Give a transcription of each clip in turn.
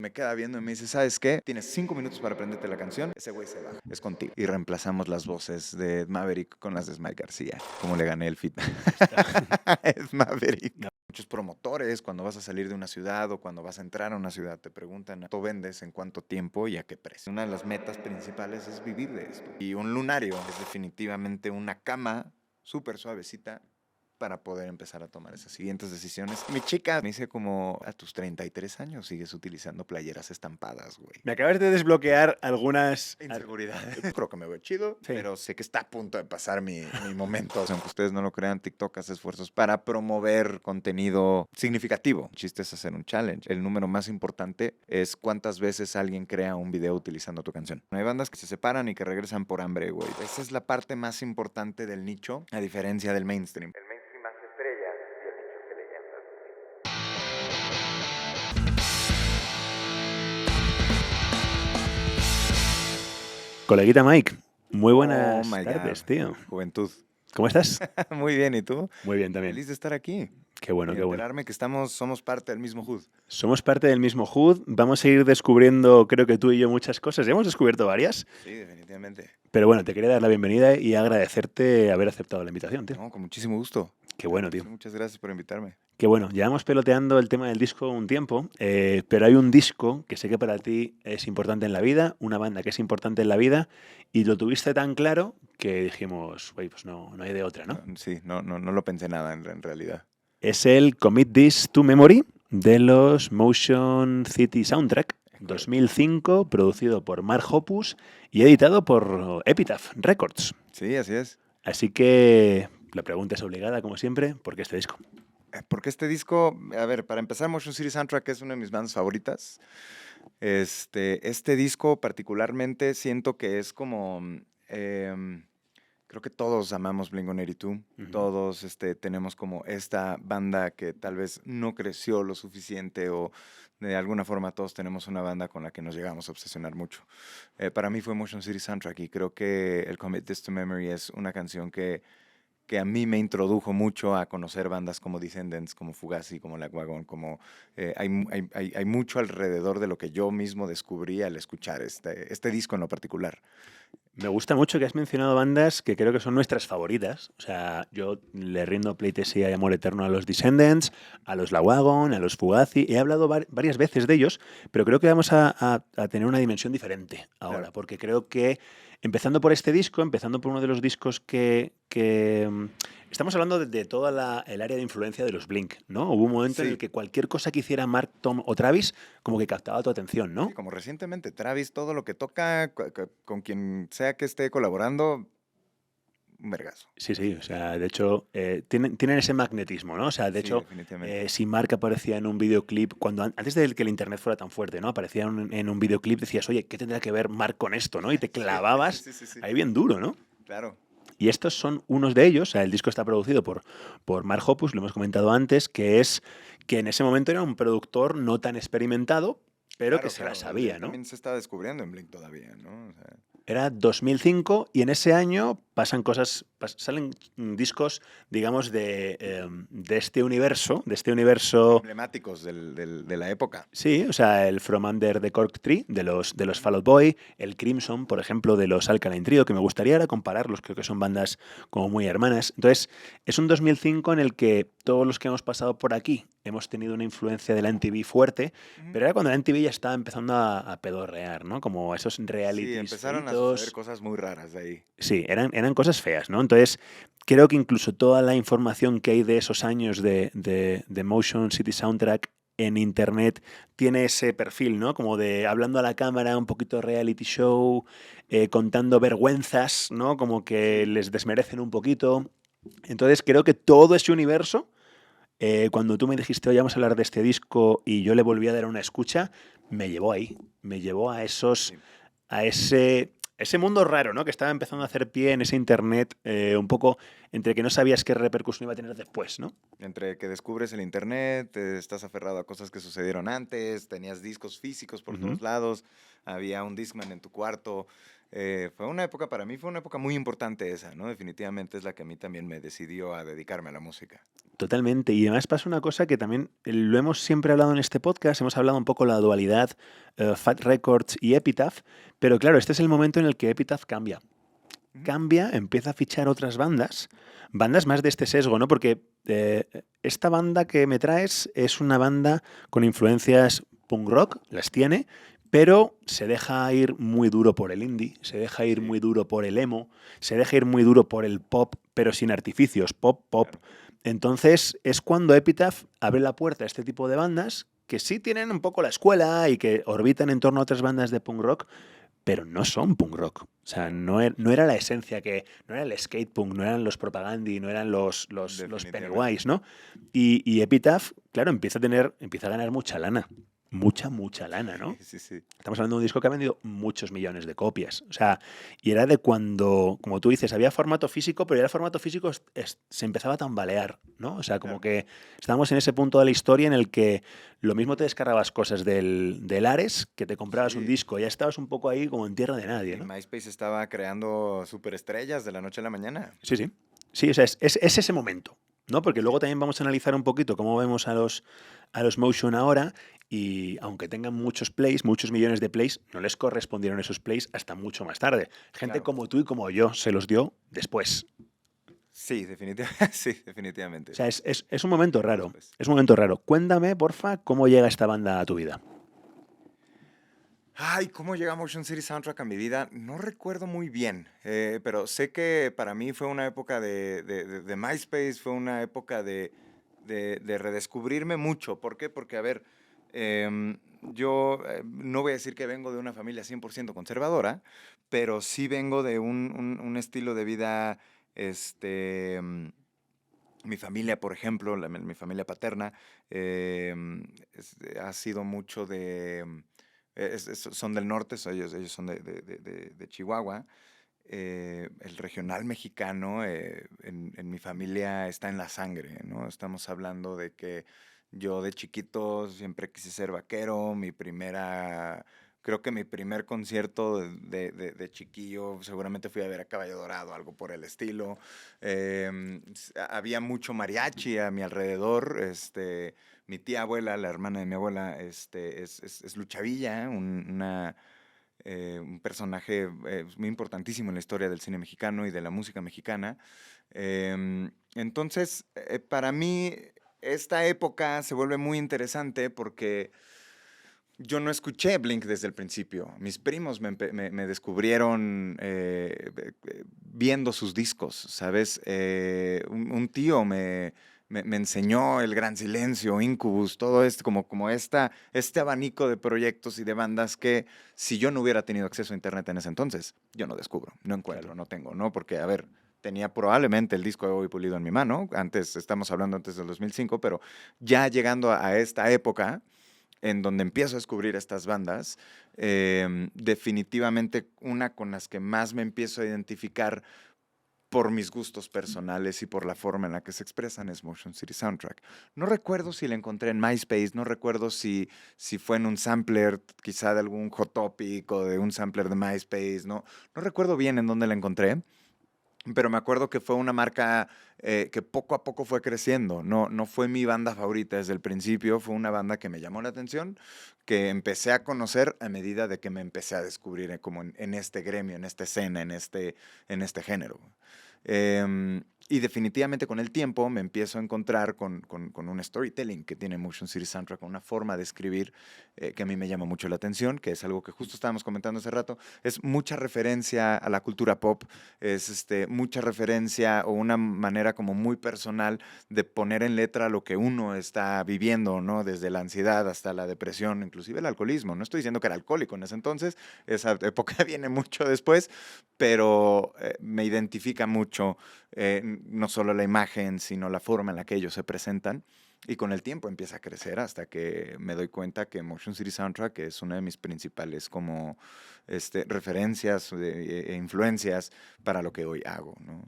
Me queda viendo y me dice, ¿sabes qué? Tienes 5 minutos para aprenderte la canción. Ese güey se baja. Es contigo. Y reemplazamos las voces de Maverick con las de Smile García. ¿Cómo le gané el fit? Está. Es Maverick. No. Muchos promotores, cuando vas a salir de una ciudad o cuando vas a entrar a una ciudad, te preguntan, ¿tú vendes en cuánto tiempo y a qué precio? Una de las metas principales es vivir de esto. Y un lunario es definitivamente una cama súper suavecita para poder empezar a tomar esas siguientes decisiones. Mi chica me dice como, a tus 33 años sigues utilizando playeras estampadas, güey. Me acabas de desbloquear algunas Inseguridades. Creo que me veo chido, Sí. pero sé que está a punto de pasar mi momento. O sea, aunque ustedes no lo crean, TikTok hace esfuerzos para promover contenido significativo. El chiste es hacer un challenge. El número más importante es cuántas veces alguien crea un video utilizando tu canción. Hay bandas que se separan y que regresan por hambre, güey. Esa es la parte más importante del nicho, a diferencia del mainstream. El mainstream hace estrellas y el nicho hace leyendas. Coleguita Mike, muy Oh buenas my tardes, God. tío. Juventud. ¿Cómo estás? Muy bien, ¿y tú? Muy bien también. Feliz de estar aquí. Qué bueno, Y qué bueno. enterarme que somos parte del mismo hood. Somos parte del mismo HUD, vamos a ir descubriendo, creo que tú y yo, muchas cosas. Ya hemos descubierto varias, Sí, definitivamente. pero bueno, te quería dar la bienvenida y agradecerte haber aceptado la invitación, tío. No, con muchísimo gusto. Qué bueno, tío. Muchas gracias por invitarme. Qué bueno, llevamos peloteando el tema del disco un tiempo, pero hay un disco que sé que para ti es importante en la vida, una banda que es importante en la vida, y lo tuviste tan claro que dijimos, güey, pues no hay de otra, ¿no? Sí, no lo pensé nada en realidad. Es el Commit This to Memory de los Motion City Soundtrack 2005, producido por Mark Hoppus y editado por Epitaph Records. Sí, así es. Así que la pregunta es obligada, como siempre, ¿por qué este disco? Porque este disco, a ver, para empezar, Motion City Soundtrack es una de mis bandas favoritas. Este disco particularmente siento que es como... creo que todos amamos Blink-182. Ujú. Todos tenemos como esta banda que tal vez no creció lo suficiente o de alguna forma todos tenemos una banda con la que nos llegamos a obsesionar mucho. Para mí fue Motion City Soundtrack y creo que el Commit This to Memory es una canción que a mí me introdujo mucho a conocer bandas como Descendants, como Fugazi, como Lagwagon, como hay mucho alrededor de lo que yo mismo descubrí al escuchar este disco en lo particular. Me gusta mucho que has mencionado bandas que creo que son nuestras favoritas. O sea, yo le rindo pleitesía y amor eterno a los Descendants, a los Lagwagon, a los Fugazi. He hablado varias veces de ellos, pero creo que vamos a tener una dimensión diferente ahora, Claro. porque creo que empezando por este disco, empezando por uno de los discos que estamos hablando de toda el área de influencia de los Blink, ¿no? Hubo un momento en Sí. el que cualquier cosa que hiciera Mark, Tom o Travis como que captaba tu atención, ¿no? Sí, como recientemente Travis, todo lo que toca, con quien sea que esté colaborando, un vergazo. Sí, sí, o sea, de hecho, tienen ese magnetismo, ¿no? O sea, de Sí, hecho, definitivamente. si Mark aparecía en un videoclip, antes de que el internet fuera tan fuerte, ¿no? Aparecía en un videoclip, decías, oye, ¿qué tendrá que ver Mark con esto, no? Y te clavabas Sí. ahí bien duro, ¿no? Claro. Y estos son unos de ellos, o sea, el disco está producido por Mark Hoppus, lo hemos comentado antes, que en ese momento era un productor no tan experimentado, pero Claro, que se la claro. sabía, Él ¿no? también se está descubriendo en Blink todavía, ¿no? O sea, Era 2005 y en ese año pasan cosas, salen discos, digamos, de este universo, emblemáticos de la época. sí, o sea, el From Under the Cork Tree de los Fall Out Boy, el Crimson, por ejemplo, de los Alkaline Trio, que me gustaría ahora compararlos, creo que son bandas como muy hermanas. Entonces, es un 2005 en el que todos los que hemos pasado por aquí hemos tenido una influencia de la MTV fuerte, pero era cuando la MTV ya estaba empezando a pedorrear, ¿no? Como esos Sí, realities empezaron a suceder feitos. cosas muy raras de ahí. Sí, eran cosas feas, ¿no? Entonces, creo que incluso toda la información que hay de esos años de Motion City Soundtrack en internet tiene ese perfil, ¿no? Como de hablando a la cámara, un poquito reality show, contando vergüenzas, ¿no? Como que Sí. les desmerecen un poquito. Entonces, creo que todo ese universo, cuando tú me dijiste, oye, vamos a hablar de este disco y yo le volví a dar una escucha, me llevó ahí, me llevó a Sí. ese mundo raro, ¿no? Que estaba empezando a hacer pie en ese internet, un poco entre que no sabías qué repercusión iba a tener después, ¿no? Entre que descubres el internet, estás aferrado a cosas que sucedieron antes, tenías discos físicos por Ujú. todos lados, había un Discman en tu cuarto, Fue una época, para mí fue una época muy importante esa, ¿no? Definitivamente es la que a mí también me decidió a dedicarme a la música. Totalmente. Y además pasa una cosa que también lo hemos siempre hablado en este podcast, hemos hablado un poco la dualidad Fat Records y Epitaph, pero claro, este es el momento en el que Epitaph cambia. Ujú. Cambia, empieza a fichar otras bandas, bandas más de este sesgo, ¿no? Porque esta banda que me traes es una banda con influencias punk rock, las tiene, pero se deja ir muy duro por el indie, se deja ir Sí, muy duro por el emo, se deja ir muy duro por el pop, pero sin artificios, pop, pop. claro. Entonces es cuando Epitaph abre la puerta a este tipo de bandas que sí tienen un poco la escuela y que orbitan en torno a otras bandas de punk rock, pero no son punk rock. O sea, Claro, no era la esencia que. No era el skate punk, no eran los Propagandhi, no eran los definitivamente. Pennywise, ¿no? Y Epitaph, claro, empieza a ganar mucha lana. Mucha lana, Sí, ¿no? sí, sí. Estamos hablando de un disco que ha vendido muchos millones de copias. O sea, y era de cuando, como tú dices, había formato físico, pero ya el formato físico se empezaba a tambalear, ¿no? O sea, como Claro. que estábamos en ese punto de la historia en el que lo mismo te descargabas cosas del Ares, que te comprabas un Sí, disco, ya estabas un poco ahí como en tierra de nadie, y ¿no? MySpace estaba creando superestrellas de la noche a la mañana. Sí, sí. Sí, o sea, es ese momento, ¿no? Porque luego Sí. también vamos a analizar un poquito cómo vemos a los Motion ahora y aunque tengan muchos plays, muchos millones de plays, no les correspondieron esos plays hasta mucho más tarde. Gente Claro. como tú y como yo se los dio después. Sí, sí, O definitivamente. sea, es un momento Mucho raro. después. Es un momento raro. Cuéntame, porfa, cómo llega esta banda a tu vida. Ay, ¿cómo llega Motion City Soundtrack a mi vida? No recuerdo muy bien, pero sé que para mí fue una época de MySpace, fue una época de redescubrirme mucho. ¿Por qué? Porque, a ver, yo no voy a decir que vengo de una familia 100% conservadora, pero sí vengo de un estilo de vida, este, mi familia, por ejemplo, mi familia paterna, ha sido mucho son del norte, ellos son de Chihuahua. El regional mexicano en mi familia está en la sangre, ¿no? Estamos hablando de que yo de chiquito siempre quise ser vaquero, creo que mi primer concierto de chiquillo seguramente fui a ver a Caballo Dorado, algo por el estilo. Había mucho mariachi a mi alrededor, mi tía abuela, la hermana de mi abuela, es Lucha Villa, un personaje muy importantísimo en la historia del cine mexicano y de la música mexicana. Entonces, para mí, esta época se vuelve muy interesante porque yo no escuché Blink desde el principio. Mis primos me descubrieron viendo sus discos, ¿sabes? Un tío me enseñó El Gran Silencio, Incubus, todo esto, este abanico de proyectos y de bandas que si yo no hubiera tenido acceso a Internet en ese entonces, yo no descubro, no Claro. encuentro, no tengo, ¿no? Porque, a ver, tenía probablemente el disco de Bobby Pulido en mi mano, estamos hablando antes del 2005, pero ya llegando a esta época en donde empiezo a descubrir estas bandas, definitivamente una con las que más me empiezo a identificar por mis gustos personales y por la forma en la que se expresan es Motion City Soundtrack. No recuerdo si la encontré en MySpace, no recuerdo si fue en un sampler, quizá de algún Hot Topic o de un sampler de MySpace, no recuerdo bien en dónde la encontré, pero me acuerdo que fue una marca que poco a poco fue creciendo. No fue mi banda favorita desde el principio, fue una banda que me llamó la atención, que empecé a conocer a medida de que me empecé a descubrir como en este gremio, en esta escena, en este género. Y definitivamente con el tiempo me empiezo a encontrar con un storytelling que tiene Motion City Soundtrack, con una forma de escribir que a mí me llama mucho la atención, que es algo que justo estábamos comentando hace rato. Es mucha referencia a la cultura pop, es mucha referencia o una manera como muy personal de poner en letra lo que uno está viviendo, ¿no? Desde la ansiedad hasta la depresión, inclusive el alcoholismo. No estoy diciendo que era alcohólico en ese entonces, esa época viene mucho después, pero me identifica mucho no solo la imagen, sino la forma en la que ellos se presentan. Y con el tiempo empieza a crecer hasta que me doy cuenta que Motion City Soundtrack es una de mis principales como referencias e influencias para lo que hoy hago, ¿no?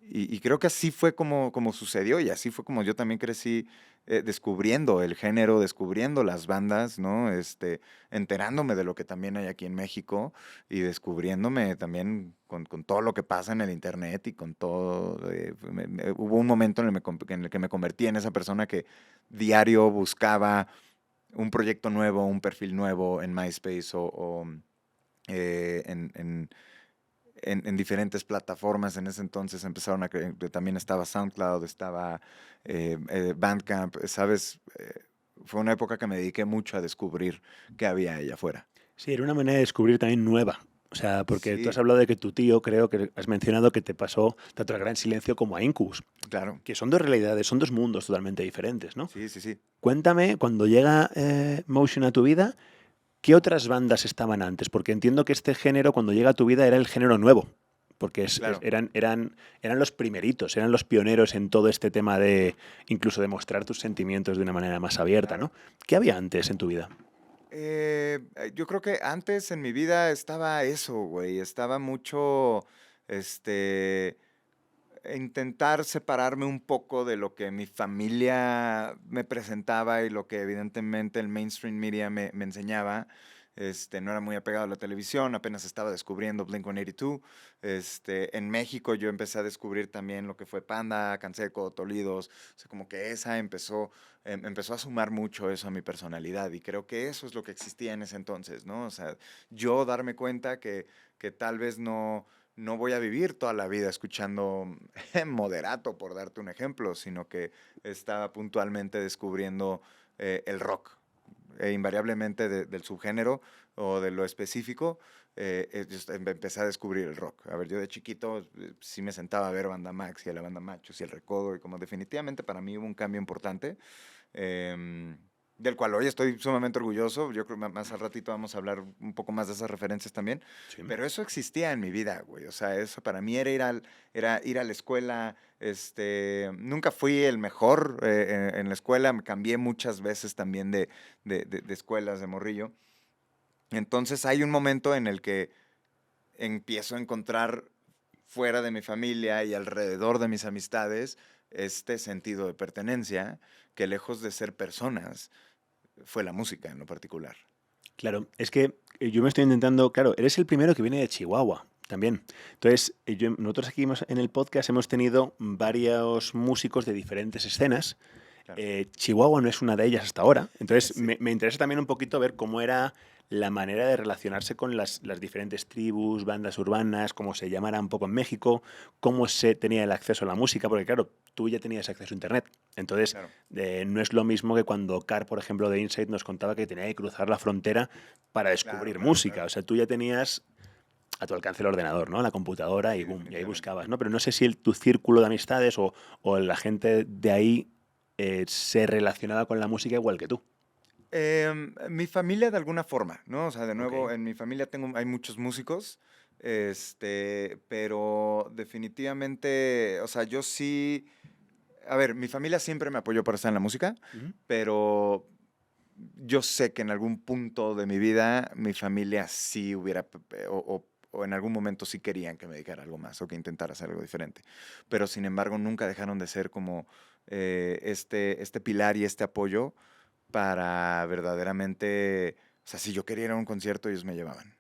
y creo que así fue como sucedió y así fue como yo también crecí descubriendo el género, descubriendo las bandas, ¿no? Enterándome de lo que también hay aquí en México y descubriéndome también con todo lo que pasa en el internet y con todo. Hubo un momento en el que me convertí en esa persona que diario buscaba un proyecto nuevo, un perfil nuevo en MySpace o eh, en, en- en diferentes plataformas. En ese entonces empezaron también estaba SoundCloud, estaba Bandcamp, ¿sabes? Fue una época que me dediqué mucho a descubrir qué había allá afuera. Sí, era una manera de descubrir también nueva. O sea, porque tú has Sí, hablado de que tu tío, creo que has mencionado que te pasó tanto el Gran Silencio como a Incubus, claro. que son dos realidades, son dos mundos totalmente diferentes, ¿no? Sí, sí, sí. Cuéntame, cuando llega Motion a tu vida, ¿qué otras bandas estaban antes? Porque entiendo que este género, cuando llega a tu vida, era el género nuevo. Porque Claro. eran los primeritos, eran los pioneros en todo este tema de incluso de mostrar tus sentimientos de una manera más abierta, Claro. ¿no? ¿Qué había antes en tu vida? Yo creo que antes en mi vida estaba eso, güey. Estaba mucho, este, intentar separarme un poco de lo que mi familia me presentaba y lo que evidentemente el mainstream media me enseñaba. No era muy apegado a la televisión, apenas estaba descubriendo Blink-182. En México yo empecé a descubrir también lo que fue Panda, Canseco, Tolidos. O sea, como que esa empezó a sumar mucho eso a mi personalidad y creo que eso es lo que existía en ese entonces, ¿no? O sea, yo darme cuenta que tal vez no voy a vivir toda la vida escuchando moderato, por darte un ejemplo, sino que estaba puntualmente descubriendo el rock, invariablemente del subgénero o de lo específico. Empecé a descubrir el rock. A ver, yo de chiquito sí me sentaba a ver Banda Max y a la Banda Machos y el Recodo, y como definitivamente para mí hubo un cambio importante, em, del cual hoy estoy sumamente orgulloso. Yo creo que más al ratito vamos a hablar un poco más de esas referencias también. Sí. Pero eso existía en mi vida, güey. O sea, eso para mí era ir a la escuela. Nunca fui el mejor en la escuela. Me cambié muchas veces también de escuelas de morrillo. Entonces hay un momento en el que empiezo a encontrar fuera de mi familia y alrededor de mis amistades este sentido de pertenencia que lejos de ser personas fue la música en lo particular. Claro, es que yo me estoy intentando, claro, eres el primero que viene de Chihuahua también. Entonces, nosotros aquí en el podcast hemos tenido varios músicos de diferentes escenas. Claro. Chihuahua no es una de ellas hasta ahora. Entonces, Sí, me interesa también un poquito ver cómo era la manera de relacionarse con las diferentes tribus, bandas urbanas, cómo se llamara un poco en México, cómo se tenía el acceso a la música, porque claro, tú ya tenías acceso a Internet. Entonces, claro, no es lo mismo que cuando Car, por ejemplo, de Insight nos contaba que tenía que cruzar la frontera para claro, descubrir claro, música. claro. O sea, tú ya tenías a tu alcance el ordenador, ¿no? La computadora y Sí, boom, y ahí definitivamente. buscabas, ¿no? Pero no sé si tu círculo de amistades o la gente de ahí se relacionaba con la música igual que tú. Mi familia de alguna forma, ¿no? O sea, de Ok. nuevo, en mi familia hay muchos músicos, pero definitivamente, o sea, yo sí, a ver, mi familia siempre me apoyó para estar en la música, Ujú. pero yo sé que en algún punto de mi vida mi familia sí hubiera, o en algún momento sí querían que me dedicara a algo más o que intentara hacer algo diferente. Pero sin embargo, nunca dejaron de ser como este pilar y este apoyo para verdaderamente, o sea, si yo quería ir a un concierto, ellos me llevaban.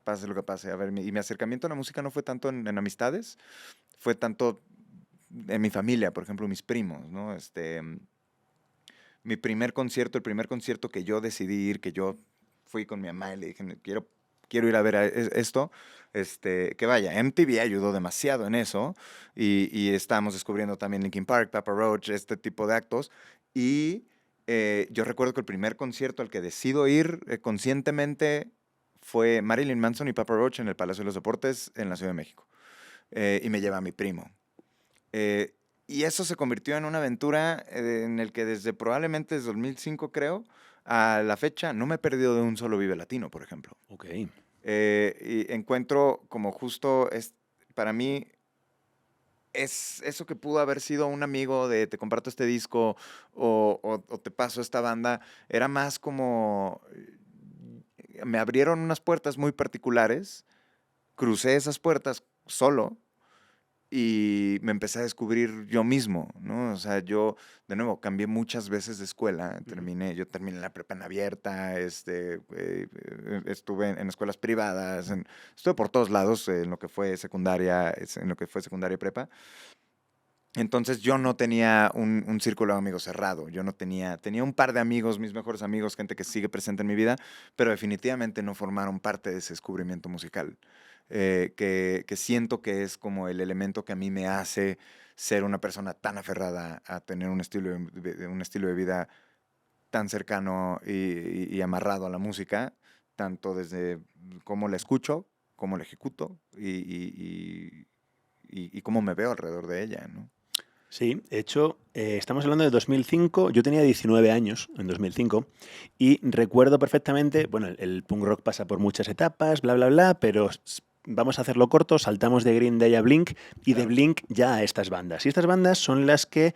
Pase lo que pase. A ver, y mi acercamiento a la música no fue tanto en amistades, fue tanto en mi familia, por ejemplo, mis primos, ¿no? Mi primer concierto, el primer concierto que yo decidí ir, que yo fui con mi mamá y le dije, quiero ir a ver esto, que vaya, MTV ayudó demasiado en eso y estábamos descubriendo también Linkin Park, Papa Roach, este tipo de actos y yo recuerdo que el primer concierto al que decido ir conscientemente fue Marilyn Manson y Papa Roach en el Palacio de los Deportes en la Ciudad de México y me lleva mi primo. Eh, y eso se convirtió en una aventura en el que desde probablemente desde 2005, creo, a la fecha no me he perdido de un solo Vive Latino, por ejemplo. Ok. Y encuentro como justo, para mí, es eso que pudo haber sido un amigo de te comparto este disco o te paso esta banda, era más como, me abrieron unas puertas muy particulares, crucé esas puertas solo y me empecé a descubrir yo mismo, ¿no? O sea, yo, de nuevo, cambié muchas veces de escuela. Yo terminé la prepa en abierta, estuve en escuelas privadas, estuve por todos lados en lo que fue secundaria, en lo que fue secundaria y prepa. Entonces yo no tenía un círculo de amigos cerrado. Yo no tenía un par de amigos, mis mejores amigos, gente que sigue presente en mi vida, pero definitivamente no formaron parte de ese descubrimiento musical. Que siento que es como el elemento que a mí me hace ser una persona tan aferrada a tener un estilo de vida tan cercano y amarrado a la música, tanto desde cómo la escucho, cómo la ejecuto y cómo me veo alrededor de ella, ¿no? Sí, de hecho, estamos hablando de 2005, yo tenía 19 años en 2005 y recuerdo perfectamente, bueno, el punk rock pasa por muchas etapas, bla, bla, bla, pero vamos a hacerlo corto, saltamos de Green Day a Blink y de Claro. Blink ya a estas bandas. Y estas bandas son las que,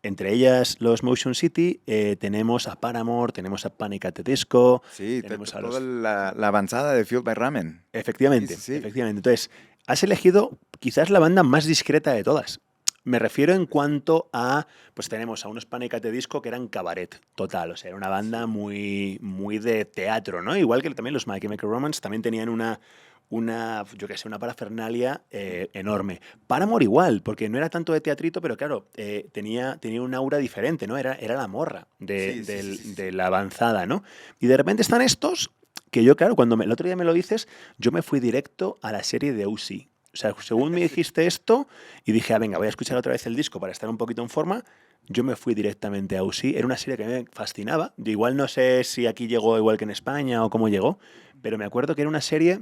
entre ellas los Motion City, tenemos a Paramore, tenemos a Panic! At the Disco, Sí, tenemos a toda los... la avanzada de Fueled by Ramen. Sí, Efectivamente, sí, sí. efectivamente. Entonces, has elegido quizás la banda más discreta de todas. Me refiero en cuanto a, pues tenemos a unos Panic! At the Disco que eran cabaret total, o sea, era una banda Sí. muy, muy de teatro, ¿no? Igual que también los My Chemical Romance también tenían yo qué sé, una parafernalia enorme. Paramore igual, porque no era tanto de teatrito, pero claro, tenía un aura diferente, ¿no? Era la morra Sí, sí, sí, sí, de sí. la avanzada, ¿no? Y de repente están estos que yo, claro, cuando el otro día me lo dices, yo me fui directo a la serie de OC. O sea, según me Sí. dijiste esto y dije, ah, venga, voy a escuchar otra vez el disco para estar un poquito en forma, yo me fui directamente a OC. Era una serie que me fascinaba. Yo igual no sé si aquí llegó igual que en España o cómo llegó, pero me acuerdo que era una serie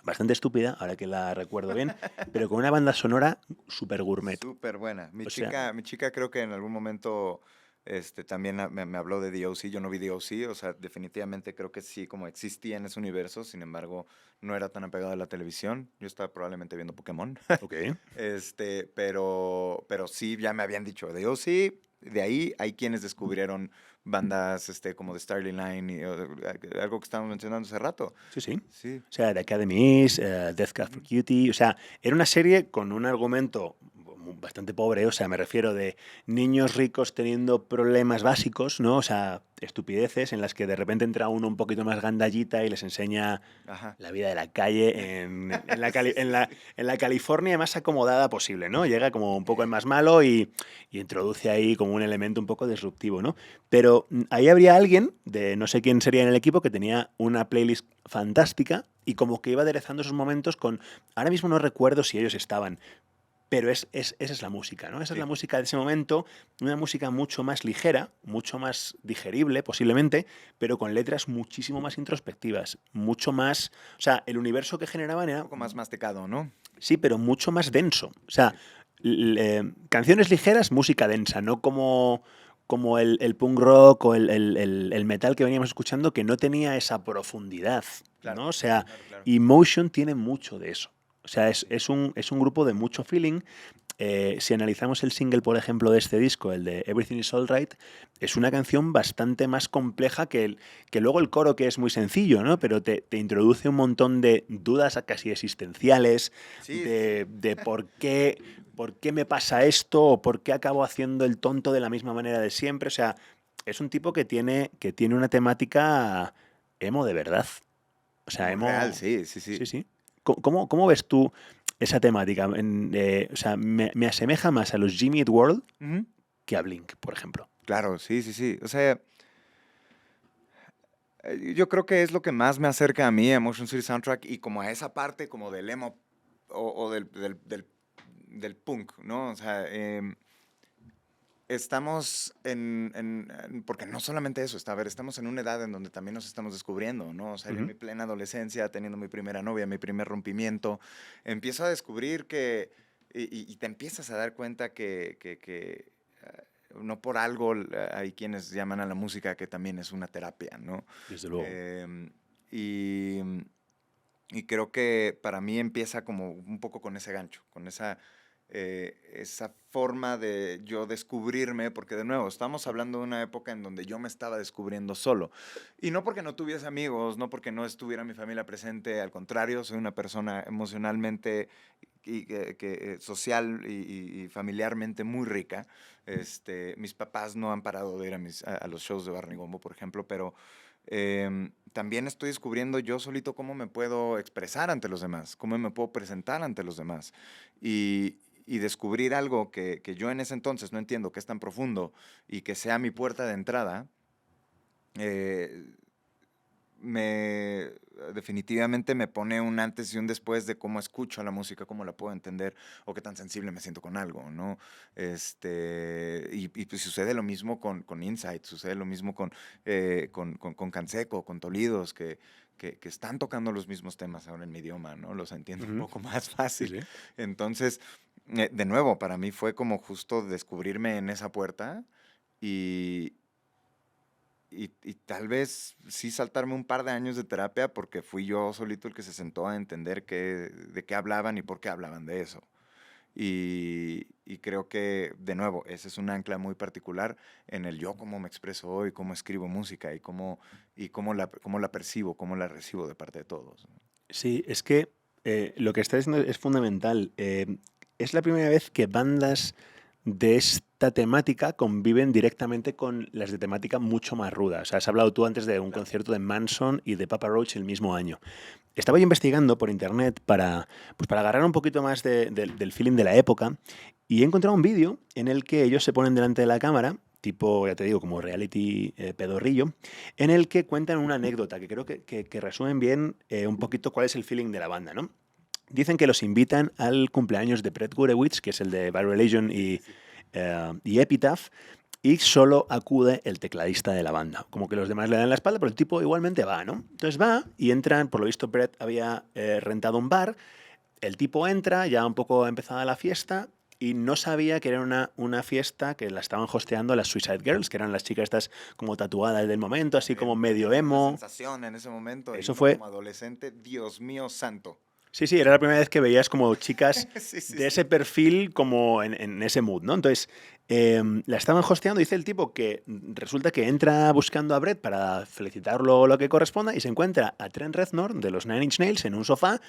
bastante estúpida, ahora que la recuerdo bien, pero con una banda sonora súper gourmet. Súper buena. O sea, Mi chica creo que en algún momento también me habló de DOC. Yo no vi DOC, o sea, definitivamente creo que sí, como existía en ese universo, sin embargo, no era tan apegado a la televisión. Yo estaba probablemente viendo Pokémon. ok. Pero sí, ya me habían dicho de DOC. De ahí hay quienes descubrieron bandas como de Starling Line y algo que estábamos mencionando hace rato. Sí, sí. Sí. O sea, The Academies, Death Cab for Ujú. Cutie. O sea, era una serie con un argumento bastante pobre. O sea, me refiero de niños ricos teniendo problemas básicos, ¿no? O sea, estupideces en las que de repente entra uno un poquito más gandallita y les enseña Ajá. la vida de la calle en la, Sí, sí, sí. en la California más acomodada posible, ¿no? Llega como un poco el más malo y introduce ahí como un elemento un poco disruptivo, ¿no? Pero ahí habría alguien, de no sé quién sería en el equipo, que tenía una playlist fantástica y como que iba aderezando esos momentos con... Ahora mismo no recuerdo si ellos estaban, pero esa es la música, ¿no? Esa es la Sí. música de ese momento, una música mucho más ligera, mucho más digerible posiblemente, pero con letras muchísimo más introspectivas, mucho más... O sea, el universo que generaban Un era, poco más masticado, ¿no? sí, pero mucho más denso. O sea, Sí. canciones ligeras, música densa, no como el punk rock o el metal que veníamos escuchando que no tenía esa profundidad, Claro, ¿no? O sea, claro, claro. Emotion tiene mucho de eso. O sea, Sí. es un grupo de mucho feeling. Si analizamos el single, por ejemplo, de este disco, el de Everything is Alright, es una canción bastante más compleja que luego el coro, que es muy sencillo, ¿no? Pero te introduce un montón de dudas casi existenciales, Sí, sí, sí. de por qué me pasa esto o por qué acabo haciendo el tonto de la misma manera de siempre. O sea, es un tipo que tiene una temática emo de verdad. O sea, Muy real, emo... sí, sí, sí. Sí, sí. ¿Cómo ves tú esa temática? O sea, me asemeja más a los Jimmy Eat World Ujú. que a Blink, por ejemplo. Claro, sí, sí, sí. O sea, yo creo que es lo que más me acerca a mí, a Motion City Soundtrack, y como a esa parte como del emo o del punk, ¿no? O sea, estamos porque no solamente eso, a ver, estamos en una edad en donde también nos estamos descubriendo, ¿no? O sea, yo en Ujú. mi plena adolescencia, teniendo mi primera novia, mi primer rompimiento, empiezo a descubrir y te empiezas a dar cuenta no por algo hay quienes llaman a la música que también es una terapia, ¿no? Desde luego. Em, y, y creo que para mí empieza como un poco con ese gancho, con esa forma de yo descubrirme, porque de nuevo, estamos hablando de una época en donde yo me estaba descubriendo solo. Y no porque no tuviese amigos, no porque no estuviera mi familia presente, al contrario, soy una persona emocionalmente social y familiarmente muy rica. Mis papás no han parado de ir a los shows de Barney Gombo, por ejemplo, pero también estoy descubriendo yo solito cómo me puedo expresar ante los demás, cómo me puedo presentar ante los demás. Y descubrir algo que yo en ese entonces no entiendo, que es tan profundo y que sea mi puerta de entrada, eh, me definitivamente me pone un antes y un después de cómo escucho la música, cómo la puedo entender o qué tan sensible me siento con algo, ¿no? Y pues sucede lo mismo con Insight, sucede lo mismo con Canseco, con Tolidos, que están tocando los mismos temas ahora en mi idioma, ¿no? Los entiendo un poco más Sí, fácil. sí. Entonces, de nuevo, para mí fue como justo descubrirme en esa puerta y, y tal vez sí saltarme un par de años de terapia porque fui yo solito el que se sentó a entender de qué hablaban y por qué hablaban de eso. Y creo que, de nuevo, ese es un ancla muy particular en el yo, cómo me expreso hoy, cómo escribo música cómo la percibo, cómo la recibo de parte de todos. Sí, es que lo que está diciendo es fundamental. Es la primera vez que bandas de esta temática conviven directamente con las de temática mucho más ruda. O sea, has hablado tú antes de un Claro. concierto de Manson y de Papa Roach el mismo año. Estaba yo investigando por internet pues para agarrar un poquito más del feeling de la época y he encontrado un vídeo en el que ellos se ponen delante de la cámara, tipo, ya te digo, como reality pedorrillo, en el que cuentan una anécdota que creo que resumen bien un poquito cuál es el feeling de la banda, ¿no? Dicen que los invitan al cumpleaños de Brett Gurewitz, que es el de Bad Religion y Epitaph, y solo acude el tecladista de la banda. Como que los demás le dan la espalda, pero el tipo igualmente va, ¿no? Entonces va y entran, por lo visto Brett había rentado un bar, el tipo entra, ya un poco empezada la fiesta, y no sabía que era una fiesta que la estaban hosteando las Suicide Girls, que eran las chicas estas como tatuadas del momento, así como medio Era una emo. sensación en ese momento y Eso uno fue como adolescente, Dios mío santo. Sí, sí, era la primera vez que veías como chicas Sí, sí, de ese sí. perfil como en ese mood, ¿no? Entonces, la estaban hosteando, dice el tipo que resulta que entra buscando a Brett para felicitarlo o lo que corresponda y se encuentra a Trent Reznor de los Nine Inch Nails en un sofá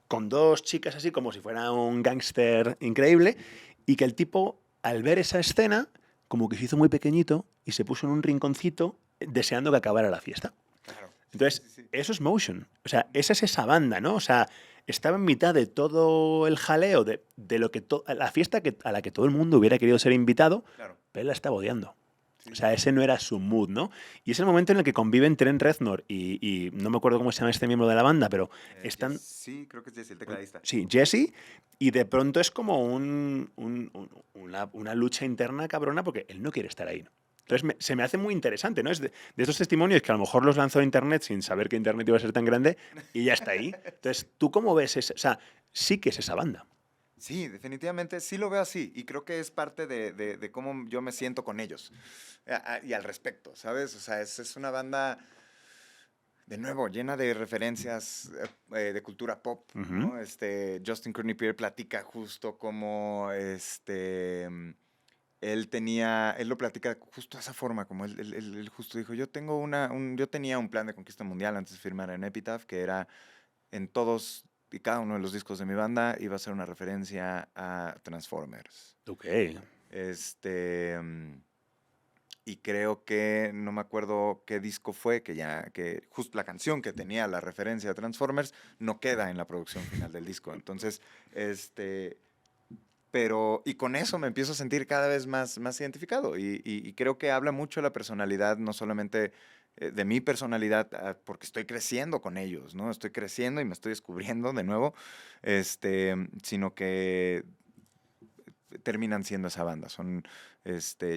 con dos chicas así como si fuera un gángster increíble y que el tipo, al ver esa escena, como que se hizo muy pequeñito y se puso en un rinconcito deseando que acabara la fiesta. Claro. Sí, sí, Entonces, sí. eso es Motion. O sea, esa es esa banda, ¿no? O sea, estaba en mitad de todo el jaleo, de lo que la fiesta a la que todo el mundo hubiera querido ser invitado, Claro. pero él la estaba odiando. O Sí, sí, sea, sí. ese no era su mood, ¿no? Y es el momento en el que conviven Trent Reznor y no me acuerdo cómo se llama este miembro de la banda, pero están, Sí, creo que es Jesse, el tecladista. sí, Jesse, y de pronto es como una lucha interna cabrona porque él no quiere estar ahí. Entonces se me hace muy interesante, ¿no? Es de esos testimonios que a lo mejor los lanzó a Internet sin saber que Internet iba a ser tan grande y ya está ahí. Entonces, ¿tú cómo ves eso? O sea, sí que es esa banda. Sí, definitivamente sí lo veo así y creo que es parte de cómo yo me siento con ellos y al respecto, ¿sabes? O sea, es una banda, de nuevo, llena de referencias de cultura pop, Ujú. ¿no? Justin Courtney Pierre platica justo como, él lo platica justo de esa forma, como él justo dijo, yo tenía un plan de conquista mundial antes de firmar en Epitaph, que era en todos y cada uno de los discos de mi banda iba a ser una referencia a Transformers. Ok. Este, mm, y creo que no me acuerdo qué disco fue, que justo la canción que tenía la referencia a Transformers no queda en la producción final del disco. Entonces, este, y con eso me empiezo a sentir cada vez más identificado y creo que habla mucho de la personalidad, no solamente de mi personalidad, porque estoy creciendo con ellos, ¿no? Estoy creciendo y me estoy descubriendo de nuevo, sino que terminan siendo esa banda.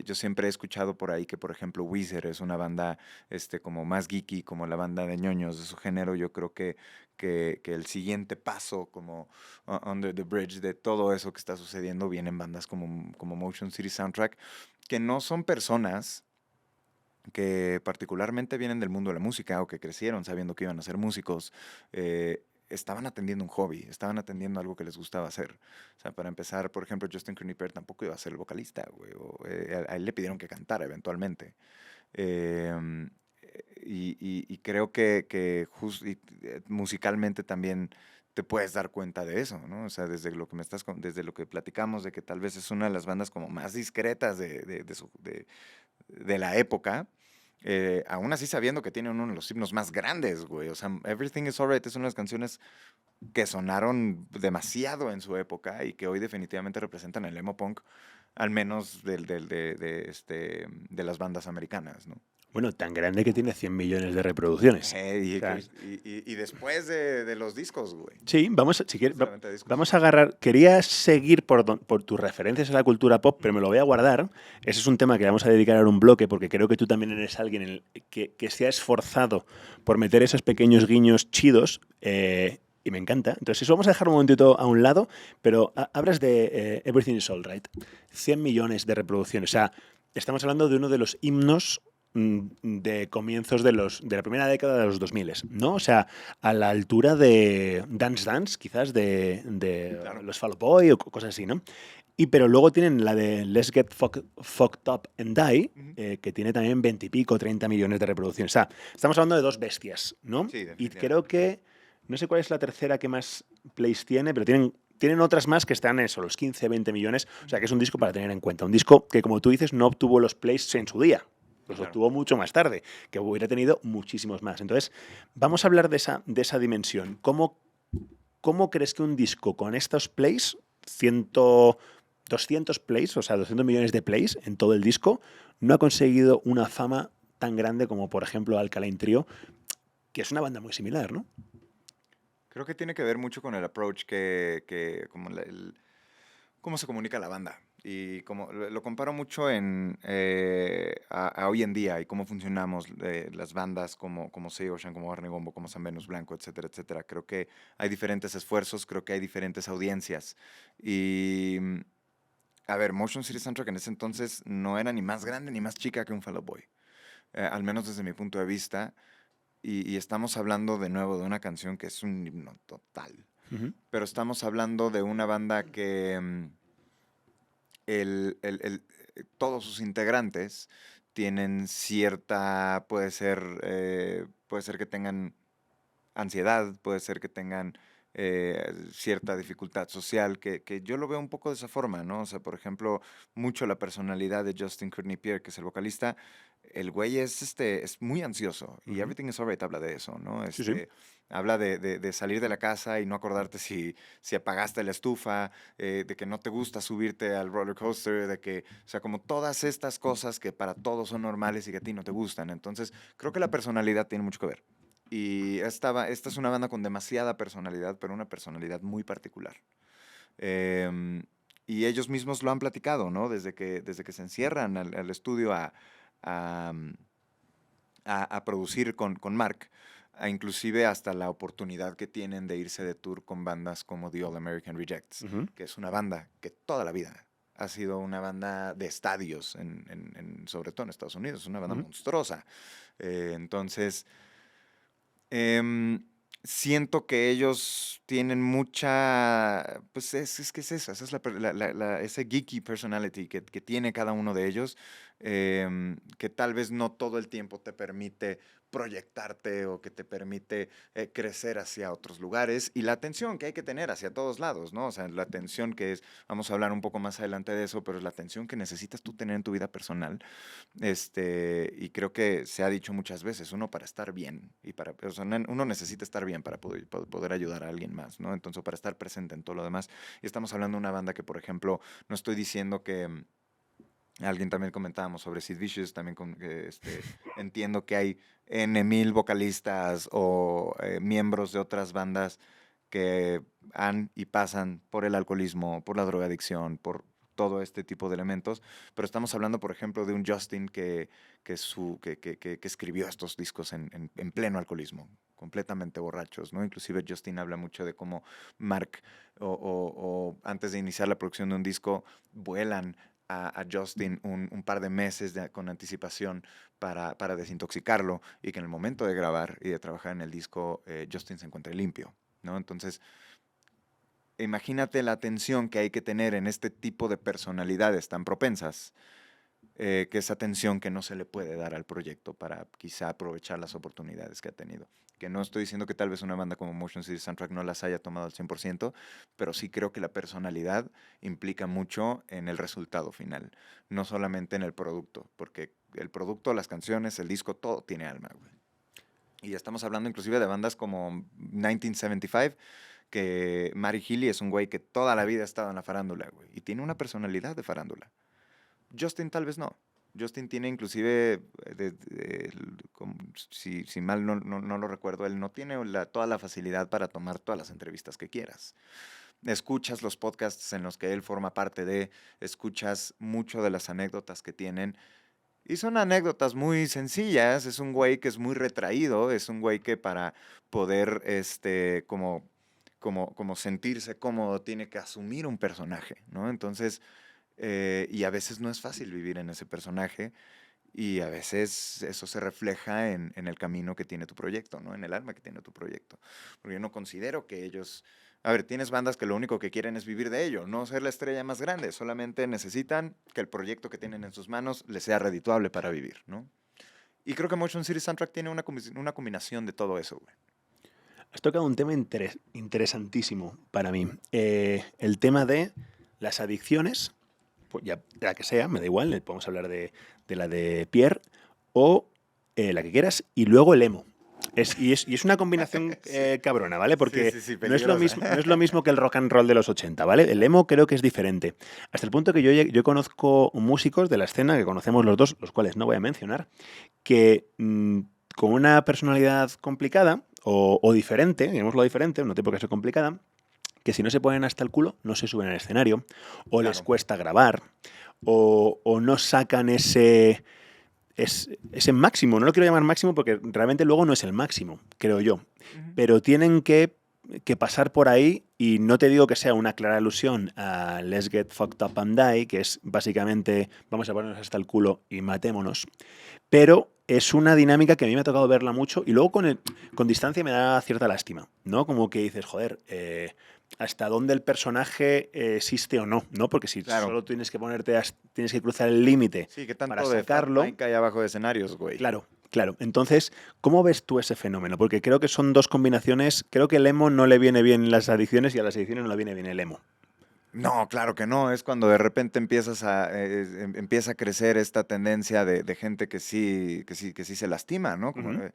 Yo siempre he escuchado por ahí que, por ejemplo, Weezer es una banda como más geeky, como la banda de ñoños de su género. Yo creo que el siguiente paso, como Under the Bridge, de todo eso que está sucediendo, vienen bandas como Motion City Soundtrack, que no son personas que particularmente vienen del mundo de la música o que crecieron sabiendo que iban a ser músicos, estaban atendiendo un hobby, estaban atendiendo algo que les gustaba hacer. O sea, para empezar, por ejemplo, Justin Kniper tampoco iba a ser el vocalista, güey, a él le pidieron que cantara eventualmente. Em, y creo que musicalmente también te puedes dar cuenta de eso, ¿no? O sea, desde lo que platicamos de que tal vez es una de las bandas como más discretas de la época, aún así sabiendo que tienen uno de los himnos más grandes, güey. O sea, Everything is Alright es una de las canciones que sonaron demasiado en su época y que hoy definitivamente representan el emo punk, al menos de las bandas americanas, ¿no? Bueno, tan grande que tiene 100 millones de reproducciones. O sea, Y después de los discos, güey. sí, vamos, si quieres, Después de la venta de discos. vamos a agarrar. Quería seguir por tus referencias a la cultura pop, pero me lo voy a guardar. Ese es un tema que vamos a dedicar a un bloque, porque creo que tú también eres alguien que se ha esforzado por meter esos pequeños guiños chidos. Y me encanta. Entonces, eso vamos a dejar un momentito a un lado, pero hablas de Everything is Alright. 100 millones de reproducciones. O sea, estamos hablando de uno de los himnos de comienzos de la primera década de los 2000, ¿no? O sea, a la altura de Dance Dance, quizás, de Claro. los Fall Out Boy o cosas así, ¿no? Pero luego tienen la de Let's Get Fucked Up and Die, que tiene también 20 y pico, 30 millones de reproducciones. O sea, estamos hablando de dos bestias, ¿no? Sí, Y definitivamente. creo que, no sé cuál es la tercera que más plays tiene, pero tienen otras más que están en eso, los 15, 20 millones. O sea, que es un disco para tener en cuenta. Un disco que, como tú dices, no obtuvo los plays en su día. Los Claro. obtuvo mucho más tarde, que hubiera tenido muchísimos más. Entonces, vamos a hablar de esa dimensión. ¿Cómo crees que un disco con estos plays, 200 plays, o sea, 200 millones de plays en todo el disco, no ha conseguido una fama tan grande como, por ejemplo, Alkaline Trio, que es una banda muy similar, ¿no? Creo que tiene que ver mucho con el approach como cómo se comunica la banda. Y como lo comparo mucho a hoy en día y cómo funcionamos las bandas como Say Ocean, como Barney Gombo, como San Venus Blanco, etcétera, etcétera. Creo que hay diferentes esfuerzos, creo que hay diferentes audiencias. Y, a ver, Motion City Soundtrack en ese entonces no era ni más grande ni más chica que un Fall Out Boy. Al menos desde mi punto de vista. Y estamos hablando de nuevo de una canción que es un himno total. Uh-huh. Pero estamos hablando de una banda que todos sus integrantes tienen puede ser que tengan ansiedad, puede ser que tengan cierta dificultad social, que yo lo veo un poco de esa forma, ¿no? O sea, por ejemplo, mucho la personalidad de Justin Courtney Pierre, que es el vocalista, el güey es muy ansioso, y Uh-huh. Everything is Alright habla de eso, ¿no? Sí, sí. Habla de salir de la casa y no acordarte si apagaste la estufa, de que no te gusta subirte al roller coaster, o sea, como todas estas cosas que para todos son normales y que a ti no te gustan. Entonces, creo que la personalidad tiene mucho que ver. Y esta es una banda con demasiada personalidad, pero una personalidad muy particular. Em, y ellos mismos lo han platicado, ¿no? Desde que se encierran al estudio a, a producir con Mark, inclusive hasta la oportunidad que tienen de irse de tour con bandas como The All American Rejects, Uh-huh. que es una banda que toda la vida ha sido una banda de estadios, sobre todo en Estados Unidos, una banda Uh-huh. monstruosa. Entonces, siento que ellos tienen mucha, pues es que es eso, esa es ese geeky personality que tiene cada uno de ellos, que tal vez no todo el tiempo te permite proyectarte o que te permite crecer hacia otros lugares, y la atención que hay que tener hacia todos lados, ¿no? O sea, la atención vamos a hablar un poco más adelante de eso, pero es la atención que necesitas tú tener en tu vida personal. Y creo que se ha dicho muchas veces, uno para estar bien, o sea, uno necesita estar bien para poder ayudar a alguien más, ¿no? Entonces, para estar presente en todo lo demás. Y estamos hablando de una banda que, por ejemplo, no estoy diciendo que alguien también comentábamos sobre Sid Vicious, también entiendo que hay N 1000 vocalistas o miembros de otras bandas que han y pasan por el alcoholismo, por la drogadicción, por todo este tipo de elementos, pero estamos hablando, por ejemplo, de un Justin que escribió estos discos en pleno alcoholismo, completamente borrachos, ¿no? Inclusive Justin habla mucho de cómo Mark o antes de iniciar la producción de un disco vuelan a Justin un par de meses con anticipación para desintoxicarlo, y que en el momento de grabar y de trabajar en el disco, Justin se encuentre limpio, ¿no? Entonces, imagínate la atención que hay que tener en este tipo de personalidades tan propensas, que es atención que no se le puede dar al proyecto para quizá aprovechar las oportunidades que ha tenido. que no estoy diciendo que tal vez una banda como Motion City Soundtrack no las haya tomado al 100%, pero sí creo que la personalidad implica mucho en el resultado final, no solamente en el producto, porque el producto, las canciones, el disco, todo tiene alma, güey. Y ya estamos hablando inclusive de bandas como 1975, que Matty Healy es un güey que toda la vida ha estado en la farándula, güey, y tiene una personalidad de farándula. Justin tal vez no. Justin tiene inclusive, si mal no lo recuerdo, él no tiene toda la facilidad para tomar todas las entrevistas que quieras. Escuchas los podcasts en los que él forma parte de, escuchas mucho de las anécdotas que tienen. Y son anécdotas muy sencillas. Es un güey que es muy retraído, es un güey que para poder como sentirse cómodo tiene que asumir un personaje, ¿no? Entonces, y a veces no es fácil vivir en ese personaje y a veces eso se refleja en el camino que tiene tu proyecto, ¿no? En el alma que tiene tu proyecto. Porque yo no considero que ellos... A ver, tienes bandas que lo único que quieren es vivir de ello, no ser la estrella más grande, solamente necesitan que el proyecto que tienen en sus manos les sea redituable para vivir, ¿no? Y creo que Motion City Soundtrack tiene una combinación de todo eso, güey. Has tocado un tema interesantísimo para mí. El tema de las adicciones, pues ya la que sea, me da igual, podemos hablar de la de Pierre o la que quieras, y luego el emo. Y es una combinación cabrona, ¿vale? Porque Sí, no es lo mismo, peligrosa. no es lo mismo que el rock and roll de los 80, ¿vale? El emo creo que es diferente. Hasta el punto que yo conozco músicos de la escena, que conocemos los dos, los cuales no voy a mencionar, que con una personalidad complicada o diferente, digámoslo diferente, no tiene por qué ser complicada, que si no se ponen hasta el culo, no se suben al escenario, o les Claro. cuesta grabar, o no sacan ese máximo. No lo quiero llamar máximo porque realmente luego no es el máximo, creo yo. Ujú. Pero tienen que pasar por ahí, y no te digo que sea una clara alusión a Let's Get Fucked Up and Die, que es básicamente vamos a ponernos hasta el culo y matémonos, pero es una dinámica que a mí me ha tocado verla mucho y luego con distancia me da cierta lástima, ¿no? Como que dices, joder, hasta dónde el personaje existe o no, ¿no? Porque si Claro. solo tienes que tienes que cruzar el límite Sí, que para tanto de Fat sacarlo. Mike hay abajo de escenarios, güey. Claro, claro. Entonces, ¿cómo ves tú ese fenómeno? Porque creo que son dos combinaciones. Creo que el emo no le viene bien las adicciones y a las adicciones no le viene bien el emo. No, claro que no. Es cuando de repente empieza a crecer esta tendencia de gente que sí se lastima, ¿no? Como, Ujú.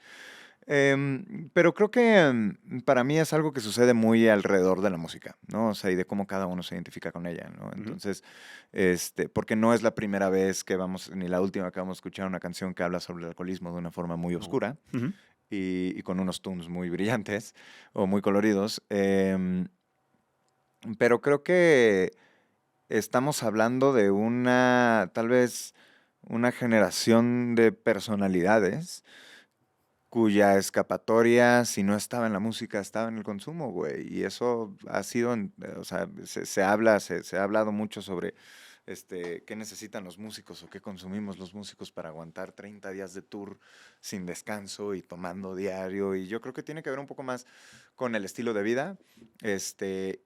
pero creo que para mí es algo que sucede muy alrededor de la música, ¿no? O sea, y de cómo cada uno se identifica con ella, ¿no? Ujú. Entonces, porque no es la primera vez que vamos, ni la última que vamos a escuchar una canción que habla sobre el alcoholismo de una forma muy No. oscura Ujú. y con unos tonos muy brillantes o muy coloridos. Pero creo que estamos hablando de tal vez una generación de personalidades cuya escapatoria, si no estaba en la música, estaba en el consumo, güey. Y eso ha sido, o sea, se ha hablado mucho sobre qué necesitan los músicos o qué consumimos los músicos para aguantar 30 días de tour sin descanso y tomando diario. Y yo creo que tiene que ver un poco más con el estilo de vida,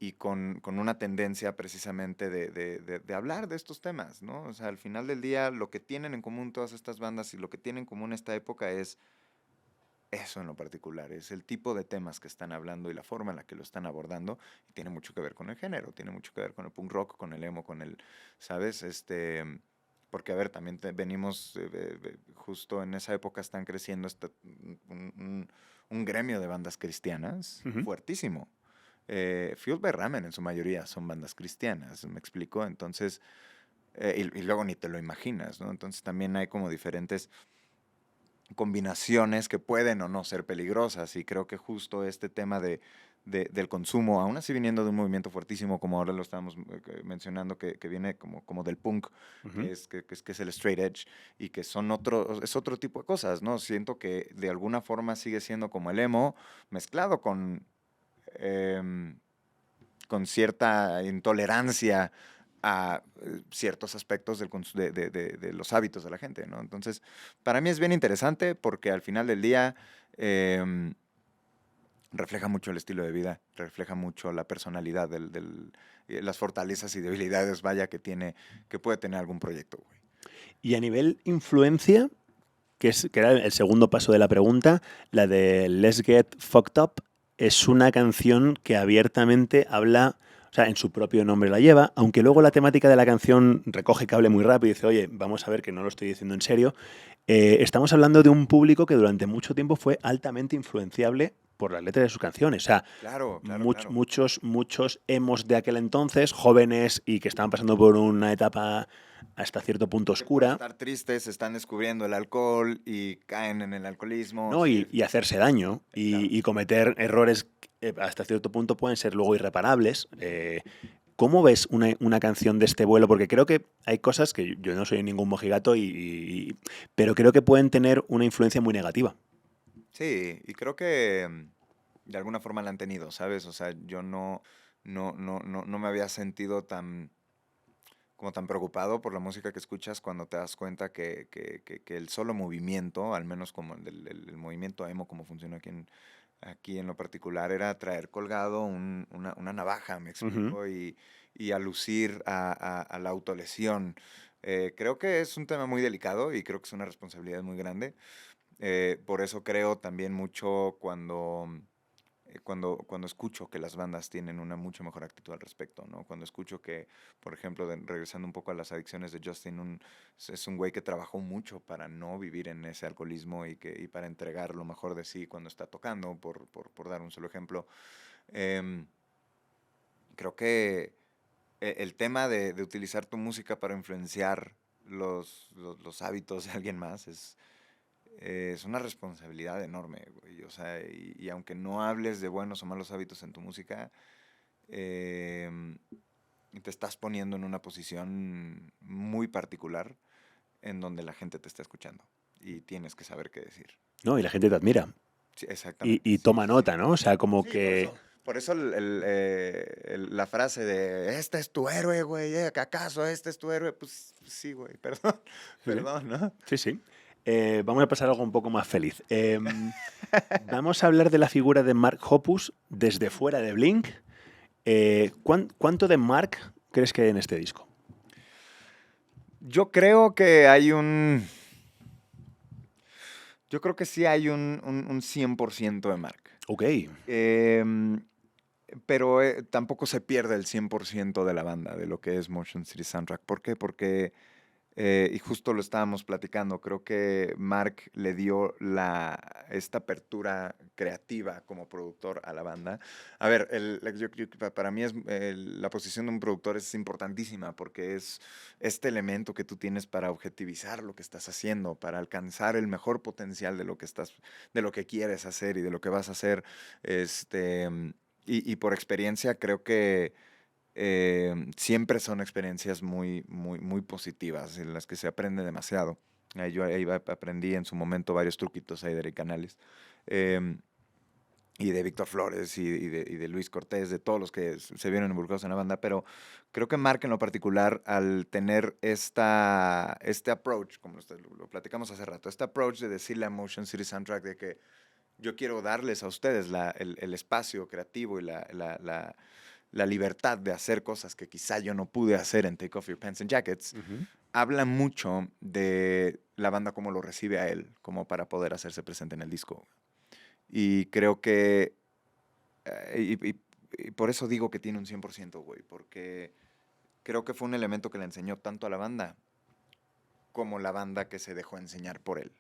y con una tendencia precisamente de hablar de estos temas, ¿no? O sea, al final del día, lo que tienen en común todas estas bandas y lo que tienen en común esta época es eso en lo particular, es el tipo de temas que están hablando y la forma en la que lo están abordando, y tiene mucho que ver con el género, tiene mucho que ver con el punk rock, con el emo, ¿sabes? Porque, a ver, también venimos, justo en esa época están creciendo un gremio de bandas cristianas Ujú. fuertísimo. Fueled by Ramen en su mayoría son bandas cristianas, ¿me explico? Entonces, y luego ni te lo imaginas, ¿no? Entonces también hay como diferentes combinaciones que pueden o no ser peligrosas, y creo que justo este tema del consumo, aún así viniendo de un movimiento fuertísimo como ahora lo estamos mencionando, que viene como del punk, Ujú. que es el straight edge, y que es otro tipo de cosas, ¿no? Siento que de alguna forma sigue siendo como el emo mezclado em, con cierta intolerancia a ciertos aspectos de los hábitos de la gente, ¿no? Entonces, para mí es bien interesante porque al final del día refleja mucho el estilo de vida, refleja mucho la personalidad, las fortalezas y debilidades, vaya, que puede tener algún proyecto, güey. Y a nivel influencia, que era el segundo paso de la pregunta, la de Let's Get Fucked Up, es una canción que abiertamente habla, o sea, en su propio nombre la lleva, aunque luego la temática de la canción recoge cable muy rápido y dice, oye, vamos a ver que no lo estoy diciendo en serio. Estamos hablando de un público que durante mucho tiempo fue altamente influenciable por las letras de sus canciones. O sea, Claro, claro, claro. muchos emos de aquel entonces, jóvenes y que estaban pasando por una etapa hasta cierto punto Que por oscura, estar tristes están descubriendo el alcohol y caen en el alcoholismo. ¿no? Sí, Y hacerse daño claro. y cometer errores que hasta cierto punto pueden ser luego irreparables. ¿Cómo ves una canción de este vuelo? Porque creo que hay cosas que yo no soy ningún mojigato, pero creo que pueden tener una influencia muy negativa. Sí, y creo que de alguna forma la han tenido, ¿sabes? O sea, yo no me había sentido como tan preocupado por la música que escuchas cuando te das cuenta que el solo movimiento, al menos como el movimiento emo, como funciona aquí en lo particular, era traer colgado una navaja, me Ujú. explico, y a lucir a la autolesión. Creo que es un tema muy delicado y creo que es una responsabilidad muy grande. Por eso creo también mucho cuando escucho que las bandas tienen una mucho mejor actitud al respecto, ¿no? Cuando escucho que, por ejemplo, regresando un poco a las adicciones de Justin, es un güey que trabajó mucho para no vivir en ese alcoholismo y para entregar lo mejor de sí cuando está tocando, por dar un solo ejemplo. Em, Creo que el tema de utilizar tu música para influenciar los hábitos de alguien más es una responsabilidad enorme, güey. O sea, y aunque no hables de buenos o malos hábitos en tu música, em, te estás poniendo en una posición muy particular en donde la gente te está escuchando y tienes que saber qué decir. ¿No? Y la gente te admira Sí, exactamente, y sí, toma sí, sí. nota, ¿no? O sea, como Sí, por que... eso. Por eso la frase de, este es tu héroe, güey, ¿acaso este es tu héroe? Pues sí, güey, perdón, Sí, sí. perdón, ¿no? Sí, sí. Vamos a pasar a algo un poco más feliz. Vamos a hablar de la figura de Mark Hoppus desde fuera de Blink. ¿Cuánto de Mark crees que hay en este disco? Yo creo que hay yo creo que sí hay un 100% de Mark. Ok. Em, pero tampoco se pierde el 100% de la banda, de lo que es Motion City Soundtrack. ¿Por qué? Porque y justo lo estábamos platicando, creo que Mark le dio esta apertura creativa como productor a la banda. A ver, para mí la posición de un productor es importantísima porque es este elemento que tú tienes para objetivizar lo que estás haciendo, para alcanzar el mejor potencial de lo que quieres hacer y de lo que vas a hacer. Este, y por experiencia creo que siempre son experiencias muy positivas, en las que se aprende demasiado. Yo ahí aprendí en su momento varios truquitos ahí de Eric Canales, em, y de Víctor Flores y de Luis Cortés, de todos los que se vieron involucrados en la banda, pero creo que Mark en lo particular, al tener este approach, como lo platicamos hace rato, este approach de decirle a Motion City Soundtrack de que yo quiero darles a ustedes el espacio creativo y la libertad de hacer cosas que quizá yo no pude hacer en Take Off Your Pants and Jackets, Ujú. habla mucho de la banda como lo recibe a él, como para poder hacerse presente en el disco. Y creo que, y por eso digo que tiene un 100%, güey, porque creo que fue un elemento que le enseñó tanto a la banda como la banda que se dejó enseñar por él.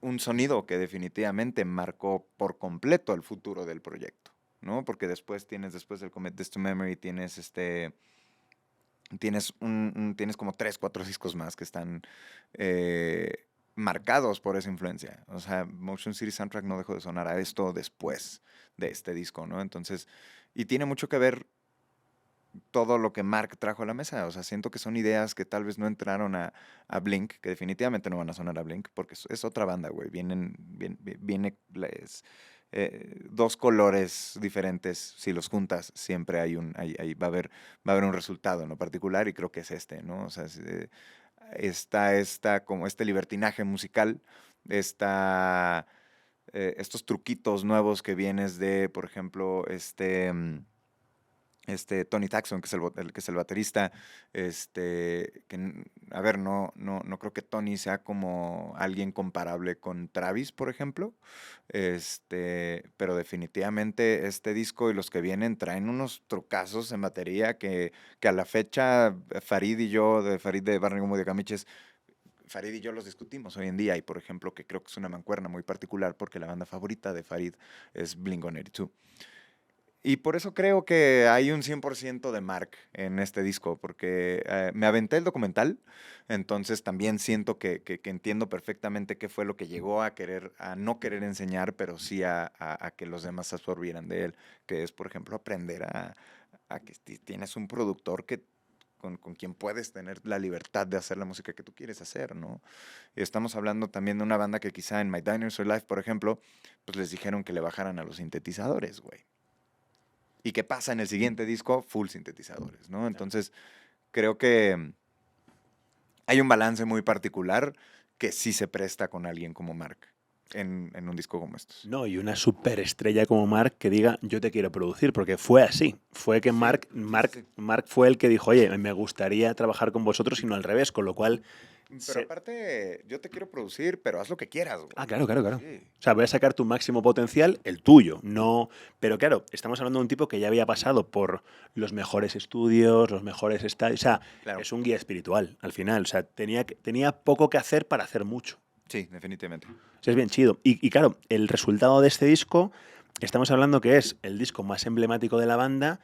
Un sonido que definitivamente marcó por completo el futuro del proyecto, ¿no? Porque después del Commit This to Memory, tienes como 3, 4 discos más que están marcados por esa influencia. O sea, Motion City Soundtrack no dejó de sonar a esto después de este disco, ¿no? Entonces, y tiene mucho que ver todo lo que Mark trajo a la mesa. O sea, siento que son ideas que tal vez no entraron a Blink, que definitivamente no van a sonar a Blink, porque es otra banda, güey. Viene dos colores diferentes. Si los juntas, siempre va a haber un resultado en lo particular, y creo que es este, ¿no? O sea, está como este libertinaje musical, estos truquitos nuevos que vienes de, por ejemplo, Tony Taxon, que es que es el baterista, a ver, no creo que Tony sea como alguien comparable con Travis, por ejemplo, pero definitivamente este disco y los que vienen traen unos trucazos en batería que a la fecha Farid de Barney Gumbo de Camiches, Farid y yo los discutimos hoy en día, y por ejemplo, que creo que es una mancuerna muy particular porque la banda favorita de Farid es Blink-182. Y por eso creo que hay un 100% de Mark en este disco, porque me aventé el documental, entonces también siento que entiendo perfectamente qué fue lo que llegó a no querer enseñar, pero sí a que los demás absorbieran de él, que es, por ejemplo, aprender a que tienes un productor con quien puedes tener la libertad de hacer la música que tú quieres hacer, ¿no? Y estamos hablando también de una banda que quizá en My Dinosaur Life, por ejemplo, pues les dijeron que le bajaran a los sintetizadores, güey. ¿Y qué pasa en el siguiente disco? Full sintetizadores, ¿no? Entonces, creo que hay un balance muy particular que sí se presta con alguien como Mark en un disco como estos. No, y una superestrella como Mark que diga, yo te quiero producir, porque fue así. Fue que Sí, sí, sí, sí. Mark fue el que dijo, oye, me gustaría trabajar con vosotros y no al revés, con lo cual... Pero aparte, yo te quiero producir, pero haz lo que quieras, güey. Ah, claro, claro, claro. Sí. O sea, voy a sacar tu máximo potencial, el tuyo, no... Pero claro, estamos hablando de un tipo que ya había pasado por los mejores estudios, los mejores estadios... O sea, Claro. es un guía espiritual, al final. O sea, tenía poco que hacer para hacer mucho. Sí, definitivamente. O sea, es bien chido. Y claro, el resultado de este disco, estamos hablando que es el disco más emblemático de la banda,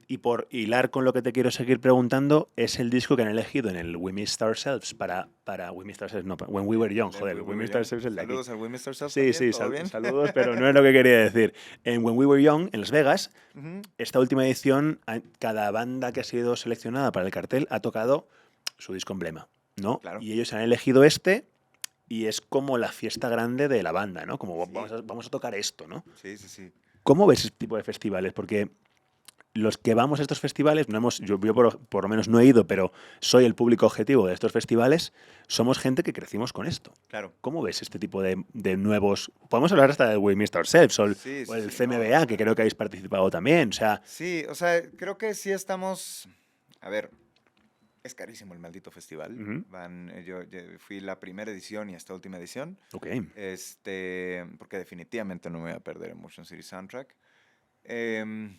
y por hilar con lo que te quiero seguir preguntando, es el disco que han elegido en el We Missed Ourselves para We Missed Ourselves, no, When We Were Young, joder, We Missed Ourselves es el de aquí. Saludos al We Mr. Self Sí, también, sí, ¿todo bien? saludos, pero no es lo que quería decir. En When We Were Young, en Las Vegas, esta última edición, cada banda que ha sido seleccionada para el cartel ha tocado su disco emblema, ¿no? Claro. Y ellos han elegido este, y es como la fiesta grande de la banda, ¿no? Como Sí. vamos a tocar esto, ¿no? Sí, sí, sí. ¿Cómo ves este tipo de festivales? Porque los que vamos a estos festivales, yo por lo menos no he ido, pero soy el público objetivo de estos festivales, somos gente que crecimos con esto. Claro. ¿Cómo ves este tipo de nuevos...? Podemos hablar hasta del We Missed Ourselves o Sí, o el sí, CMBA, no. que creo que habéis participado también. O sea, Sí, o sea, creo que sí estamos. A ver, es carísimo el maldito festival. Ujú. Yo fui la primera edición y esta última edición. ok. Porque definitivamente no me voy a perder en Motion City Soundtrack. Em,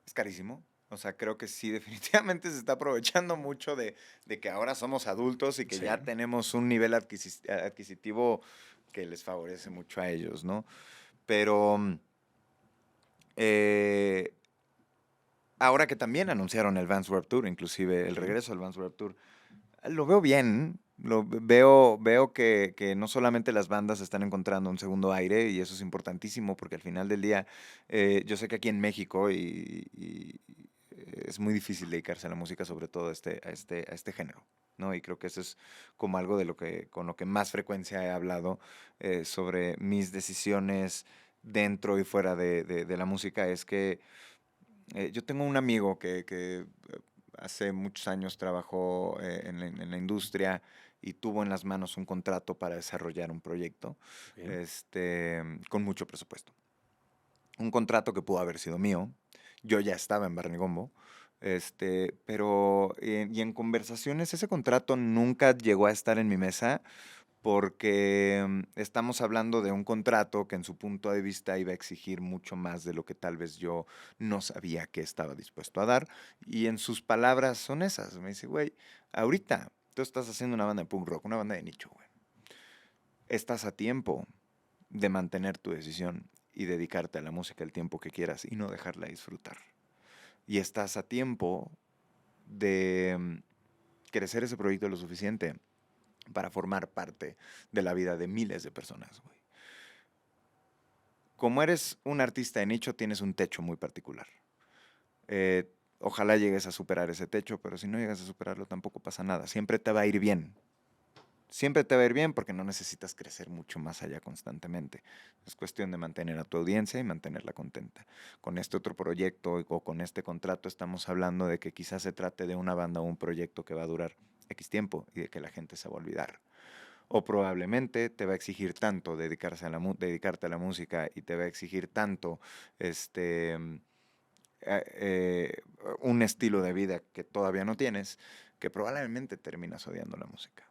es carísimo. O sea, creo que sí, definitivamente se está aprovechando mucho de que ahora somos adultos y que Sí. ya tenemos un nivel adquisitivo que les favorece mucho a ellos, ¿no? Pero eh, ahora que también anunciaron el Vans Warped Tour, inclusive el regreso al Vans Warped Tour, lo veo bien. Veo que no solamente las bandas están encontrando un segundo aire, y eso es importantísimo porque al final del día, yo sé que aquí en México y es muy difícil dedicarse a la música, sobre todo a este género, ¿no? Y creo que eso es como algo con lo que más frecuencia he hablado sobre mis decisiones dentro y fuera de la música, es que yo tengo un amigo que hace muchos años trabajó en la industria y tuvo en las manos un contrato para desarrollar un proyecto con mucho presupuesto. Un contrato que pudo haber sido mío. Yo ya estaba en Barney Gumbo. Pero y en conversaciones ese contrato nunca llegó a estar en mi mesa porque estamos hablando de un contrato que en su punto de vista iba a exigir mucho más de lo que tal vez yo no sabía que estaba dispuesto a dar. Y en sus palabras son esas. Me dice, güey, ahorita tú estás haciendo una banda de punk rock, una banda de nicho, güey. Estás a tiempo de mantener tu decisión y dedicarte a la música el tiempo que quieras y no dejarla disfrutar. Y estás a tiempo de crecer ese proyecto lo suficiente para formar parte de la vida de miles de personas, güey. Como eres un artista de nicho, tienes un techo muy particular. Ojalá llegues a superar ese techo, pero si no llegas a superarlo tampoco pasa nada. Siempre te va a ir bien. Siempre te va a ir bien porque no necesitas crecer mucho más allá constantemente. Es cuestión de mantener a tu audiencia y mantenerla contenta. Con este otro proyecto o con este contrato estamos hablando de que quizás se trate de una banda o un proyecto que va a durar X tiempo y de que la gente se va a olvidar. O probablemente te va a exigir tanto dedicarte a la música y te va a exigir tanto un estilo de vida que todavía no tienes, que probablemente terminas odiando la música.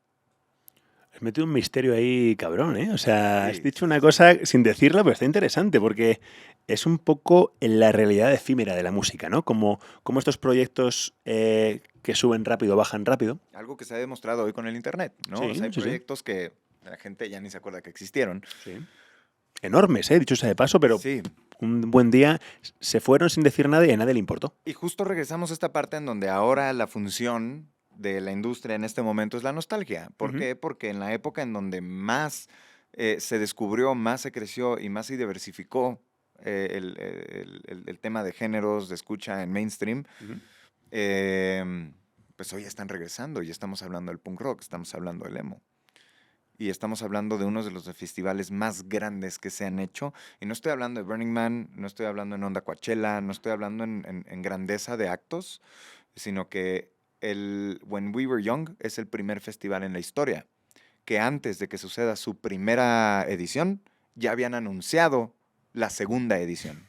Has metido un misterio ahí cabrón, ¿eh? O sea, has Sí, dicho sí, una sí. cosa sin decirla, pero está interesante porque es un poco en la realidad efímera de la música, ¿no? Como estos proyectos que suben rápido, bajan rápido. Algo que se ha demostrado hoy con el Internet, ¿no? O sea, Sí, hay sí, sí. proyectos que la gente ya ni se acuerda que existieron. Sí. Enormes, dicho sea de paso, pero Sí, un buen día se fueron sin decir nada y a nadie le importó. y justo regresamos a esta parte en donde ahora la función de la industria en este momento es la nostalgia. ¿Por Ujú. qué? Porque en la época en donde más se descubrió, más se creció y más se diversificó el tema de géneros de escucha en mainstream, Ujú. pues hoy están regresando y estamos hablando del punk rock, estamos hablando del emo. Y estamos hablando de uno de los festivales más grandes que se han hecho. Y no estoy hablando de Burning Man, no estoy hablando en Onda Coachella, no estoy hablando en grandeza de actos, sino que el When We Were Young es el primer festival en la historia que antes de que suceda su primera edición, ya habían anunciado la segunda edición.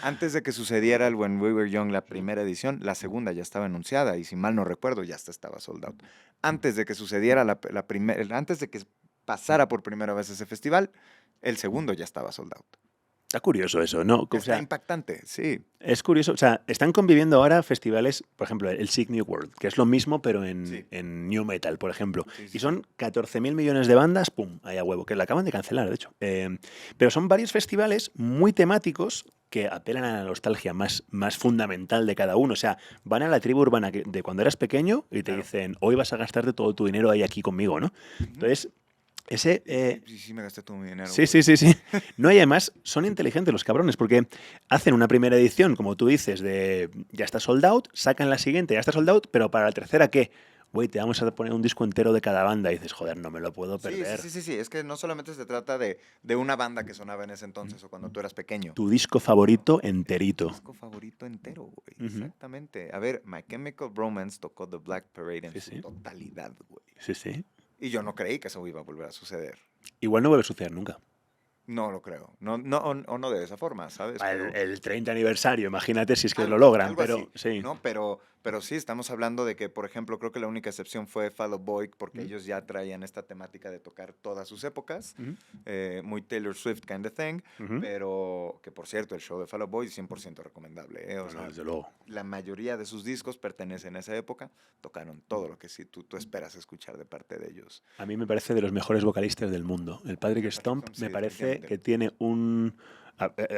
Antes de que sucediera el When We Were Young, la primera edición, la segunda ya estaba anunciada y si mal no recuerdo, ya hasta estaba sold out. Antes de que sucediera la primera, antes de que pasara por primera vez ese festival, el segundo ya estaba sold out. Está curioso eso, ¿no? O Está sea, impactante, sí. es curioso. O sea, están conviviendo ahora festivales, por ejemplo, el Sick New World, que es lo mismo, pero Sí, en New Metal, por ejemplo. sí, sí, Y sí. son 14.000 millones de bandas, ¡pum! Ahí a huevo, que la acaban de cancelar, de hecho. Pero son varios festivales muy temáticos que apelan a la nostalgia más fundamental de cada uno. O sea, van a la tribu urbana de cuando eras pequeño y te Claro. dicen, hoy vas a gastarte todo tu dinero ahí aquí conmigo, ¿no? Ujú. Entonces, ese... Sí, me gasté todo mi dinero, Sí, güey. sí, sí, sí. No, y además son inteligentes los cabrones, porque hacen una primera edición, como tú dices, de ya está sold out, sacan la siguiente, ya está sold out, pero para la tercera, ¿qué? Güey, te vamos a poner un disco entero de cada banda. Y dices, joder, no me lo puedo Sí, sí, perder. sí, sí, sí. Es que no solamente se trata de una banda que sonaba en ese entonces o cuando tú eras pequeño. Tu disco favorito Es tu enterito. disco favorito entero, güey. Ujú. Exactamente. A ver, My Chemical Romance tocó The Black Parade en Sí, su sí. totalidad, güey. Sí, sí. Y yo no creí que eso iba a volver a suceder. Igual no vuelve a suceder nunca. No lo creo. No, no, o no de esa forma, ¿sabes? El 30 aniversario, imagínate si es que lo Algo, logran, algo pero así, sí. ¿no? Pero sí, estamos hablando de que, por ejemplo, creo que la única excepción fue Fall Out Boy, porque Ujú. ellos ya traían esta temática de tocar todas sus épocas, Ujú. muy Taylor Swift kind of thing, Ujú. pero que, por cierto, el show de Fall Out Boy es 100% recomendable, ¿eh? O No, no, sea, desde luego. la mayoría de sus discos pertenecen a esa época, tocaron todo lo que sí tú esperas escuchar de parte de ellos. A mí me parece de los mejores vocalistas del mundo. El Patrick El Patrick Stump Stump, me sí, parece definitivamente. que tiene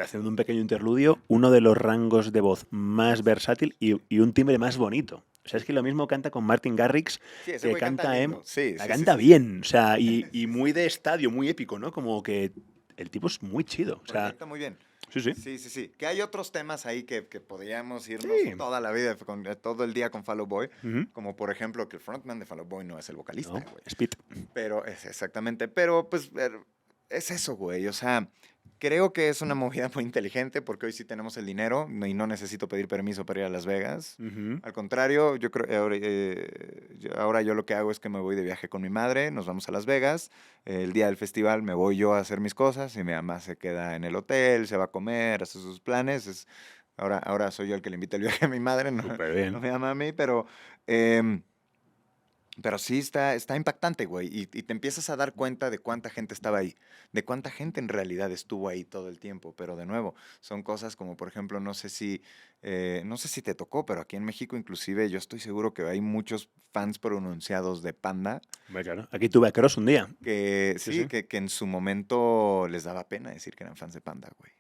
haciendo un pequeño interludio, uno de los rangos de voz más versátil y un timbre más bonito. O sea, es que lo mismo canta con Martin Garrix, Sí, ese que güey canta canta lindo. Sí, la sí, sí, canta sí, sí. bien, o sea, y Sí, muy sí. de estadio, muy épico, ¿no? Como que el tipo es muy chido. O sea, Proyecta muy bien. sí, sí. Sí, sí, sí. Que hay otros temas ahí que podríamos irnos Sí. toda la vida, todo el día con Fall Out Boy. Ujú. Como por ejemplo que el frontman de Fall Out Boy no es el vocalista, No, güey. Speed. Pero es exactamente. Pero pues es eso, güey. O sea, creo que es una movida muy inteligente porque hoy sí tenemos el dinero y no necesito pedir permiso para ir a Las Vegas. Ujú. Al contrario, yo creo ahora yo lo que hago es que me voy de viaje con mi madre, nos vamos a Las Vegas. El día del festival me voy yo a hacer mis cosas y mi mamá se queda en el hotel, se va a comer, hace sus planes. Ahora soy yo el que le invita el viaje a mi madre, no, Súper no bien. mi mamá a mí, em, pero sí está impactante, güey. Y te empiezas a dar cuenta de cuánta gente estaba ahí, de cuánta gente en realidad estuvo ahí todo el tiempo. Pero de nuevo, son cosas como, por ejemplo, no sé si te tocó, pero aquí en México inclusive yo estoy seguro que hay muchos fans pronunciados de Panda Hombre, claro. Aquí tuve a Cross un día. que Sí, sí, sí. que en su momento les daba pena decir que eran fans de Panda, güey.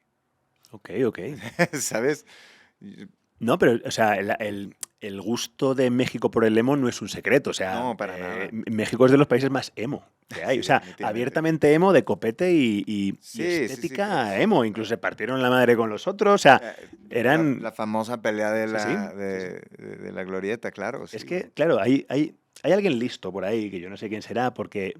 Ok, ok. ¿Sabes? No, pero, o sea, el gusto de México por el emo no es un secreto. O sea, No, para nada. México es de los países más emo que hay. Sí, O sea, definitivamente. abiertamente emo de copete y Sí, sí, sí, estética emo. Incluso se partieron la madre con los otros. O sea, La, eran... la famosa pelea de Sí, sí, la, sí, sí. de la glorieta, claro, Es sí, güey. que, claro, hay alguien listo por ahí, que yo no sé quién será, porque,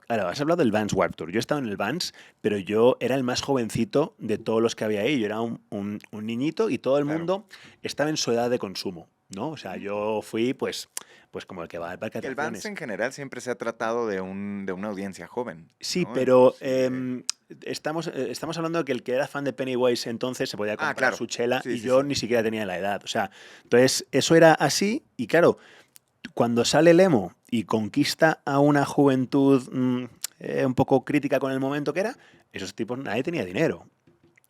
claro, has hablado del Vans Warped Tour. Yo he estado en el Vans, pero yo era el más jovencito de todos los que había ahí. Yo era un niñito y todo el Claro. mundo estaba en su edad de consumo. ¿no? O sea, yo fui pues como el que va al parque de Que el Vans atracciones. en general siempre se ha tratado de una audiencia joven, Sí, ¿no? pero Inclusive... estamos hablando de que el que era fan de Pennywise entonces se podía Ah, comprar claro. su chela Sí, y sí, yo sí. ni siquiera tenía la edad. O sea, entonces eso era así y claro, cuando sale el emo y conquista a una juventud un poco crítica con el momento que era, esos tipos nadie tenía dinero.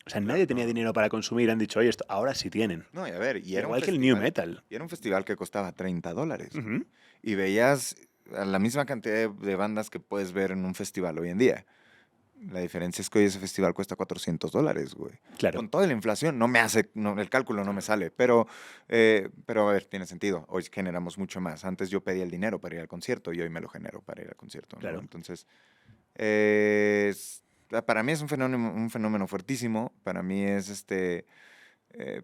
O sea, Claro, nadie no, tenía no. dinero para consumir. Han dicho, oye, esto ahora sí tienen. No, y a ver, Igual que el new metal. y era un festival que costaba $30, güey. Ujú. Y veías a la misma cantidad de bandas que puedes ver en un festival hoy en día. La diferencia es que hoy ese festival cuesta $400, güey. Claro, Con toda la inflación, el cálculo no me sale, pero a ver, tiene sentido. Hoy generamos mucho más. Antes yo pedía el dinero para ir al concierto y hoy me lo genero para ir al concierto, ¿no? claro. Entonces, para mí es un fenómeno fuertísimo. Para mí es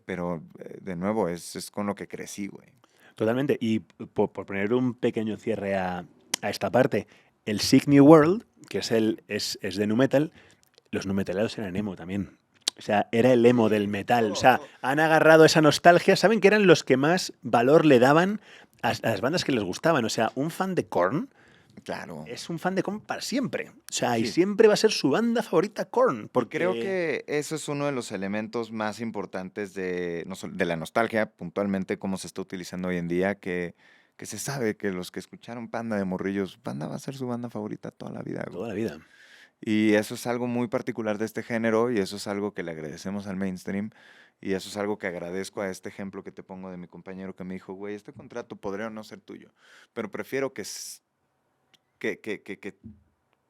pero de nuevo, es con lo que crecí, güey. Totalmente. Y por poner un pequeño cierre a esta parte, el Sick New World, que es de nu metal, los nu metaleros eran emo también. O sea, era el emo del Sí, metal. O todo, sea, todo. han agarrado esa nostalgia. ¿Saben que eran los que más valor le daban a las bandas que les gustaban? O sea, un fan de Korn Claro. es un fan de Korn para siempre. O sea, y Sí. siempre va a ser su banda favorita Korn. Y creo Porque... que eso es uno de los elementos más importantes de la nostalgia, puntualmente, cómo se está utilizando hoy en día, que se sabe que los que escucharon Panda de morrillos, Panda va a ser su banda favorita toda la vida, güey. Toda la vida. Y eso es algo muy particular de este género y eso es algo que le agradecemos al mainstream y eso es algo que agradezco a este ejemplo que te pongo de mi compañero que me dijo, güey, este contrato podría o no ser tuyo, pero prefiero que, que, que, que,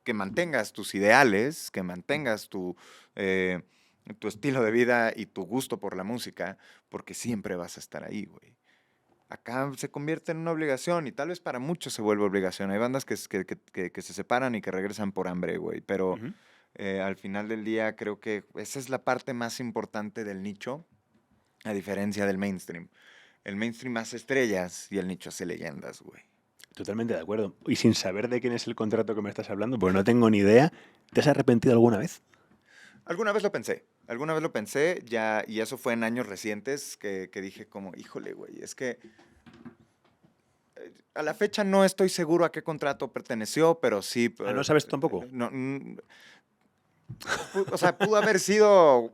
que mantengas tus ideales, que mantengas tu estilo de vida y tu gusto por la música, porque siempre vas a estar ahí, güey. Acá se convierte en una obligación y tal vez para muchos se vuelve obligación. Hay bandas que se separan y que regresan por hambre, güey, pero Ujú. al final del día creo que esa es la parte más importante del nicho, a diferencia del mainstream. El mainstream hace estrellas y el nicho hace leyendas, güey. Totalmente de acuerdo. Y sin saber de quién es el contrato que me estás hablando, pues no tengo ni idea. ¿Te has arrepentido alguna vez? Alguna vez lo pensé, ya, y eso fue en años recientes que dije como, híjole, güey, es que a la fecha no estoy seguro a qué contrato perteneció, pero sí, Ah, ¿no sabes tampoco? no, o sea, pudo haber sido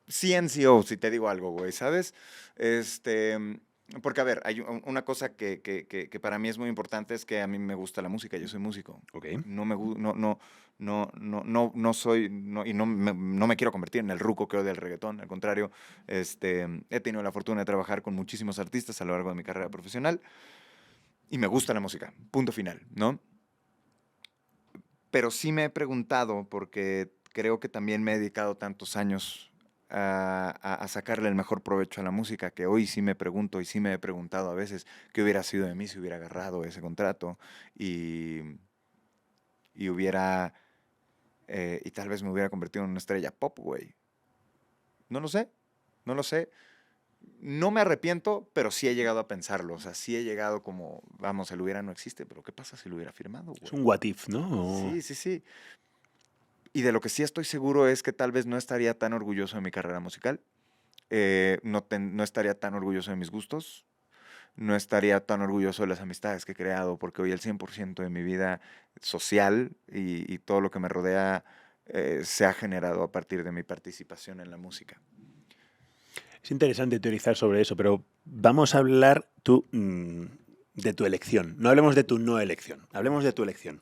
CNCO, si te digo algo, güey, ¿sabes? Porque, a ver, hay una cosa que para mí es muy importante, es que a mí me gusta la música, yo soy músico. Ok. No me gu- no soy, y no me quiero convertir en el ruco que odia el reggaetón, al contrario, he tenido la fortuna de trabajar con muchísimos artistas a lo largo de mi carrera profesional y me gusta la música, punto final, ¿no? Pero sí me he preguntado, porque creo que también me he dedicado tantos años a sacarle el mejor provecho a la música, que hoy sí me pregunto y sí me he preguntado a veces qué hubiera sido de mí si hubiera agarrado ese contrato y, y hubiera, y tal vez me hubiera convertido en una estrella pop, güey. No lo sé, no lo sé. No me arrepiento, pero sí he llegado a pensarlo. O sea, sí he llegado como, vamos, el hubiera no existe, pero ¿qué pasa si lo hubiera firmado, Es güey? un what if, ¿no? Sí, sí, sí. Y de lo que sí estoy seguro es que tal vez no estaría tan orgulloso de mi carrera musical, no estaría tan orgulloso de mis gustos, no estaría tan orgulloso de las amistades que he creado, porque hoy el 100% de mi vida social y todo lo que me rodea se ha generado a partir de mi participación en la música. Es interesante teorizar sobre eso, pero vamos a hablar de tu elección. No hablemos de tu no elección, hablemos de tu elección.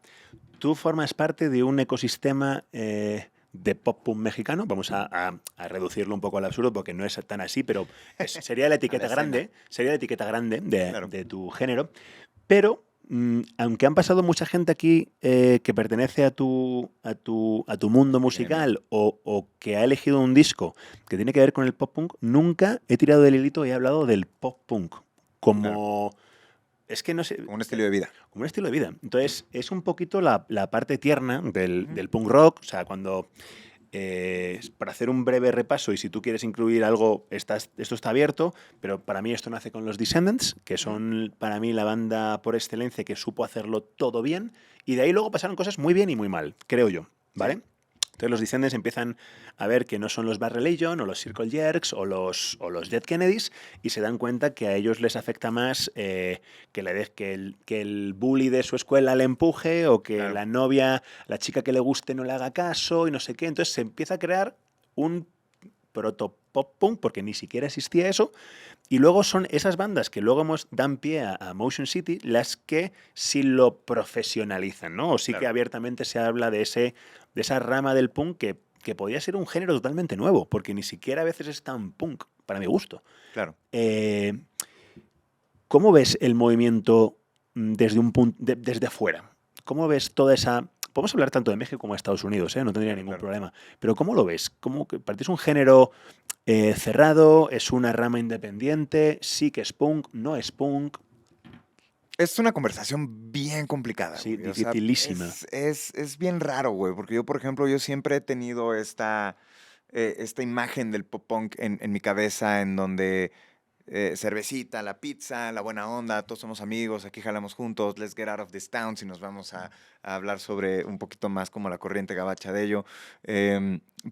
Tú formas parte de un ecosistema de pop punk mexicano. Vamos a reducirlo un poco al absurdo porque no es tan así, pero sería la A la etiqueta escena, grande, sería la etiqueta grande claro. de tu género. Pero aunque han pasado mucha gente aquí que pertenece a tu mundo Bien. musical o que ha elegido un disco que tiene que ver con el pop punk, nunca he tirado del hilito y he hablado del pop punk Claro, como... Es que no sé, como un estilo de vida. como un estilo de vida. Entonces, es un poquito la parte tierna Ujú. del punk rock. O sea, cuando, para hacer un breve repaso, y si tú quieres incluir algo, esto está abierto, pero para mí esto nace con los Descendants, que Ujú. son para mí la banda por excelencia que supo hacerlo todo bien, y de ahí luego pasaron cosas muy bien y muy mal, creo yo, Sí. ¿vale? Entonces los Descendants empiezan a ver que no son los Bad Religion o los Circle Jerks o los Dead Kennedys y se dan cuenta que a ellos les afecta más que el bully de su escuela le empuje o que Claro. la novia, la chica que le guste no le haga caso y no sé qué. Entonces se empieza a crear un proto-pop-punk porque ni siquiera existía eso. Y luego son esas bandas que luego dan pie a Motion City las que sí lo profesionalizan, ¿no? O sí que Claro. abiertamente se habla de esa rama del punk que podía ser un género totalmente nuevo, porque ni siquiera a veces es tan punk, para mi gusto. Claro. ¿Cómo ves el movimiento desde un punto, desde fuera? ¿Cómo ves toda esa... Podemos hablar tanto de México como de Estados Unidos, no tendría ningún problema. Pero ¿cómo lo ves? ¿Cómo que para ti es un género cerrado? ¿Es una rama independiente? ¿Sí que es punk? ¿No es punk? Es una conversación bien complicada, Sí, güey. O sea, dificilísima. es bien raro, güey, porque yo, por ejemplo, yo siempre he tenido esta imagen del pop punk en mi cabeza, en donde cervecita, la pizza, la buena onda, todos somos amigos, aquí jalamos juntos, let's get out of this town, si nos vamos a hablar sobre un poquito más como la corriente gabacha de ello.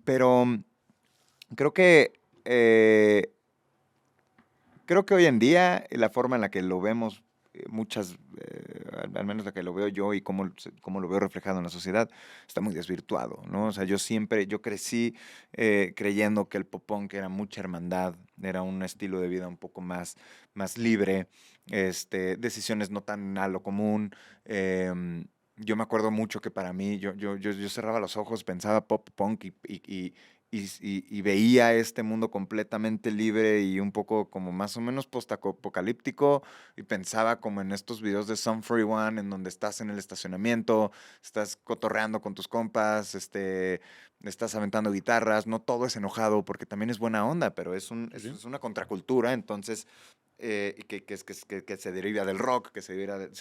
Pero creo que, eh, creo que hoy en día la forma en la que lo vemos al menos la que lo veo yo y cómo lo veo reflejado en la sociedad, está muy desvirtuado, ¿no? O sea, yo crecí creyendo que el pop punk era mucha hermandad, era un estilo de vida un poco más libre, decisiones no tan a lo común. Yo me acuerdo mucho que para mí, yo cerraba los ojos, pensaba pop punk y veía este mundo completamente libre y un poco como más o menos post-apocalíptico y pensaba como en estos videos de Sum 41 en donde estás en el estacionamiento, estás cotorreando con tus compas, estás aventando guitarras, no todo es enojado porque también es buena onda, pero es una contracultura, entonces que se deriva del rock, que se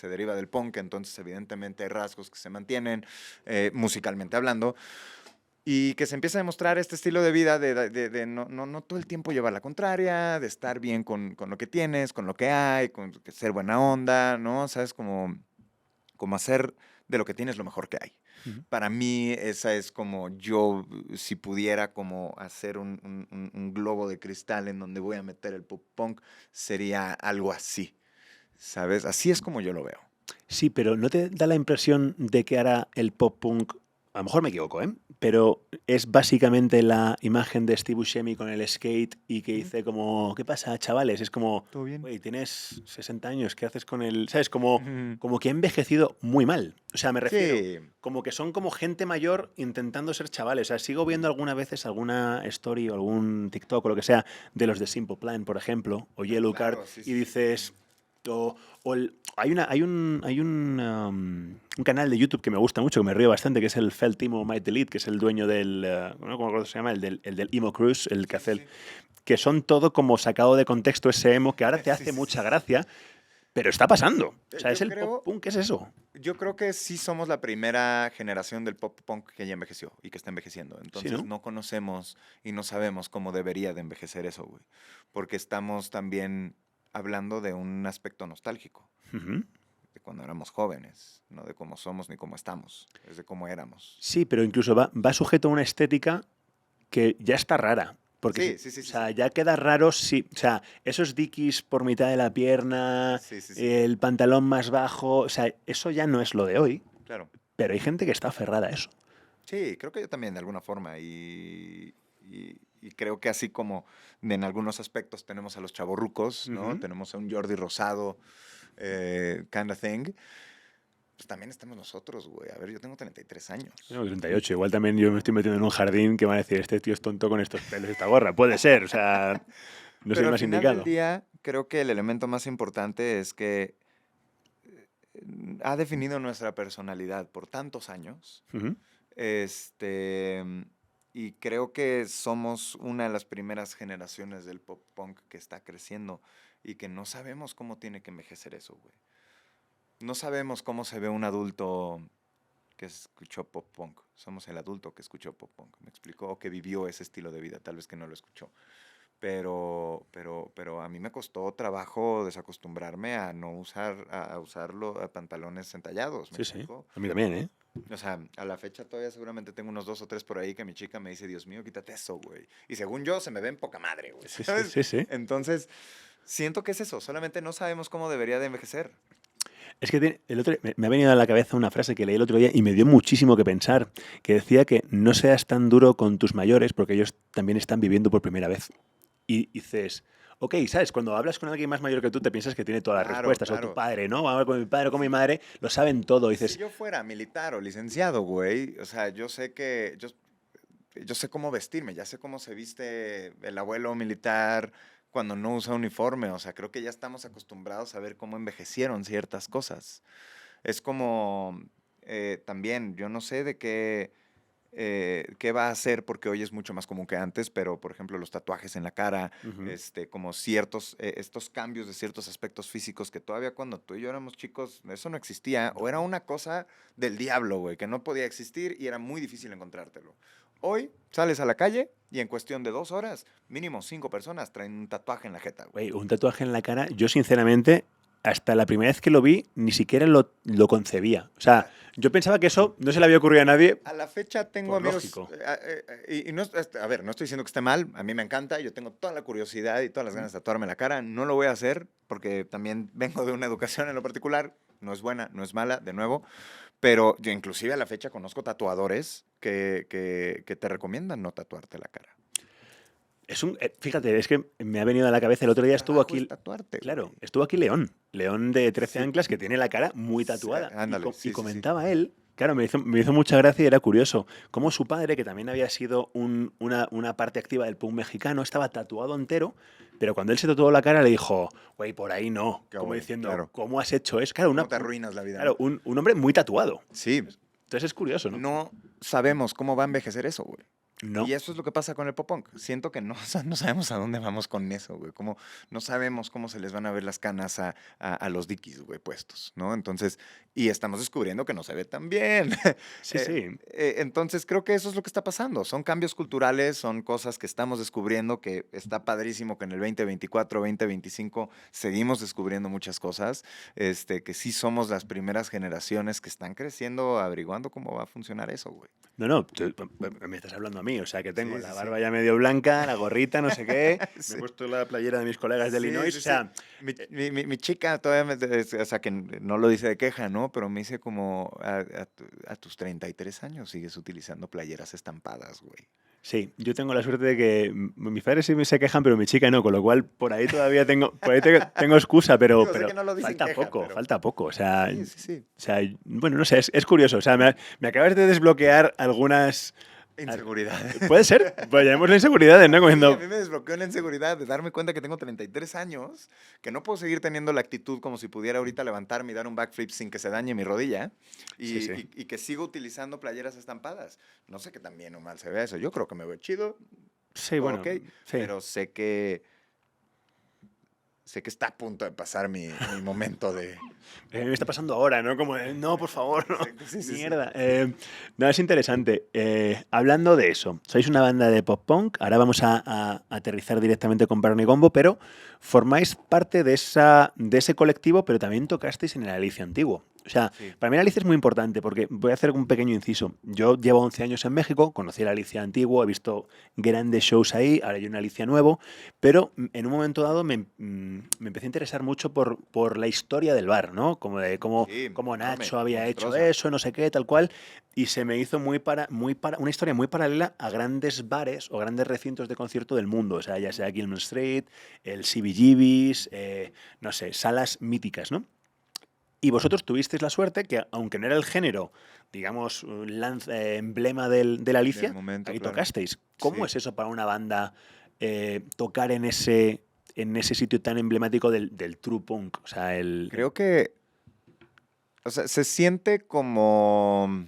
deriva del punk, entonces evidentemente hay rasgos que se mantienen musicalmente hablando. Y que se empieza a demostrar este estilo de vida de no todo el tiempo llevar la contraria, de estar bien con lo que tienes, con lo que hay, con ser buena onda, ¿no? ¿Sabes? Como hacer de lo que tienes lo mejor que hay. Ujú. Para mí esa es como yo, si pudiera como hacer un globo de cristal en donde voy a meter el pop punk, sería algo así, ¿sabes? Así es como yo lo veo. Sí, pero ¿no te da la impresión de que ahora el pop punk, a lo mejor me equivoco, pero es básicamente la imagen de Steve Buscemi con el skate y que dice como, ¿qué pasa, chavales? Es como, ¿Todo bien? güey, tienes 60 años, ¿qué haces con el...? ¿Sabes? Como, Ujú. como que ha envejecido muy mal. O sea, me refiero, Sí. como que son como gente mayor intentando ser chavales. O sea, sigo viendo algunas veces alguna story o algún TikTok o lo que sea de los de Simple Plan, por ejemplo, o Yellow Card, Claro, sí, y sí, sí. dices... hay un canal de YouTube que me gusta mucho, que me río bastante, que es el Fel Timo Might Delete, que es el dueño del, no me acuerdo se llama, el del Emo Cruise, el que Sí, sí, hace sí. que son todo como sacado de contexto ese emo, que ahora te Sí, hace sí, sí, mucha sí. gracia, pero está pasando. O sea, es Yo el pop creo, punk, ¿qué es eso? yo creo que sí somos la primera generación del pop punk que ya envejeció y que está envejeciendo. Sí, Entonces ¿no? no conocemos y no sabemos cómo debería de envejecer eso, güey. Porque estamos también hablando de un aspecto nostálgico, Ujú. de cuando éramos jóvenes, no de cómo somos ni cómo estamos, es de cómo éramos. Sí, pero incluso va sujeto a una estética que ya está rara. Porque, Sí, sí, sí, o sí, sí. sea, ya queda raro si. O sea, esos dickies por mitad de la pierna, Sí, sí, sí. el pantalón más bajo. O sea, eso ya no es lo de hoy. Claro. Pero hay gente que está aferrada a eso. Sí, creo que yo también de alguna forma y creo que así como en algunos aspectos tenemos a los chavorrucos, ¿no? Ujú. Tenemos a un Jordi Rosado, kind of thing, pues también estamos nosotros, güey. A ver, yo tengo 33 Yo años. tengo 38. Igual también yo me estoy metiendo en un jardín que van a decir, este tío es tonto con estos pelos y esta gorra. Puede ser, o sea, no soy Pero el al más final del indicado. día, creo que el elemento más importante es que ha definido nuestra personalidad por tantos años. Ujú. Este, y creo que somos una de las primeras generaciones del pop punk que está creciendo y que no sabemos cómo tiene que envejecer eso, güey. No sabemos cómo se ve un adulto que escuchó pop punk. Somos el adulto que escuchó pop punk, ¿me explico? O que vivió ese estilo de vida, tal vez que no lo escuchó. Pero a mí me costó trabajo desacostumbrarme a no usar, a usarlo, a pantalones entallados, ¿me Sí, sí. explico? A mí también, ¿eh? O sea, a la fecha todavía seguramente tengo unos 2 o 3 por ahí que mi chica me dice, Dios mío, quítate eso, güey. Y según yo, se me ven poca madre, güey, Sí, sí, ¿sabes? sí, sí. Entonces, siento que es eso, solamente no sabemos cómo debería de envejecer. Es que el otro, me ha venido a la cabeza una frase que leí el otro día y me dio muchísimo que pensar, que decía que no seas tan duro con tus mayores porque ellos también están viviendo por primera vez. Y dices, ok, ¿sabes? Cuando hablas con alguien más mayor que tú te piensas que tiene todas las Claro, respuestas, o tu claro. padre, ¿no? Hablar con mi padre o con mi madre, lo saben todo. Y Si dices, yo fuera militar o licenciado, güey, o sea, yo sé cómo vestirme, ya sé cómo se viste el abuelo militar cuando no usa uniforme, o sea, creo que ya estamos acostumbrados a ver cómo envejecieron ciertas cosas. Es como, también, yo no sé de qué va a hacer, porque hoy es mucho más común que antes, pero por ejemplo los tatuajes en la cara, ujú, como ciertos, estos cambios de ciertos aspectos físicos que todavía cuando tú y yo éramos chicos, eso no existía, o no. era una cosa del diablo, güey, que no podía existir y era muy difícil encontrártelo. Hoy sales a la calle y en cuestión de 2 horas, mínimo 5 personas traen un tatuaje en la jeta, güey. Güey, un tatuaje en la cara, yo sinceramente, hasta la primera vez que lo vi, ni siquiera lo concebía. O sea, yo pensaba que eso no se le había ocurrido a nadie A la fecha tengo por amigos, lógico. y no, a ver, no estoy diciendo que esté mal, a mí me encanta, yo tengo toda la curiosidad y todas las Ujú. ganas de tatuarme la cara, no lo voy a hacer porque también vengo de una educación en lo particular, no es buena, no es mala, de nuevo, pero yo inclusive a la fecha conozco tatuadores que te recomiendan no tatuarte la cara. Fíjate, es que me ha venido a la cabeza, el otro Su día estuvo trabajo es aquí, tatuarte, claro, güey. estuvo aquí León, León de 13 Sí, anclas, que tiene la cara muy sí, tatuada. ándale, Y sí, sí, sí. comentaba él, claro, me hizo mucha gracia y era curioso, cómo su padre, que también había sido una parte activa del punk mexicano, estaba tatuado entero, pero cuando él se tatuó la cara le dijo, güey, por ahí no, Qué como ole, diciendo, claro. ¿cómo has hecho eso? Claro, ¿Cómo te arruinas la vida, claro no? un hombre muy tatuado. Sí, Entonces es curioso, ¿no? no sabemos cómo va a envejecer eso, güey. No. Y eso es lo que pasa con el pop punk. Siento que no, o sea, no sabemos a dónde vamos con eso, güey. Como no sabemos cómo se les van a ver las canas a los Dickies, güey, puestos, ¿no? Entonces, y estamos descubriendo que no se ve tan bien. Sí, sí. Entonces, creo que eso es lo que está pasando. Son cambios culturales, son cosas que estamos descubriendo, que está padrísimo que en el 2024, 2025 seguimos descubriendo muchas cosas, que sí somos las primeras generaciones que están creciendo, averiguando cómo va a funcionar eso, güey. No, no, me estás hablando a mí, o sea que tengo Sí, la sí, sí. barba ya medio blanca, la gorrita, no sé qué, me he Sí. puesto la playera de mis colegas de Sí, Illinois, sí, o sí. sea, eh, Mi chica todavía o sea, que no lo dice de queja, ¿no? Pero me dice como a tus 33 años sigues utilizando playeras estampadas, güey. sí, yo tengo la suerte de que mis padres sí se quejan, pero mi chica no, con lo cual por ahí todavía tengo excusa, Digo, sé pero que no lo dicen queja, pero falta poco, sí, sí, sí. o sea, bueno, no sé, es curioso, o sea, me acabas de desbloquear algunas... al- Inseguridades. Puede ser, pues llamémosle inseguridades, ¿no? Sí, a Cuando, mí me desbloqueó la inseguridad de darme cuenta que tengo 33 años, que no puedo seguir teniendo la actitud como si pudiera ahorita levantarme y dar un backflip sin que se dañe mi rodilla, sí, sí. y que sigo utilizando playeras estampadas. No sé qué tan bien o mal se ve eso. Yo creo que me veo chido, Sí, todo bueno, ok, sí. pero sé que está a punto de pasar mi momento de... Me está pasando ahora, ¿no? Como, no, por favor, no. Exacto, sí, sí, sí. Mierda. No, es interesante. Hablando de eso, sois una banda de pop punk. Ahora vamos a aterrizar directamente con Barney Gombo, pero formáis parte de ese colectivo, pero también tocasteis en el Alicia Antiguo. O sea, Sí. para mí la Alicia es muy importante porque voy a hacer un pequeño inciso. Yo llevo 11 años en México, conocí la Alicia Antiguo, he visto grandes shows ahí, ahora hay un Alicia nuevo, pero en un momento dado me empecé a interesar mucho por la historia del bar, ¿no? Como de Sí, cómo enorme, Nacho había hecho monstruosa. eso, no sé qué, tal cual, y se me hizo una historia muy paralela a grandes bares o grandes recintos de concierto del mundo, o sea, ya sea Gilman Street, el CBGB's, no sé, salas míticas, ¿no? Y vosotros tuvisteis la suerte que, aunque no era el género, digamos, emblema de la Del Alicia, momento, ahí claro. tocasteis. ¿Cómo Sí. es eso para una banda tocar en ese sitio tan emblemático del true punk? O sea, Creo que, o sea, se siente como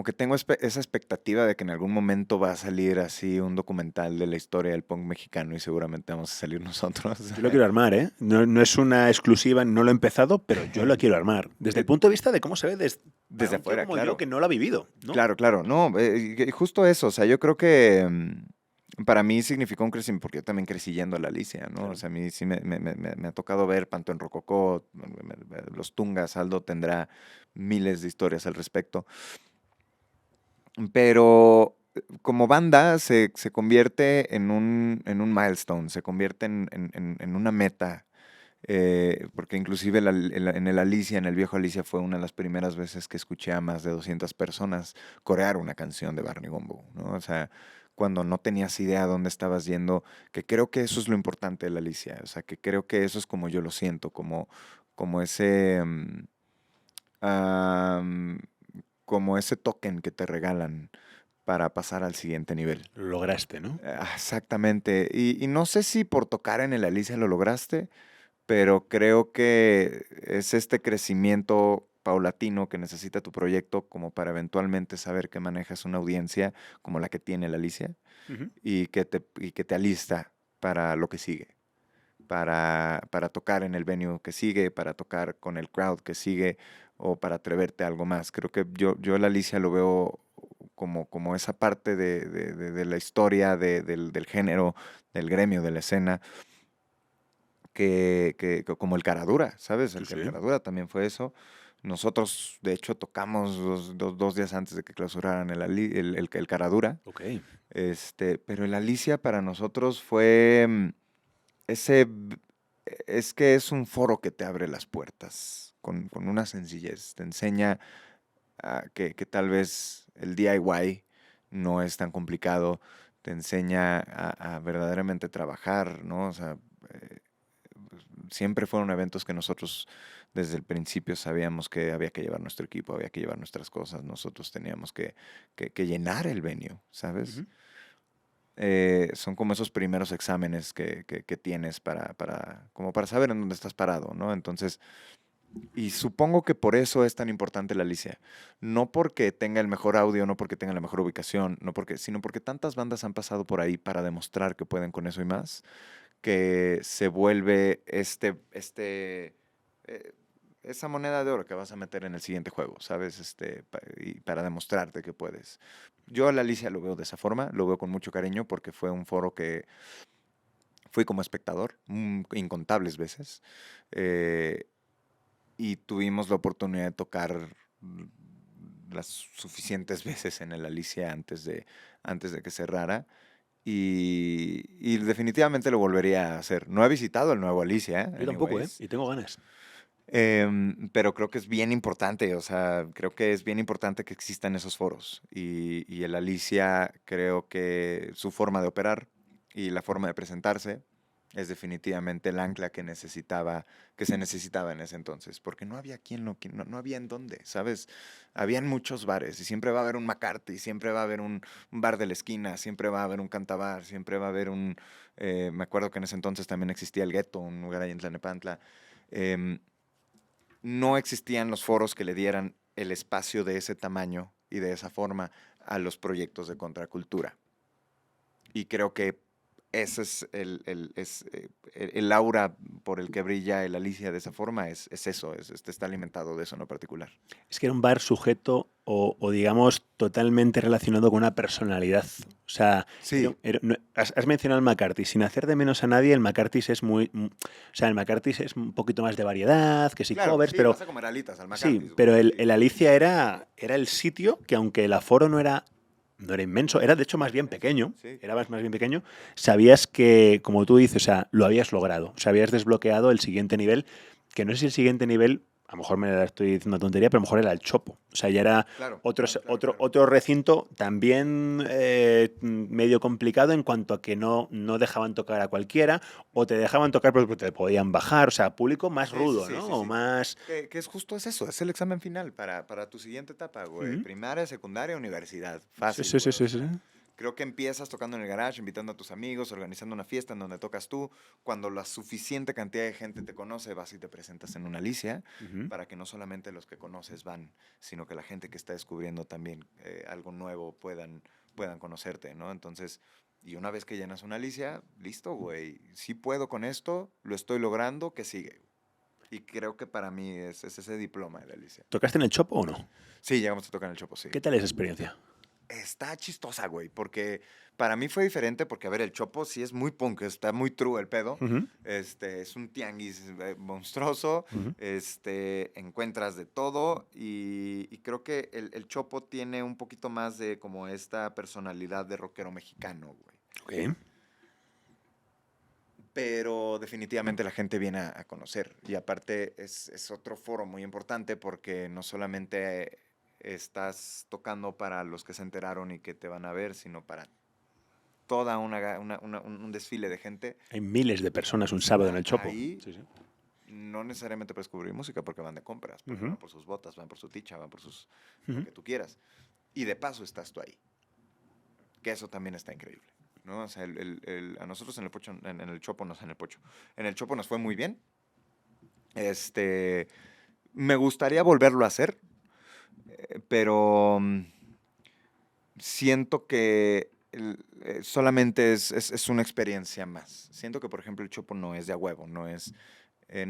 que tengo esa expectativa de que en algún momento va a salir así un documental de la historia del punk mexicano y seguramente vamos a salir nosotros. yo lo quiero armar, ¿eh? No, no es una exclusiva, no lo he empezado, pero yo lo quiero armar. Desde el Eh, punto de vista de cómo se ve para Desde un tío afuera, como yo claro. que no lo ha vivido, ¿no? Claro, claro. No, y justo eso. O sea, yo creo que para mí significó un crecimiento, porque yo también crecí yendo a la Alicia, ¿no? Claro. O sea, a mí sí me ha tocado ver Panteón Rococó, Los Tungas, Aldo tendrá miles de historias al respecto. Pero como banda se convierte en un milestone, se convierte en una meta. Porque inclusive en el Alicia, en el viejo Alicia, fue una de las primeras veces que escuché a más de 200 personas corear una canción de Barney Gumbo, ¿no? O sea, cuando no tenías idea a dónde estabas yendo, que creo que eso es lo importante de la Alicia, o sea, que creo que eso es como yo lo siento, como ese, am, como ese token que te regalan para pasar al siguiente nivel. Lo lograste, ¿no? Exactamente. Y no sé si por tocar en el Alicia lo lograste, pero creo que es este crecimiento paulatino que necesita tu proyecto como para eventualmente saber que manejas una audiencia como la que tiene la Alicia Ujú. y que te alista para lo que sigue, para tocar en el venue que sigue, para tocar con el crowd que sigue o para atreverte a algo más. Creo que yo la Alicia lo veo como esa parte de la historia, del género, del gremio, de la escena como el Caradura, ¿sabes? Sí, El sí. Caradura también fue eso. Nosotros, de hecho, tocamos 2 días antes de que clausuraran el Caradura. Ok. Pero el Alicia para nosotros fue ese... Es que es un foro que te abre las puertas con una sencillez. Te enseña que tal vez el DIY no es tan complicado. Te enseña a verdaderamente trabajar, ¿no? O sea, eh, siempre fueron eventos que nosotros desde el principio sabíamos que había que llevar nuestro equipo, había que llevar nuestras cosas, nosotros teníamos que llenar el venue, ¿sabes? Ujú. Son como esos primeros exámenes que tienes como para saber en dónde estás parado, ¿no? Entonces, y supongo que por eso es tan importante la Alicia. No porque tenga el mejor audio, no porque tenga la mejor ubicación, sino porque tantas bandas han pasado por ahí para demostrar que pueden con eso y más, que se vuelve eh, esa moneda de oro que vas a meter en el siguiente juego, ¿sabes? Y para demostrarte que puedes. Yo a la Alicia lo veo de esa forma, lo veo con mucho cariño porque fue un foro que fui como espectador incontables veces eh, y tuvimos la oportunidad de tocar las suficientes veces en el Alicia antes de que cerrara. Y definitivamente lo volvería a hacer. No he visitado el nuevo Alicia, Yo tampoco, ¿eh? anyways. Y tengo ganas. Pero creo que es bien importante, o sea, creo que es bien importante que existan esos foros. Y el Alicia, creo que su forma de operar y la forma de presentarse es definitivamente el ancla que se necesitaba en ese entonces, porque no había no había en dónde, ¿sabes? Habían muchos bares y siempre va a haber un McCarthy, siempre va a haber un bar de la esquina, siempre va a haber un cantabar, siempre va a haber me acuerdo que en ese entonces también existía el Gueto, un lugar ahí en Tlanepantla. Em, no existían los foros que le dieran el espacio de ese tamaño y de esa forma a los proyectos de contracultura. Y creo que ese es el aura por el que brilla el Alicia de esa forma, es eso, está alimentado de eso en lo particular. Es que era un bar sujeto o, digamos, totalmente relacionado con una personalidad. O sea, Sí, has mencionado el McCarthy. Sin hacer de menos a nadie, el McCarthy es o sea, el McCarthy es un poquito más de variedad, que sí claro, covers, sí, pero vas a comer alitas al sí, McCarthy's, pero güey, el, sí. el Alicia era el sitio que, aunque el aforo no era inmenso, era de hecho más bien pequeño, Sí. era más bien pequeño, sabías que, como tú dices, o sea, lo habías logrado, o sea, habías desbloqueado el siguiente nivel, que no sé si el siguiente nivel, a lo mejor me la estoy diciendo tontería, pero a lo mejor era el Chopo, o sea, ya era Claro, otro, claro, claro, otro, claro. otro recinto también medio complicado en cuanto a que no dejaban tocar a cualquiera, o te dejaban tocar pero te podían bajar, o sea, público más Sí, sí, rudo, sí, ¿no? sí, O sí. más... Que es justo eso, es el examen final para tu siguiente etapa, güey. Ujú. Primaria, secundaria, universidad. Sí, Fácil, sí, sí, güey. O sí, sí. sea, creo que empiezas tocando en el garage, invitando a tus amigos, organizando una fiesta en donde tocas tú. Cuando la suficiente cantidad de gente te conoce, vas y te presentas en una Alicia, Ujú. para que no solamente los que conoces van, sino que la gente que está descubriendo también algo nuevo puedan conocerte, ¿no? Entonces, y una vez que llenas una Alicia, listo, güey. Sí puedo con esto, lo estoy logrando, ¿qué sigue? Y creo que para mí es ese diploma de la Alicia. ¿Tocaste en el Chopo o no? Sí, llegamos a tocar en el Chopo, sí. ¿Qué tal esa experiencia? está chistosa, güey, porque para mí fue diferente porque, a ver, el Chopo sí es muy punk, está muy true el pedo. Ujú, Es un tianguis monstruoso, ujú. encuentras de todo y creo que el Chopo tiene un poquito más de como esta personalidad de rockero mexicano, güey. Ok. Pero definitivamente la gente viene a conocer. Y aparte es otro foro muy importante porque no solamente estás tocando para los que se enteraron y que te van a ver, sino para toda un desfile de gente Hay miles de personas un que sábado en va el Chopo. ahí, Sí, sí. no necesariamente para descubrir música, porque van de compras, porque Ujú, van por sus botas, van por su ticha, van por sus lo ujú. que tú quieras. Y de paso estás tú ahí, que eso también está increíble. ¿No? O sea, a nosotros en el Pocho, en el Chopo, no sé, en el Pocho. En el Chopo nos fue muy bien. Este, Me gustaría volverlo a hacer, pero siento que solamente es una experiencia más. Siento que, por ejemplo, el Chopo no es de a huevo, no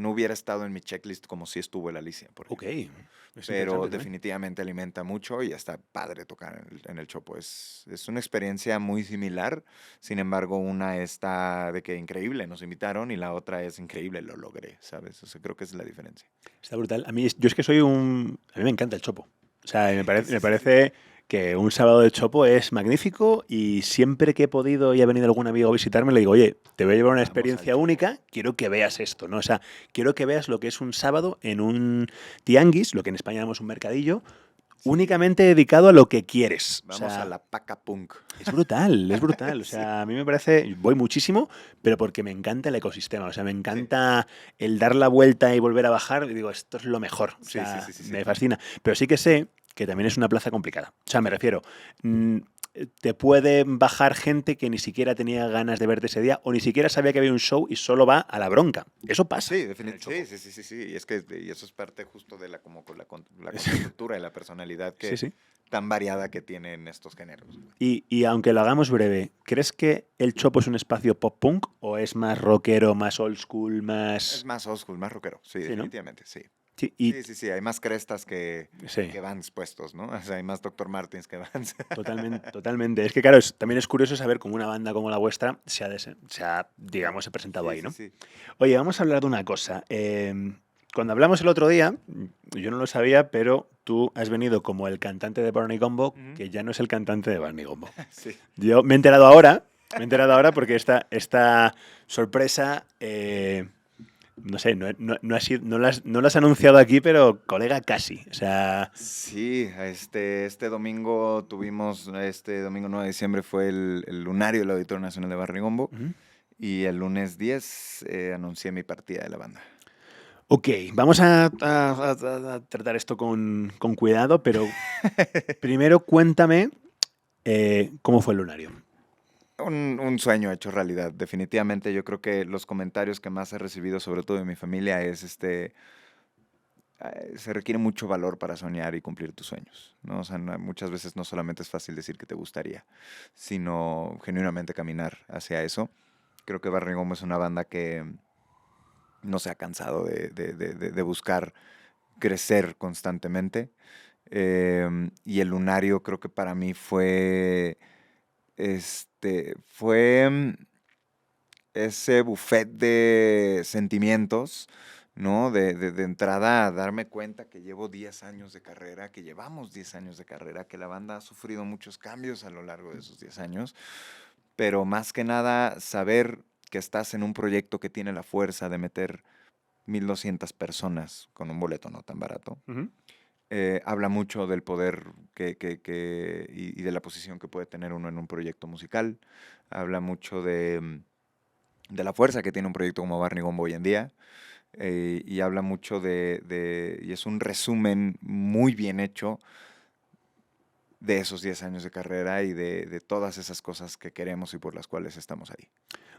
hubiera estado en mi checklist como si estuvo el Alicia, por Ok, ejemplo. es Pero interesante también. definitivamente alimenta mucho y está padre tocar en el Chopo. Es una experiencia muy similar, sin embargo, una está de que increíble, nos invitaron, y la otra es increíble, lo logré, ¿sabes? O sea, creo que esa es la diferencia. Está brutal. Yo es que soy un... A mí me encanta el Chopo. O sea, Sí, me sí, sí, sí. parece que un sábado de Chopo es magnífico y siempre que he podido y ha venido algún amigo a visitarme, le digo, oye, te voy a llevar una Vamos al experiencia Chopo. única, quiero que veas esto, ¿no? O sea, quiero que veas lo que es un sábado en un tianguis, lo que en España llamamos un mercadillo, Sí, únicamente dedicado a lo que quieres. O vamos a sea, la Paca Punk. es brutal, es brutal. O Sí, sea, a mí me parece, voy muchísimo, pero porque me encanta el ecosistema. O sea, me sí, encanta el dar la vuelta y volver a bajar. Y digo, esto es lo mejor. O sí, sí, sea, sí, sí, sí. me fascina. Pero sí que sé que también es una plaza complicada. O sea, me Sí. refiero, mm, te puede bajar gente que ni siquiera tenía ganas de verte ese día o ni siquiera sabía que había un show y solo va a la bronca. Eso pasa Sí, en el sí, Chopo. sí, sí, sí, sí. Y es que y eso es parte justo de como con la contracultura y la personalidad Sí, que sí. tan variada que tienen estos géneros, güey. Y aunque lo hagamos breve, ¿crees que el Chopo es un espacio pop punk o es más rockero, más old school, Es más... más old school, más rockero. Sí, Sí, ¿no? definitivamente, sí. Sí, y Sí, sí, sí. Hay más crestas sí, que Vans puestos, ¿no? O sea, hay más Dr. Martins que Vans. totalmente, totalmente. Es que claro, también es curioso saber cómo una banda como la vuestra digamos, se ha presentado Sí, ahí, sí, ¿no? sí. Oye, vamos a hablar de una cosa. Cuando hablamos el otro día, yo no lo sabía, pero tú has venido como el cantante de Barney Gumbo, Ujú. que ya no es el cantante de Barney Gumbo. Sí. Yo me he enterado ahora porque esta sorpresa, no sé, no la has anunciado aquí, pero colega casi. O sea, Sí, este domingo tuvimos, este domingo 9 de diciembre fue el lunario del Auditorio Nacional de Barrigombo, ujú. y el lunes 10 anuncié mi partida de la banda. Ok, vamos a tratar esto con cuidado, pero primero cuéntame cómo fue el lunario. Un sueño hecho realidad, definitivamente. Yo creo que los comentarios que más he recibido, sobre todo de mi familia, es se requiere mucho valor para soñar y cumplir tus sueños, ¿no? O sea, muchas veces no solamente es fácil decir que te gustaría, sino genuinamente caminar hacia eso. Creo que Barrigombo es una banda que no se ha cansado de buscar crecer constantemente. Y el lunario creo que para mí fue ese buffet de sentimientos, ¿no? De entrada a darme cuenta que llevo 10 años de carrera, que llevamos 10 años de carrera, que la banda ha sufrido muchos cambios a lo largo de esos 10 años, pero más que nada saber que estás en un proyecto que tiene la fuerza de meter 1,200 personas con un boleto no tan barato. Ujú. Habla mucho del poder y de la posición que puede tener uno en un proyecto musical. Habla mucho de la fuerza que tiene un proyecto como Barney Gumbo hoy en día. Y habla mucho y es un resumen muy bien hecho de esos 10 años de carrera y de todas esas cosas que queremos y por las cuales estamos ahí.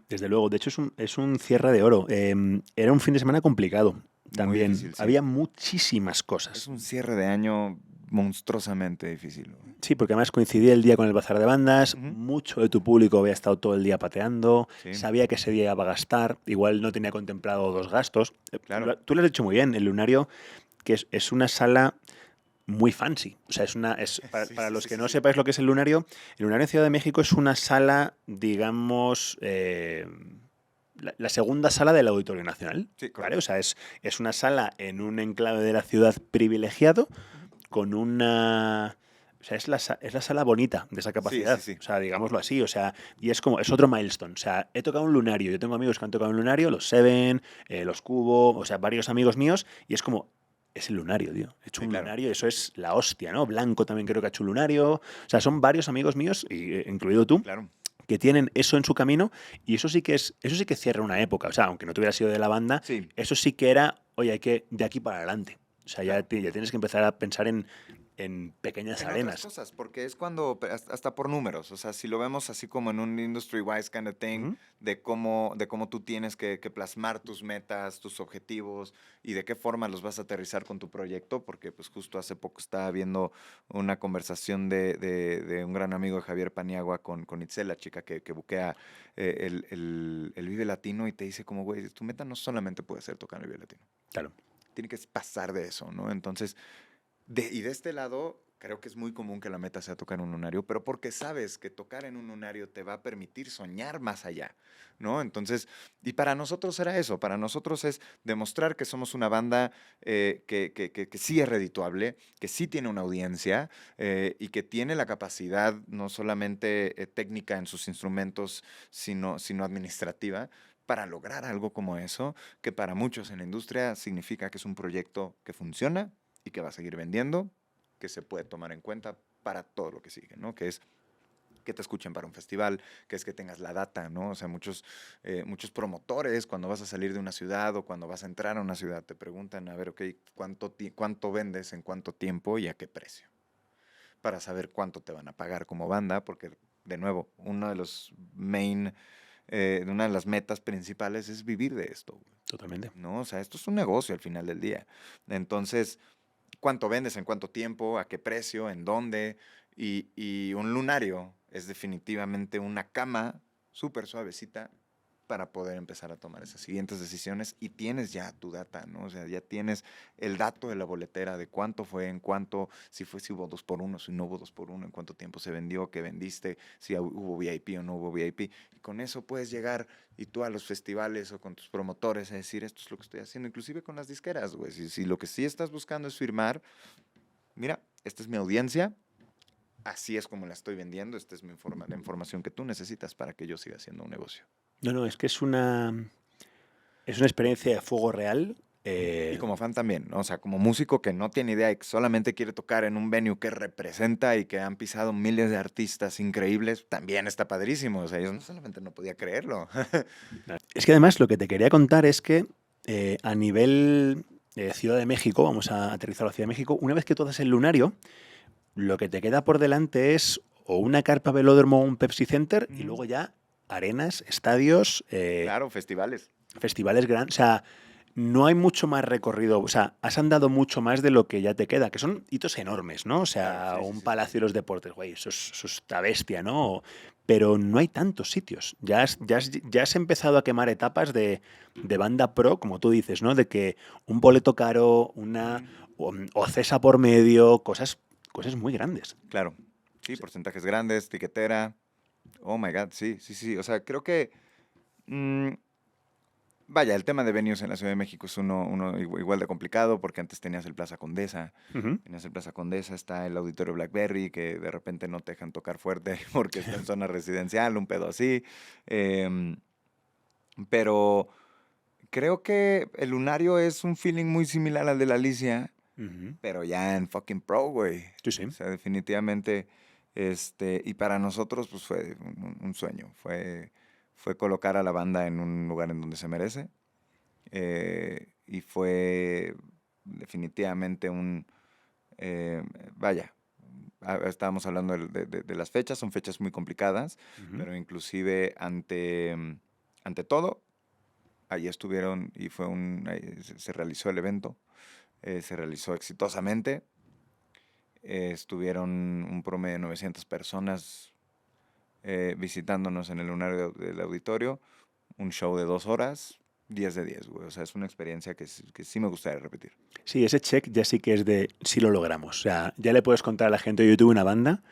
Desde luego, de hecho es un cierre de oro. Era un fin de semana complicado Muy también. difícil, sí. Había muchísimas Es cosas. un cierre de año monstruosamente difícil, güey. Sí, porque además coincidía el día con el bazar de bandas, Ujú. mucho de tu público había estado todo el día pateando, Sí, sabía que ese día iba a gastar, igual no tenía contemplado dos gastos. claro. Tú lo has dicho muy bien, el Lunario, que es una sala muy fancy. O sea, Sí, para sí, los sí, que sí, no sí. sepáis lo que es el Lunario en Ciudad de México es una sala, digamos, la segunda sala del Auditorio Nacional. Sí, ¿Vale? O correcto. sea, es una sala en un enclave de la ciudad privilegiado Ujú. con una... O sea, es la sala bonita de esa Sí, sí, capacidad. sí. O sea, digámoslo así. O sea, y es otro milestone. O sea, he tocado un lunario. Yo tengo amigos que han tocado un lunario, los Seven, los Cubo, o sea, varios amigos míos. Y es como, es el lunario, tío. He hecho Sí, un claro. lunario, eso es la hostia, ¿no? Blanco también creo que ha hecho un lunario. O sea, son varios amigos míos, incluido tú, Claro. que tienen eso en su camino y eso sí que cierra una época. O sea, aunque no te hubiera sido de la banda, Sí, eso sí que era, oye, hay que de aquí para adelante. O sea, claro. ya tienes que empezar a pensar en pequeñas En otras arenas. cosas, porque es cuando, hasta por números, o sea, si lo vemos así como en un industry-wise kind of thing, Ujú. de cómo tú tienes que plasmar tus metas, tus objetivos y de qué forma los vas a aterrizar con tu proyecto, porque pues justo hace poco estaba viendo una conversación de un gran amigo de Javier Paniagua con Itzel, la chica que buquea el Vive Latino y te dice como, güey, tu meta no solamente puede ser tocar el Vive Latino, Claro. tiene que pasar de eso, ¿no? Entonces, y de este lado, creo que es muy común que la meta sea tocar un lunario, pero porque sabes que tocar en un lunario te va a permitir soñar más allá, ¿no? Entonces, y para nosotros era eso, para nosotros es demostrar que somos una banda que sí es redituable, que sí tiene una audiencia y que tiene la capacidad no solamente técnica en sus instrumentos, sino administrativa para lograr algo como eso, que para muchos en la industria significa que es un proyecto que funciona y que va a seguir vendiendo, que se puede tomar en cuenta para todo lo que sigue, ¿no? Que es que te escuchen para un festival, que es que tengas la data, ¿no? O sea, muchos promotores cuando vas a salir de una ciudad o cuando vas a entrar a una ciudad te preguntan, a ver, ok, ¿cuánto vendes en cuánto tiempo y a qué precio? Para saber cuánto te van a pagar como banda, porque, de nuevo, una de las metas principales es vivir de esto, güey, Totalmente. ¿no? O sea, esto es un negocio al final del día. Entonces, cuánto vendes, en cuánto tiempo, a qué precio, en dónde. Y un lunario es definitivamente una cama súper suavecita para poder empezar a tomar esas siguientes decisiones y tienes ya tu data, ¿no? O sea, ya tienes el dato de la boletera de cuánto fue, en cuánto, si hubo 2x1, si no hubo 2x1, en cuánto tiempo se vendió, qué vendiste, si hubo VIP o no hubo VIP. Y con eso puedes llegar y tú a los festivales o con tus promotores a decir, esto es lo que estoy haciendo, inclusive con las disqueras, güey. Si lo que sí estás buscando es firmar, mira, esta es mi audiencia, así es como la estoy vendiendo, esta es la información que tú necesitas para que yo siga haciendo un negocio. No, no, es que es una experiencia de fuego real. Y como fan también, ¿no? O sea, como músico que no tiene idea y que solamente quiere tocar en un venue que representa y que han pisado miles de artistas increíbles, también está padrísimo. O sea, yo no solamente no podía creerlo. Es que además lo que te quería contar es que a nivel Ciudad de México, vamos a aterrizar a la Ciudad de México, una vez que tú haces el lunario, lo que te queda por delante es o una carpa velódromo o un Pepsi Center y Ujú. luego ya arenas, estadios, Claro, festivales. festivales grandes. O sea, no hay mucho más recorrido. O sea, has andado mucho más de lo que ya te queda, que son hitos enormes, ¿no? O Claro, sea, sí, sí, un sí, sí. Palacio de los Deportes, güey, eso es esta bestia, ¿no? Pero no hay tantos sitios. Ya has empezado a quemar etapas de banda pro, como tú dices, ¿no? De que un boleto caro, Ujú. o cesa por medio, cosas muy grandes. Claro. Sí, porcentajes grandes, tiquetera. Oh my God, sí, sí, sí. O sea, creo que mm, vaya, el tema de venues en la Ciudad de México es uno igual de complicado porque antes tenías el Plaza Condesa. Ujú. Tenías el Plaza Condesa, está el Auditorio Blackberry, que de repente no te dejan tocar fuerte porque está en zona residencial, un pedo así. Em, pero creo que el Lunario es un feeling muy similar al de la Alicia, Ujú. pero ya en fucking pro, güey. Sí, sí. O sea, definitivamente, y para nosotros, pues fue un sueño. Fue colocar a la banda en un lugar en donde se merece. Y fue definitivamente eh, vaya, estábamos hablando de las fechas, son fechas muy complicadas, Ujú. pero inclusive ante todo, ahí estuvieron y ahí se realizó el evento, se realizó exitosamente, estuvieron un promedio de 900 personas visitándonos en el lunario del auditorio, un show de 2 horas, 10 de 10, güey. O sea, es una experiencia que sí me gustaría repetir. Sí, ese check ya sí que es de sí lo logramos. O sea, ya le puedes contar a la gente, yo tuve una banda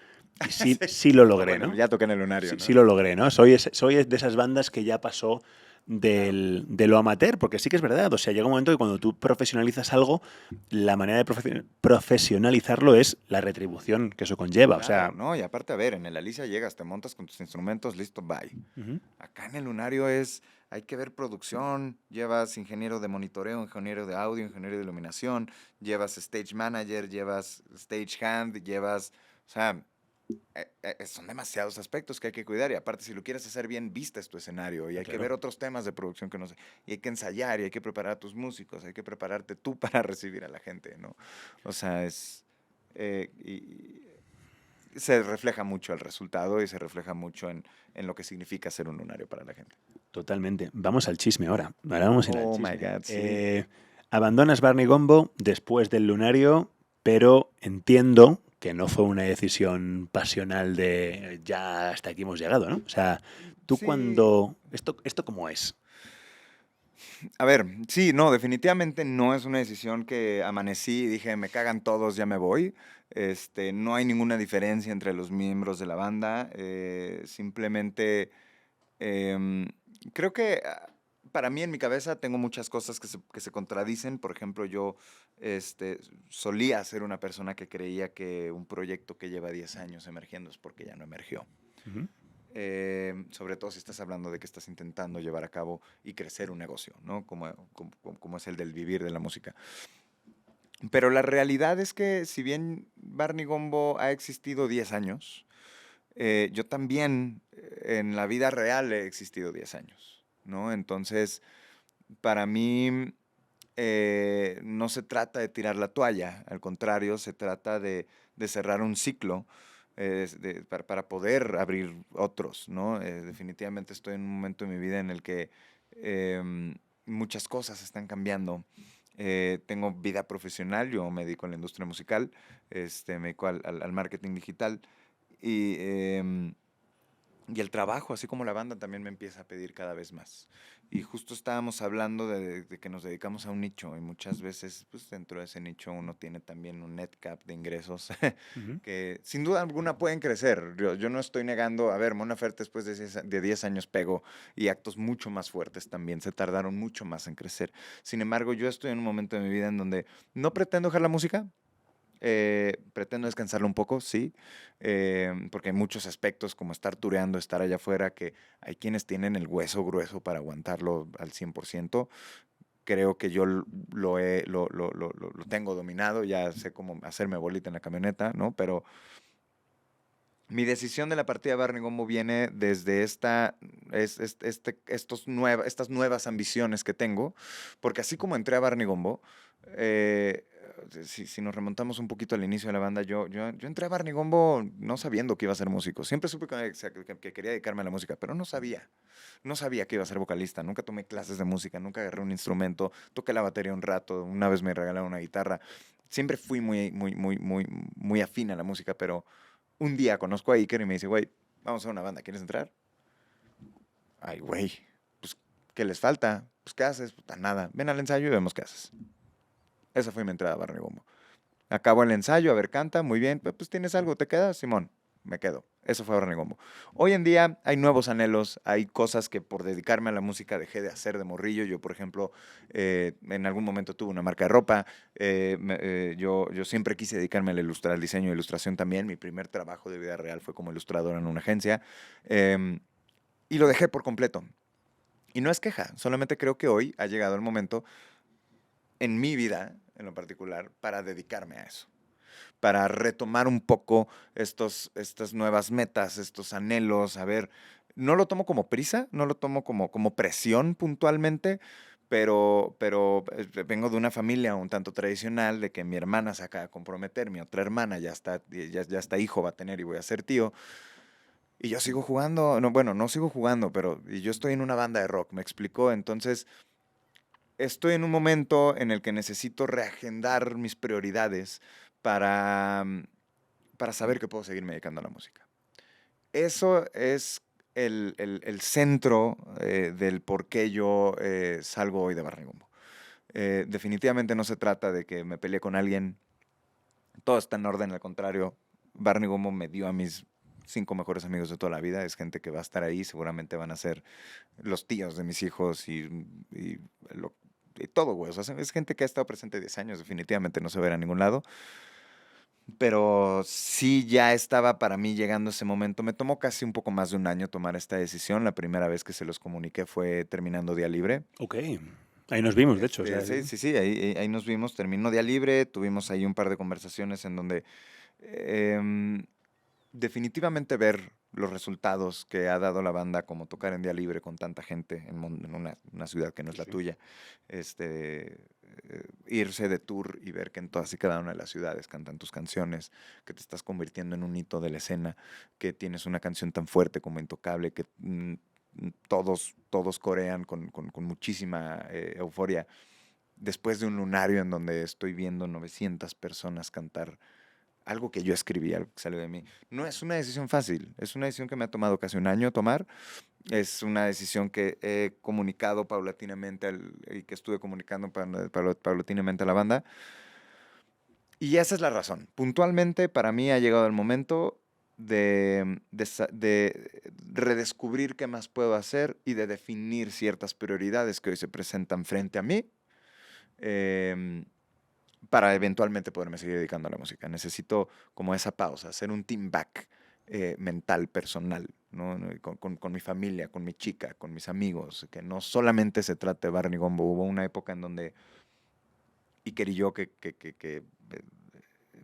y sí, Sí. sí lo Ah, logré, bueno, ¿no? ya toqué en el lunario, Sí, ¿no? sí lo logré, ¿no? Soy de esas bandas que ya pasó Claro. de lo amateur, porque sí que es verdad. O sea, llega un momento que cuando tú profesionalizas algo, la manera de profesionalizarlo es la retribución que eso conlleva. O Claro, sea, ¿no? Y aparte, a ver, en el Alicia llegas, te montas con tus instrumentos, listo, bye. ujú, Acá en el lunario hay que ver producción, llevas ingeniero de monitoreo, ingeniero de audio, ingeniero de iluminación, llevas stage manager, llevas stage hand, o sea, son demasiados aspectos que hay que cuidar y aparte si lo quieres hacer bien, vistes tu escenario y hay que claro. ver otros temas de producción que no sé, y hay que ensayar y hay que preparar a tus músicos, hay que prepararte tú para recibir a la gente, ¿no? O sea, se refleja mucho el resultado y se refleja mucho en lo que significa ser un lunario para la gente. Totalmente. Vamos al chisme ahora. Ahora vamos a ir al Oh my chisme. God, sí. Abandonas Barney Gombo después del lunario, pero entiendo que no fue una decisión pasional de ya hasta aquí hemos llegado, ¿no? O sea, tú Sí, cuando... ¿Esto cómo es? a ver, sí, no, definitivamente no es una decisión que amanecí y dije, me cagan todos, ya me voy. No hay ninguna diferencia entre los miembros de la banda. Simplemente em, creo que para mí en mi cabeza tengo muchas cosas que se contradicen. Por ejemplo, yo solía ser una persona que creía que un proyecto que lleva 10 años emergiendo es porque ya no emergió. Ujú. Sobre todo si estás hablando de que estás intentando llevar a cabo y crecer un negocio, ¿no? Como es el del vivir de la música. Pero la realidad es que si bien Barney Gombo ha existido 10 años, yo también en la vida real he existido 10 años, ¿no? Entonces, para mí no se trata de tirar la toalla, al contrario, se trata de cerrar un ciclo para poder abrir otros, ¿no? Definitivamente estoy en un momento de mi vida en el que muchas cosas están cambiando. Tengo vida profesional, yo me dedico a la industria musical, me dedico al marketing digital y, y el trabajo, así como la banda, también me empieza a pedir cada vez más. Y justo estábamos hablando de que nos dedicamos a un nicho y muchas veces pues, dentro de ese nicho uno tiene también un net cap de ingresos Ujú. que sin duda alguna pueden crecer. Yo no estoy negando, a ver, Mon Laferte después de 10 años pegó y actos mucho más fuertes también se tardaron mucho más en crecer. Sin embargo, yo estoy en un momento de mi vida en donde no pretendo dejar la música, pretendo descansarlo un poco, sí, porque hay muchos aspectos como estar tureando, estar allá afuera, que hay quienes tienen el hueso grueso para aguantarlo al 100%. Creo que yo lo tengo dominado, ya sé cómo hacerme bolita en la camioneta, ¿no? Pero mi decisión de la partida de Barney Gombo viene desde estas nuevas ambiciones que tengo, porque así como entré a Barney Gombo, eh, si nos remontamos un poquito al inicio de la banda, yo entré a Barney Gombo no sabiendo que iba a ser músico. Siempre supe que quería dedicarme a la música, pero no sabía que iba a ser vocalista. Nunca tomé clases de música, nunca agarré un instrumento, toqué la batería un rato, una vez me regalaron una guitarra. Siempre fui muy, muy, muy, muy, muy afín a la música, pero un día conozco a Iker y me dice, güey, vamos a una banda, ¿quieres entrar? Ay, güey, pues, ¿qué les falta? Pues, ¿qué haces? Puta, nada. Ven al ensayo y vemos qué haces. Esa fue mi entrada a Barney Bombo. Acabo el ensayo, a ver, canta, muy bien. Pues tienes algo, ¿te quedas? Simón, me quedo. Eso fue Barney Bombo. Hoy en día hay nuevos anhelos, hay cosas que por dedicarme a la música dejé de hacer de morrillo. Yo, por ejemplo, en algún momento tuve una marca de ropa. Yo siempre quise dedicarme al diseño e ilustración también. Mi primer trabajo de vida real fue como ilustrador en una agencia. Y lo dejé por completo. Y no es queja, solamente creo que hoy ha llegado el momento en mi vida, en lo particular, para dedicarme a eso, para retomar un poco estas nuevas metas, estos anhelos. A ver, no lo tomo como prisa, no lo tomo como presión puntualmente, pero vengo de una familia un tanto tradicional de que mi hermana se acaba de comprometer, mi otra hermana ya está hijo, va a tener y voy a ser tío. Y yo sigo jugando, no, bueno, no sigo jugando, pero y yo estoy en una banda de rock, ¿me explicó? Entonces, estoy en un momento en el que necesito reagendar mis prioridades para saber que puedo seguirme dedicando a la música. Eso es el centro del por qué yo salgo hoy de Barney Gumbo. Definitivamente no se trata de que me peleé con alguien, todo está en orden, al contrario, Barney Gumbo me dio a mis 5 mejores amigos de toda la vida, es gente que va a estar ahí, seguramente van a ser los tíos de mis hijos y lo- y todo, güey, o sea, es gente que ha estado presente 10 años, definitivamente no se va a ir a ningún lado. Pero sí ya estaba para mí llegando ese momento. Me tomó casi un poco más de un año tomar esta decisión. La primera vez que se los comuniqué fue terminando Día Libre. Ok. Ahí nos vimos, de hecho. O sea, Sí, sí, sí, ahí nos vimos. Terminó Día Libre, tuvimos ahí un par de conversaciones en donde em, definitivamente ver los resultados que ha dado la banda, como tocar en Día Libre con tanta gente en una ciudad que no es la sí. tuya, irse de tour y ver que en todas y cada una de las ciudades cantan tus canciones, que te estás convirtiendo en un hito de la escena, que tienes una canción tan fuerte como Intocable, que todos corean con muchísima euforia. Después de un lunario en donde estoy viendo 900 personas cantar algo que yo escribí, algo que salió de mí. No es una decisión fácil, es una decisión que me ha tomado casi un año tomar, es una decisión que he comunicado paulatinamente y que estuve comunicando paulatinamente a la banda. Y esa es la razón. Puntualmente, para mí ha llegado el momento de redescubrir qué más puedo hacer y de definir ciertas prioridades que hoy se presentan frente a mí. em, para eventualmente poderme seguir dedicando a la música. Necesito como esa pausa, hacer un team back mental, personal, ¿no? No, y con mi familia, con mi chica, con mis amigos, que no solamente se trate de Barney Gombo. Hubo una época en donde Iker y yo,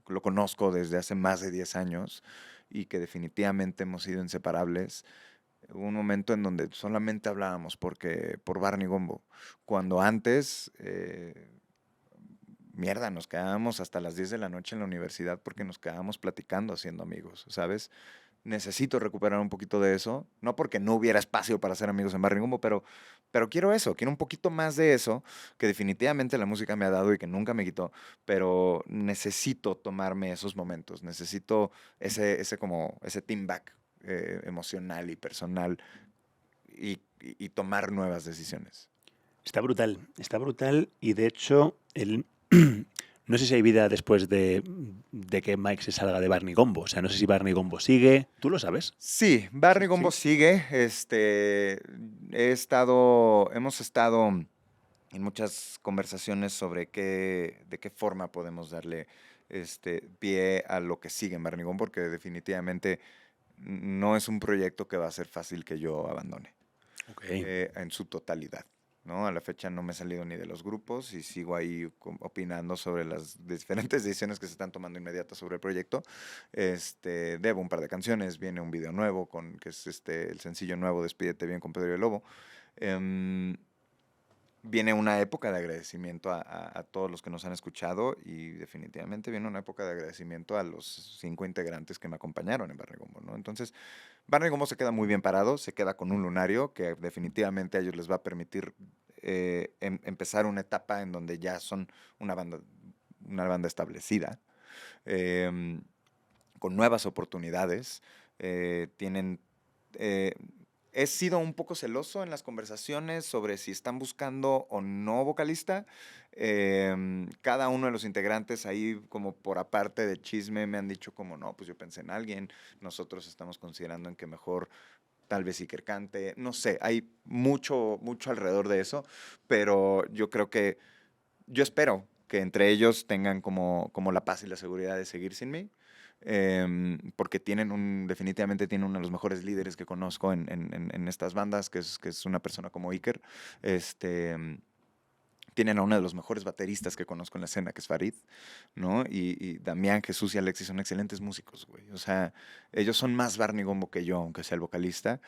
lo conozco desde hace más de 10 años y que definitivamente hemos sido inseparables. Hubo un momento en donde solamente hablábamos por Barney Gombo, cuando antes mierda, nos quedábamos hasta las 10 de la noche en la universidad porque nos quedábamos platicando, haciendo amigos, ¿sabes? Necesito recuperar un poquito de eso, no porque no hubiera espacio para hacer amigos en Barrio Gumbo, pero quiero eso, quiero un poquito más de eso, que definitivamente la música me ha dado y que nunca me quitó, pero necesito tomarme esos momentos, necesito ese team back emocional y personal y tomar nuevas decisiones. Está brutal y de hecho no sé si hay vida después de que Mike se salga de Barney Gombo. O sea, no sé si Barney Gombo sigue. ¿Tú lo sabes? Sí, Barney Gumbo Sí. sigue. Hemos estado en muchas conversaciones sobre de qué forma podemos darle pie a lo que sigue en Barney Gumbo, porque definitivamente no es un proyecto que va a ser fácil que yo abandone Ok. en su totalidad. ¿No? A la fecha no me he salido ni de los grupos y sigo ahí opinando sobre las diferentes decisiones que se están tomando inmediatas sobre el proyecto. Debo un par de canciones, viene un video nuevo, que es el sencillo nuevo, Despídete bien con Pedro y el Lobo. Em, Viene una época de agradecimiento a todos los que nos han escuchado y definitivamente viene una época de agradecimiento a los 5 integrantes que me acompañaron en Barrio Gombo, ¿no? Entonces, Barney Gumbo se queda muy bien parado, se queda con un lunario que definitivamente a ellos les va a permitir empezar una etapa en donde ya son una banda, una banda establecida, em, con nuevas oportunidades. Tienen. eh, He sido un poco celoso en las conversaciones sobre si están buscando o no vocalista. Cada uno de los integrantes ahí como por aparte de chisme me han dicho como no, pues yo pensé en alguien, nosotros estamos considerando en que mejor tal vez Iker cante, no sé, hay mucho alrededor de eso, pero yo creo que, yo espero que entre ellos tengan como la paz y la seguridad de seguir sin mí, porque definitivamente tienen uno de los mejores líderes que conozco en estas bandas, que es una persona como Iker. Este, Tienen a uno de los mejores bateristas que conozco en la escena, que es Farid, ¿no? Y Damián, Jesús y Alexis son excelentes músicos, güey. O sea, ellos son más Barney Gombo que yo, aunque sea el vocalista.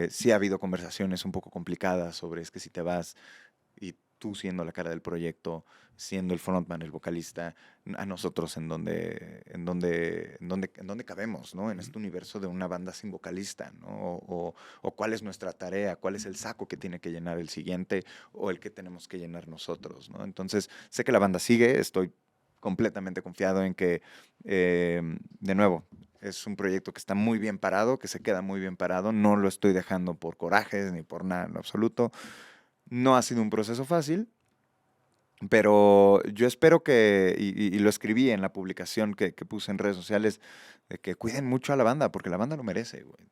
Sí ha habido conversaciones un poco complicadas sobre es que si te vas y tú siendo la cara del proyecto, siendo el frontman, el vocalista, a nosotros en dónde cabemos, ¿no? En este universo de una banda sin vocalista, ¿no? O cuál es nuestra tarea, cuál es el saco que tiene que llenar el siguiente o el que tenemos que llenar nosotros, ¿no? Entonces, sé que la banda sigue, estoy completamente confiado en que, de nuevo, es un proyecto que está muy bien parado, que se queda muy bien parado. No lo estoy dejando por corajes ni por nada en lo absoluto. No ha sido un proceso fácil, pero yo espero que, y lo escribí en la publicación que puse en redes sociales, de que cuiden mucho a la banda, porque la banda lo merece, güey.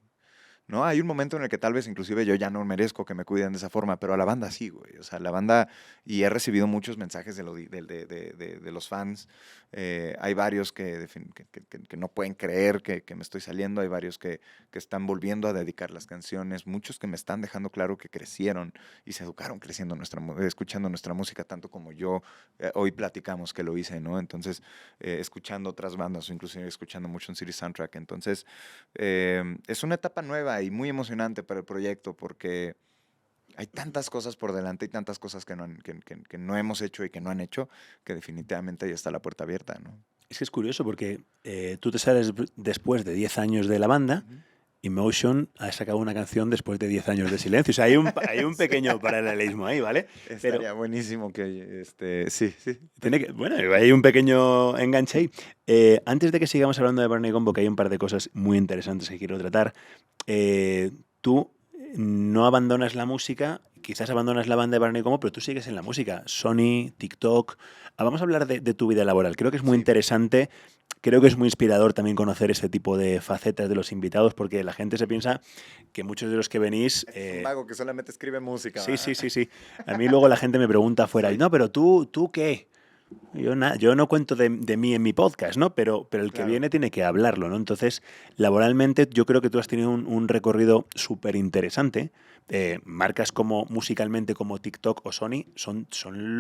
¿No? Hay un momento en el que tal vez inclusive yo ya no merezco que me cuiden de esa forma, pero a la banda sí, güey. O sea, la banda, y he recibido muchos mensajes de los fans. Hay varios que no pueden creer que me estoy saliendo, hay varios que están volviendo a dedicar las canciones, muchos que me están dejando claro que crecieron y se educaron creciendo escuchando nuestra música, tanto como yo hoy platicamos que lo hice, ¿no? Entonces, escuchando otras bandas o inclusive escuchando Motion City Soundtrack. Entonces, es una etapa nueva y muy emocionante para el proyecto porque hay tantas cosas por delante y tantas cosas que no hemos hecho y que no han hecho, que definitivamente ya está la puerta abierta, ¿no? Es que es curioso porque tú te sales después de 10 años de la banda. Ujú. y Motion ha sacado una canción después de 10 años de silencio. O sea, hay un Sí. pequeño paralelismo ahí, ¿vale? Pero Estaría buenísimo que, sí, sí. bueno, hay un pequeño enganche ahí. Antes de que sigamos hablando de Barney Gumbo, que hay un par de cosas muy interesantes que quiero tratar, tú no abandonas la música, quizás abandonas la banda de Barney Gumbo, pero tú sigues en la música. Sony, TikTok. Vamos a hablar de tu vida laboral. Creo que es muy Sí. interesante. Creo que es muy inspirador también conocer este tipo de facetas de los invitados, porque la gente se piensa que muchos de los que venís... Es un vago que solamente escribe música. sí, sí, ¿Va? sí, sí. A mí luego la gente me pregunta afuera, Sí, no, pero tú ¿qué? Yo no cuento de mí en mi podcast, ¿no? Pero el que claro. viene tiene que hablarlo, ¿no? Entonces, laboralmente, yo creo que tú has tenido un recorrido súper interesante. Marcas como musicalmente como TikTok o Sony son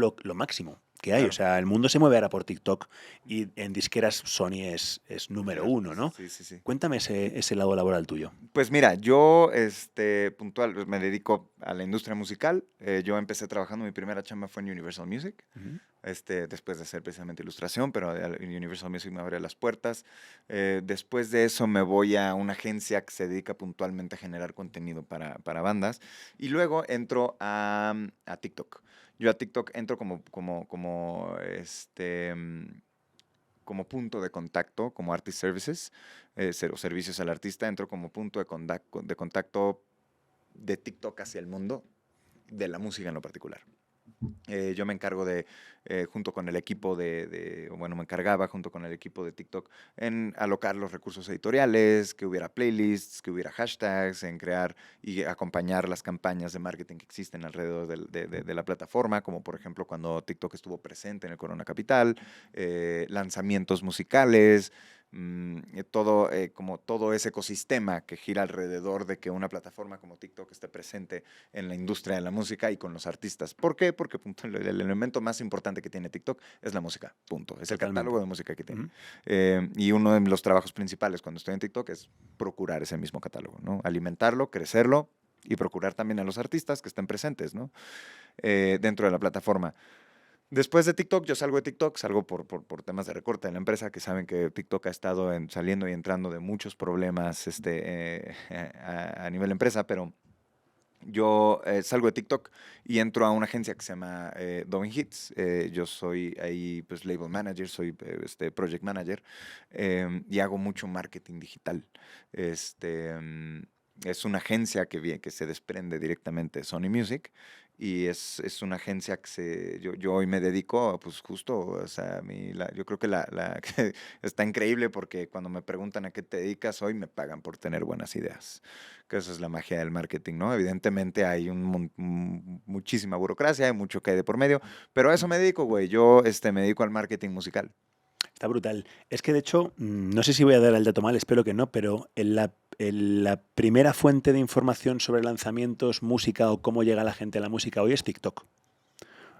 lo máximo que hay. O Claro. sea, el mundo se mueve ahora por TikTok y en disqueras Sony es número uno, ¿no? Sí, sí, sí. Cuéntame ese lado laboral tuyo. Pues mira, yo, puntual, pues, me dedico a la industria musical. Yo empecé trabajando, mi primera chamba fue en Universal Music, Ujú. después de hacer precisamente ilustración, pero Universal Music me abrió las puertas. Después de eso me voy a una agencia que se dedica puntualmente a generar contenido para bandas. Y luego entro a TikTok. Yo a TikTok entro como punto de contacto, como Artist Services, servicios al artista, entro como punto de contacto de TikTok hacia el mundo, de la música en lo particular. Yo me encargo junto con el equipo me encargaba junto con el equipo de TikTok en alocar los recursos editoriales, que hubiera playlists, que hubiera hashtags, en crear y acompañar las campañas de marketing que existen alrededor de la plataforma, como por ejemplo cuando TikTok estuvo presente en el Corona Capital, lanzamientos musicales, como todo ese ecosistema que gira alrededor de que una plataforma como TikTok esté presente en la industria de la música y con los artistas. ¿Por qué? Porque punto, el elemento más importante que tiene TikTok es la música, punto. Es el Totalmente. catálogo de música que tiene. Ujú. Y uno de los trabajos principales cuando estoy en TikTok es procurar ese mismo catálogo, ¿no? Alimentarlo, crecerlo y procurar también a los artistas que estén presentes, ¿no? Dentro de la plataforma. Después de TikTok, yo salgo de TikTok, salgo por temas de recorte en la empresa, que saben que TikTok ha estado saliendo y entrando de muchos problemas a nivel empresa, pero yo salgo de TikTok y entro a una agencia que se llama Doing Hits. Yo soy ahí pues label manager, soy project manager, y hago mucho marketing digital. Es una agencia que se desprende directamente de Sony Music y es una agencia yo hoy me dedico, pues justo, o sea, yo creo que que está increíble porque cuando me preguntan a qué te dedicas hoy me pagan por tener buenas ideas, que eso es la magia del marketing, ¿no? Evidentemente hay muchísima burocracia, hay mucho que hay de por medio, pero a eso me dedico, güey. Yo me dedico al marketing musical. Está brutal. Es que de hecho, no sé si voy a dar el dato mal, espero que no, pero en la primera fuente de información sobre lanzamientos, música o cómo llega la gente a la música hoy es TikTok.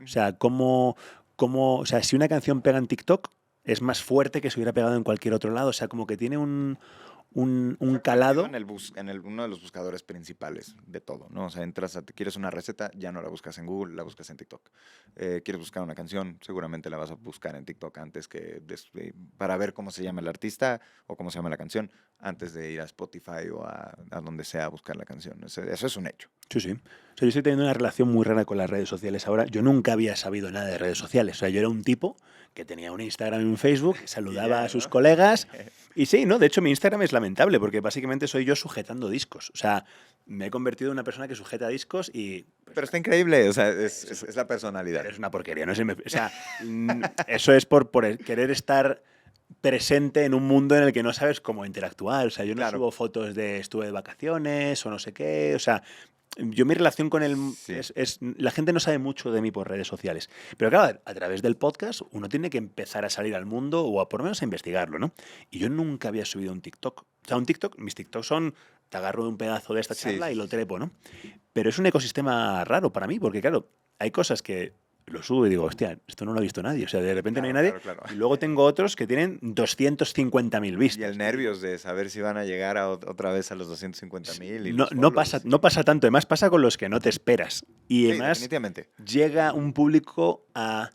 O sea, o sea, si una canción pega en TikTok es más fuerte que si hubiera pegado en cualquier otro lado. O sea, como que tiene un Se ha convertido calado. en uno de los buscadores principales de todo, ¿no? O sea, quieres una receta, ya no la buscas en Google, la buscas en TikTok. Quieres buscar una canción, seguramente la vas a buscar en TikTok antes para ver cómo se llama el artista o cómo se llama la canción, antes de ir a Spotify o a donde sea a buscar la canción. Eso es un hecho. Sí, sí. O sea, yo estoy teniendo una relación muy rara con las redes sociales ahora. Yo nunca había sabido nada de redes sociales. O sea, yo era un tipo que tenía un Instagram y un Facebook, Y saludaba ya, a sus ¿no? colegas. Y sí, ¿no? De hecho, mi Instagram es lamentable porque básicamente soy yo sujetando discos. O sea, me he convertido en una persona que sujeta discos y... pues, Pero está increíble, o sea, eso- es la personalidad. pero es una porquería. No sé, o sea, eso es por querer estar presente en un mundo en el que no sabes cómo interactuar. O sea, yo no Claro, subo fotos de estuve de vacaciones o no sé qué. O sea, yo mi relación con él sí, la gente no sabe mucho de mí por redes sociales. Pero claro, a través del podcast uno tiene que empezar a salir al mundo o a por lo menos a investigarlo, ¿no? Y yo nunca había subido un TikTok. O sea, un TikTok, mis TikToks son, te agarro un pedazo de esta sí, charla y sí, lo sí. trepo, ¿no? Pero es un ecosistema raro para mí, porque claro, hay cosas que lo subo y digo, hostia, esto no lo ha visto nadie. O sea, de repente no hay Claro, nadie. claro, claro. Y luego tengo otros que tienen 250.000 Y el vistas. Y digo, nervios de saber si van a llegar otra vez a los 250,000 y no, los follows. no pasa tanto. Además, pasa con los que no te esperas. Y Sí, además definitivamente. llega un público a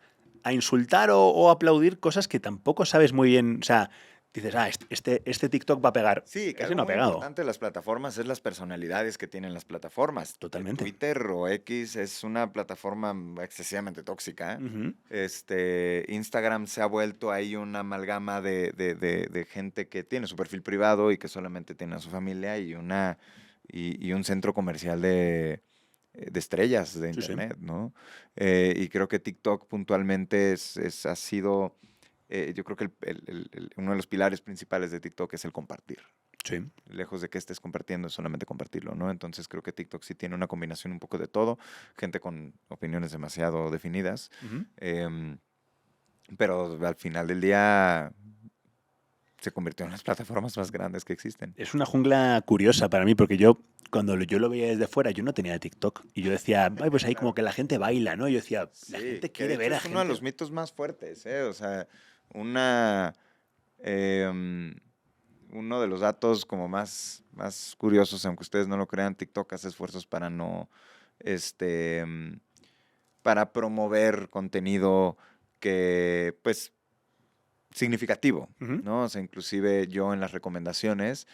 insultar o aplaudir cosas que tampoco sabes muy bien. O sea, dices, este TikTok va a pegar. Sí, que Ese algo no ha muy pegado. importante de las plataformas es las personalidades que tienen las plataformas. Totalmente. Twitter o X es una plataforma excesivamente tóxica. Ujú. Instagram se ha vuelto ahí una amalgama de gente que tiene su perfil privado y que solamente tiene a su familia y un centro comercial de estrellas de Sí, sí. internet, ¿no? Y creo que TikTok puntualmente ha sido, yo creo que uno de los pilares principales de TikTok es el compartir. Sí. Lejos de que estés compartiendo, es solamente compartirlo, ¿no? Entonces creo que TikTok sí tiene una combinación un poco de todo, gente con opiniones demasiado definidas, Ujú. pero al final del día se convirtió en las plataformas más grandes que existen. Es una jungla curiosa para mí, porque yo, cuando yo lo veía desde fuera, yo no tenía TikTok. Y yo decía, ay, pues ahí como Claro. que la gente baila, ¿no? Yo decía, la Sí, gente que de quiere hecho ver a es uno de gente. los mitos más fuertes, ¿eh? O sea, una, em, uno de los datos como más curiosos, aunque ustedes no lo crean, TikTok hace esfuerzos para no, para promover contenido que, pues, significativo, Ujú. ¿no? O sea, inclusive yo en las recomendaciones,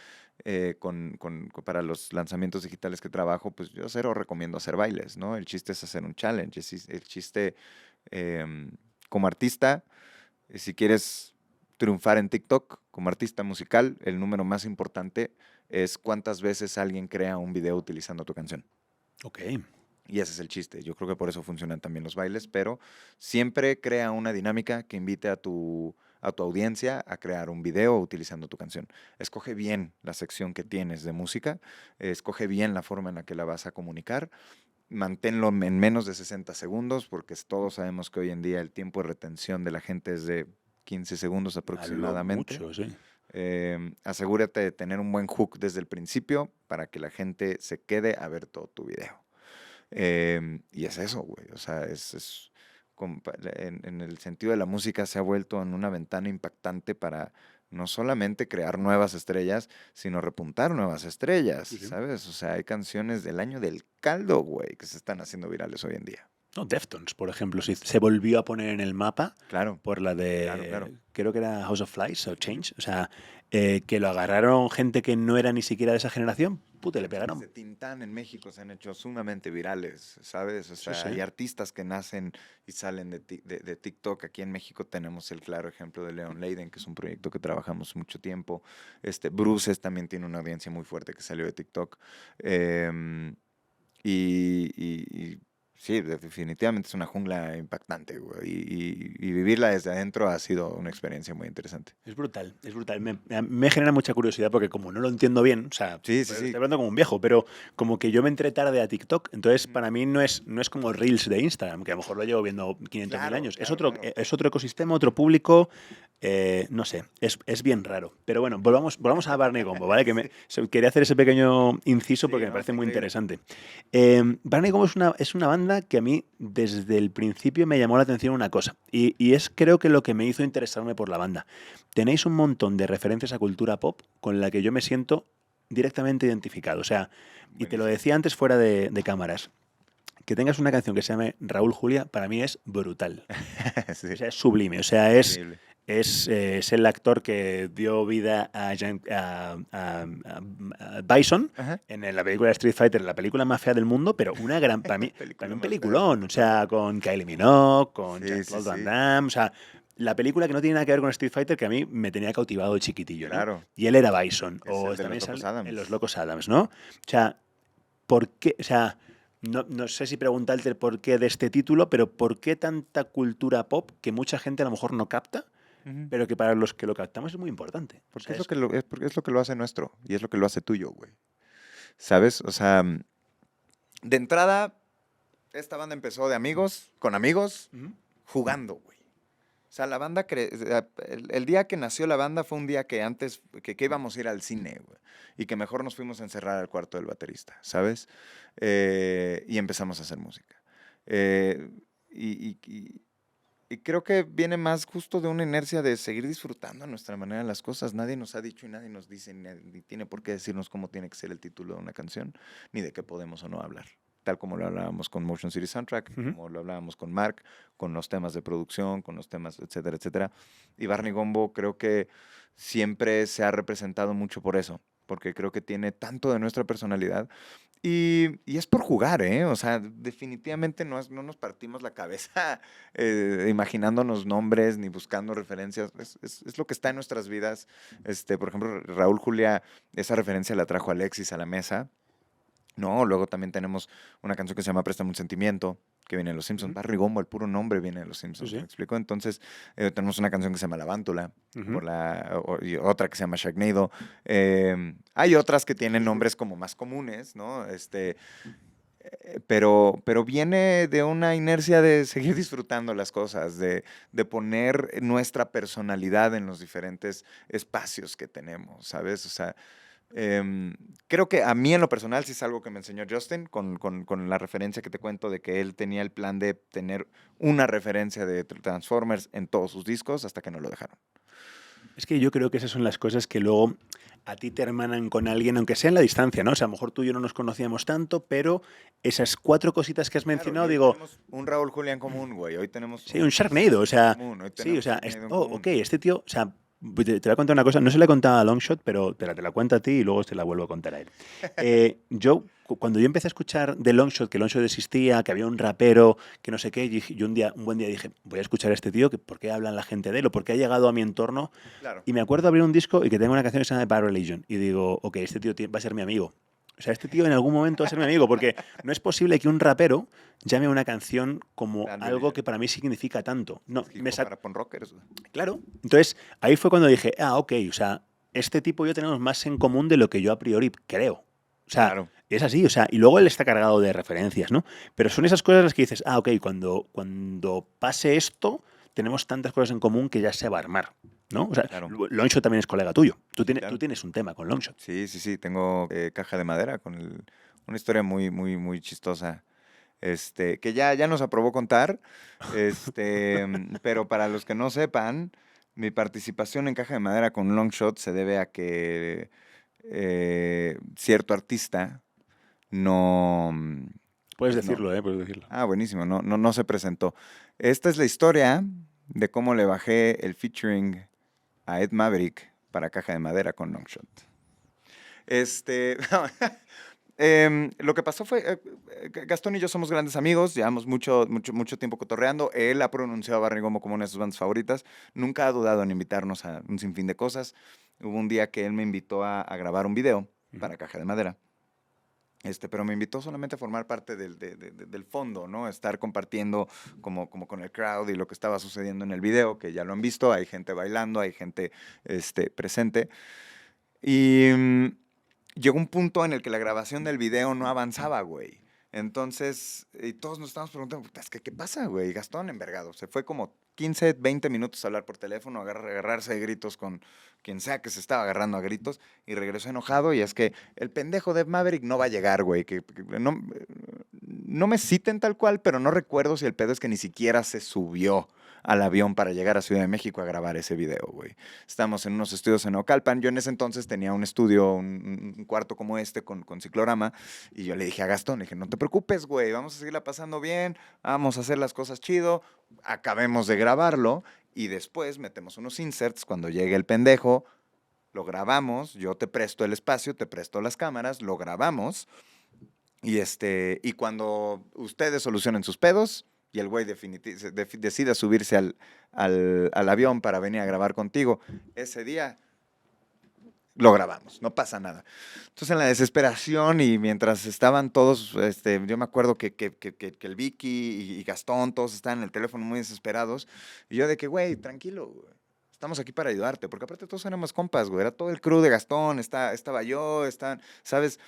para los lanzamientos digitales que trabajo, pues yo cero recomiendo hacer bailes, ¿no? El chiste es hacer un challenge, el chiste em, como artista, si quieres triunfar en TikTok como artista musical, el número más importante es cuántas veces alguien crea un video utilizando tu canción. Ok. Y ese es el chiste. Yo creo que por eso funcionan también los bailes, pero siempre crea una dinámica que invite a tu audiencia a crear un video utilizando tu canción. Escoge bien la sección que tienes de música, escoge bien la forma en la que la vas a comunicar, manténlo en menos de 60 segundos, porque todos sabemos que hoy en día el tiempo de retención de la gente es de 15 segundos A lo aproximadamente. mucho, sí. Asegúrate de tener un buen hook desde el principio para que la gente se quede a ver todo tu video. Y es eso, güey. O sea, en el sentido de la música se ha vuelto en una ventana impactante para no solamente crear nuevas estrellas, sino repuntar nuevas estrellas, Sí, sí. ¿sabes? O sea, hay canciones del año del caldo, güey, que se están haciendo virales hoy en día. No, Deftones, por ejemplo, se volvió a poner en el mapa Claro, por la claro, claro. de, creo que era House of Flies o Change, o sea, que lo agarraron gente que no era ni siquiera de esa generación, puta, le Canciones de pegaron. Tintán en México se han hecho sumamente virales, ¿sabes? O Sí, sea, sí. hay artistas que nacen y salen de TikTok. Aquí en México tenemos el claro ejemplo de Leon Leiden, que es un proyecto que trabajamos mucho tiempo. Bruces también tiene una audiencia muy fuerte que salió de TikTok. Em, y sí, definitivamente es una jungla impactante, güey. Y vivirla desde adentro ha sido una experiencia muy interesante. Es brutal, es brutal. Me genera mucha curiosidad porque como no lo entiendo bien, o sea, Sí, sí, pues estoy sí. hablando como un viejo, pero como que yo me entré tarde a TikTok, entonces Ujú. para mí no es como Reels de Instagram, que a lo mejor lo llevo viendo 500.000 Claro, años. claro, claro. Es otro ecosistema, otro público, no sé, es bien raro. Pero bueno, volvamos a Barney Gombo, ¿vale? Sí, Quería hacer ese pequeño inciso sí, porque me no, parece está muy increíble. interesante. Barney Gombo es una banda que a mí desde el principio me llamó la atención una cosa, y es creo que lo que me hizo interesarme por la banda. Tenéis un montón de referencias a cultura pop con la que yo me siento directamente identificado. O sea, y te lo Buenísimo. decía antes fuera de cámaras, que tengas una canción que se llame Raúl Julia, para mí es brutal. Sí, O sea, es sublime. O sea, increíble. es el actor que dio vida a Bison Ajá. en la película Street Fighter, la película más fea del mundo, pero para mí Película un más fea del peliculón. O mundo. sea, con Kylie Minogue, con Sí, sí, Jean-Claude Van sí. Damme. O sea, la película que no tiene nada que ver con Street Fighter, que a mí me tenía cautivado de chiquitillo, ¿no? Claro. Y él era Bison. Es O el de los también Locos sale en Los Adams. Locos Adams, ¿no? O sea, ¿por qué? O sea, no sé si preguntarte el porqué de este título, pero ¿por qué tanta cultura pop que mucha gente a lo mejor no capta, Ujú. pero que para los que lo captamos es muy importante? O Porque sea, porque es lo que lo hace nuestro y es lo que lo hace tuyo, güey. ¿Sabes? O sea, de entrada, esta banda empezó de amigos, con amigos, Ujú. jugando, güey. O sea, la banda, el día que nació la banda fue un día que antes, que íbamos a ir al cine, güey. Y que mejor nos fuimos a encerrar al cuarto del baterista, ¿sabes? Y empezamos a hacer música. Eh, y, y- y- y creo que viene más justo de una inercia de seguir disfrutando a nuestra manera las cosas. Nadie nos ha dicho y nadie nos dice, ni tiene por qué decirnos cómo tiene que ser el título de una canción, ni de qué podemos o no hablar. Tal como lo hablábamos con Motion City Soundtrack, Ujú. como lo hablábamos con Mark, con los temas de producción, con los temas, etcétera, etcétera. Y Barney Gombo creo que siempre se ha representado mucho por eso, porque creo que tiene tanto de nuestra personalidad y es por jugar, ¿eh? O sea, definitivamente no nos partimos la cabeza imaginándonos nombres ni buscando referencias. Es lo que está en nuestras vidas. Por ejemplo, Raúl Julia, esa referencia la trajo Alexis a la mesa. No, luego también tenemos una canción que se llama Préstame un sentimiento, que viene de Los Simpsons. Ujú. Barry Gombo, el puro nombre viene de Los Sí, Simpsons, ¿me sí. explico? Entonces, tenemos una canción que se llama Lavántula, Ujú. y otra que se llama Sharknado. Hay otras que tienen nombres como más comunes, ¿no? Pero viene de una inercia de seguir disfrutando las cosas, de poner nuestra personalidad en los diferentes espacios que tenemos, ¿sabes? O sea, Em, creo que a mí en lo personal sí es algo que me enseñó Justin con la referencia que te cuento de que él tenía el plan de tener una referencia de Transformers en todos sus discos hasta que no lo dejaron. Es que yo creo que esas son las cosas que luego a ti te hermanan con alguien, aunque sea en la distancia, ¿no? O sea, a lo mejor tú y yo no nos conocíamos tanto, pero esas 4 cositas que has Claro, y mencionado, hoy digo, tenemos un Raúl Julián común, güey. Hoy tenemos sí, un un Sharknado, o Alexis en sea, común. Hoy sí, o tenemos sea, Sharknado en ok, común. este tío, o sea, te voy a contar una cosa, no se la he contado a Longshot, pero te la cuento a ti y luego te la vuelvo a contar a él. Cuando yo empecé a escuchar de Longshot, que Longshot existía, que había un rapero, que no sé qué, yo un buen día dije, voy a escuchar a este tío, que ¿por qué hablan la gente de él? O por qué ha llegado a mi entorno. Claro. Y me acuerdo abrir un disco y que tengo una canción que se llama Bad Religion. Y digo, ok, este tío va a ser mi amigo. O sea, este tío en algún momento va a ser mi amigo, porque no es posible que un rapero llame a una canción como Bad algo que Religion. para mí significa tanto. No, Es hip hop para punk rockers, güey. claro. Entonces, ahí fue cuando dije, ok, o sea, este tipo y yo tenemos más en común de lo que yo a priori creo. O sea, Claro. es así, o sea, y luego él está cargado de referencias, ¿no? Pero son esas cosas las que dices, ok, cuando pase esto, tenemos tantas cosas en común que ya se va a armar, ¿no? O sea, Claro. Longshot también es colega tuyo. Sí, Tú claro. tienes un tema con Longshot. Sí, sí, sí. Tengo Caja de Madera una historia muy, muy, muy chistosa. Que ya nos aprobó contar, pero para los que no sepan, mi participación en Caja de Madera con Longshot se debe a que cierto artista no, Puedes pues no, decirlo, ¿eh? Puedes decirlo. buenísimo, no se presentó. Esta es la historia de cómo le bajé el featuring a Ed Maverick para Caja de Madera con Longshot. Lo que pasó fue, Gastón y yo somos grandes amigos, llevamos mucho tiempo cotorreando. Él ha pronunciado a Barney Gombo como una de sus bandas favoritas. Nunca ha dudado en invitarnos a un sinfín de cosas. Hubo un día que él me invitó a grabar un video para Caja de Madera. Pero me invitó solamente a formar parte del fondo, ¿no? Estar compartiendo como con el crowd y lo que estaba sucediendo en el video, que ya lo han visto. Hay gente bailando, hay gente presente. Y llegó un punto en el que la grabación del video no avanzaba, güey. Entonces, y todos nos estábamos preguntando, "Puta, es que, ¿qué pasa, güey?" Gastón envergado. Se fue como 15, 20 minutos a hablar por teléfono, agarrarse de gritos con quien sea que se estaba agarrando a gritos, y regresó enojado. Y es que el pendejo de Maverick no va a llegar, güey. Que no me citen tal cual, pero no recuerdo si el pedo es que ni siquiera se subió al avión para llegar a Ciudad de México a grabar ese video, güey. Estamos en unos estudios en Ocalpan. Yo en ese entonces tenía un estudio, un cuarto como este con ciclorama, y yo le dije a Gastón, le dije, no te preocupes, güey, vamos a seguirla pasando bien, vamos a hacer las cosas chido, acabemos de grabarlo y después metemos unos inserts cuando llegue el pendejo, lo grabamos, yo te presto el espacio, te presto las cámaras, lo grabamos y cuando ustedes solucionen sus pedos y el güey decida subirse al avión para venir a grabar contigo, ese día lo grabamos, no pasa nada. Entonces, en la desesperación y mientras estaban todos, yo me acuerdo que el Vicky y Gastón, todos estaban en el teléfono muy desesperados. Y yo de que, güey, tranquilo, güey, estamos aquí para ayudarte, porque aparte todos éramos compas, güey, era todo el crew de Gastón, estaba yo, ¿sabes?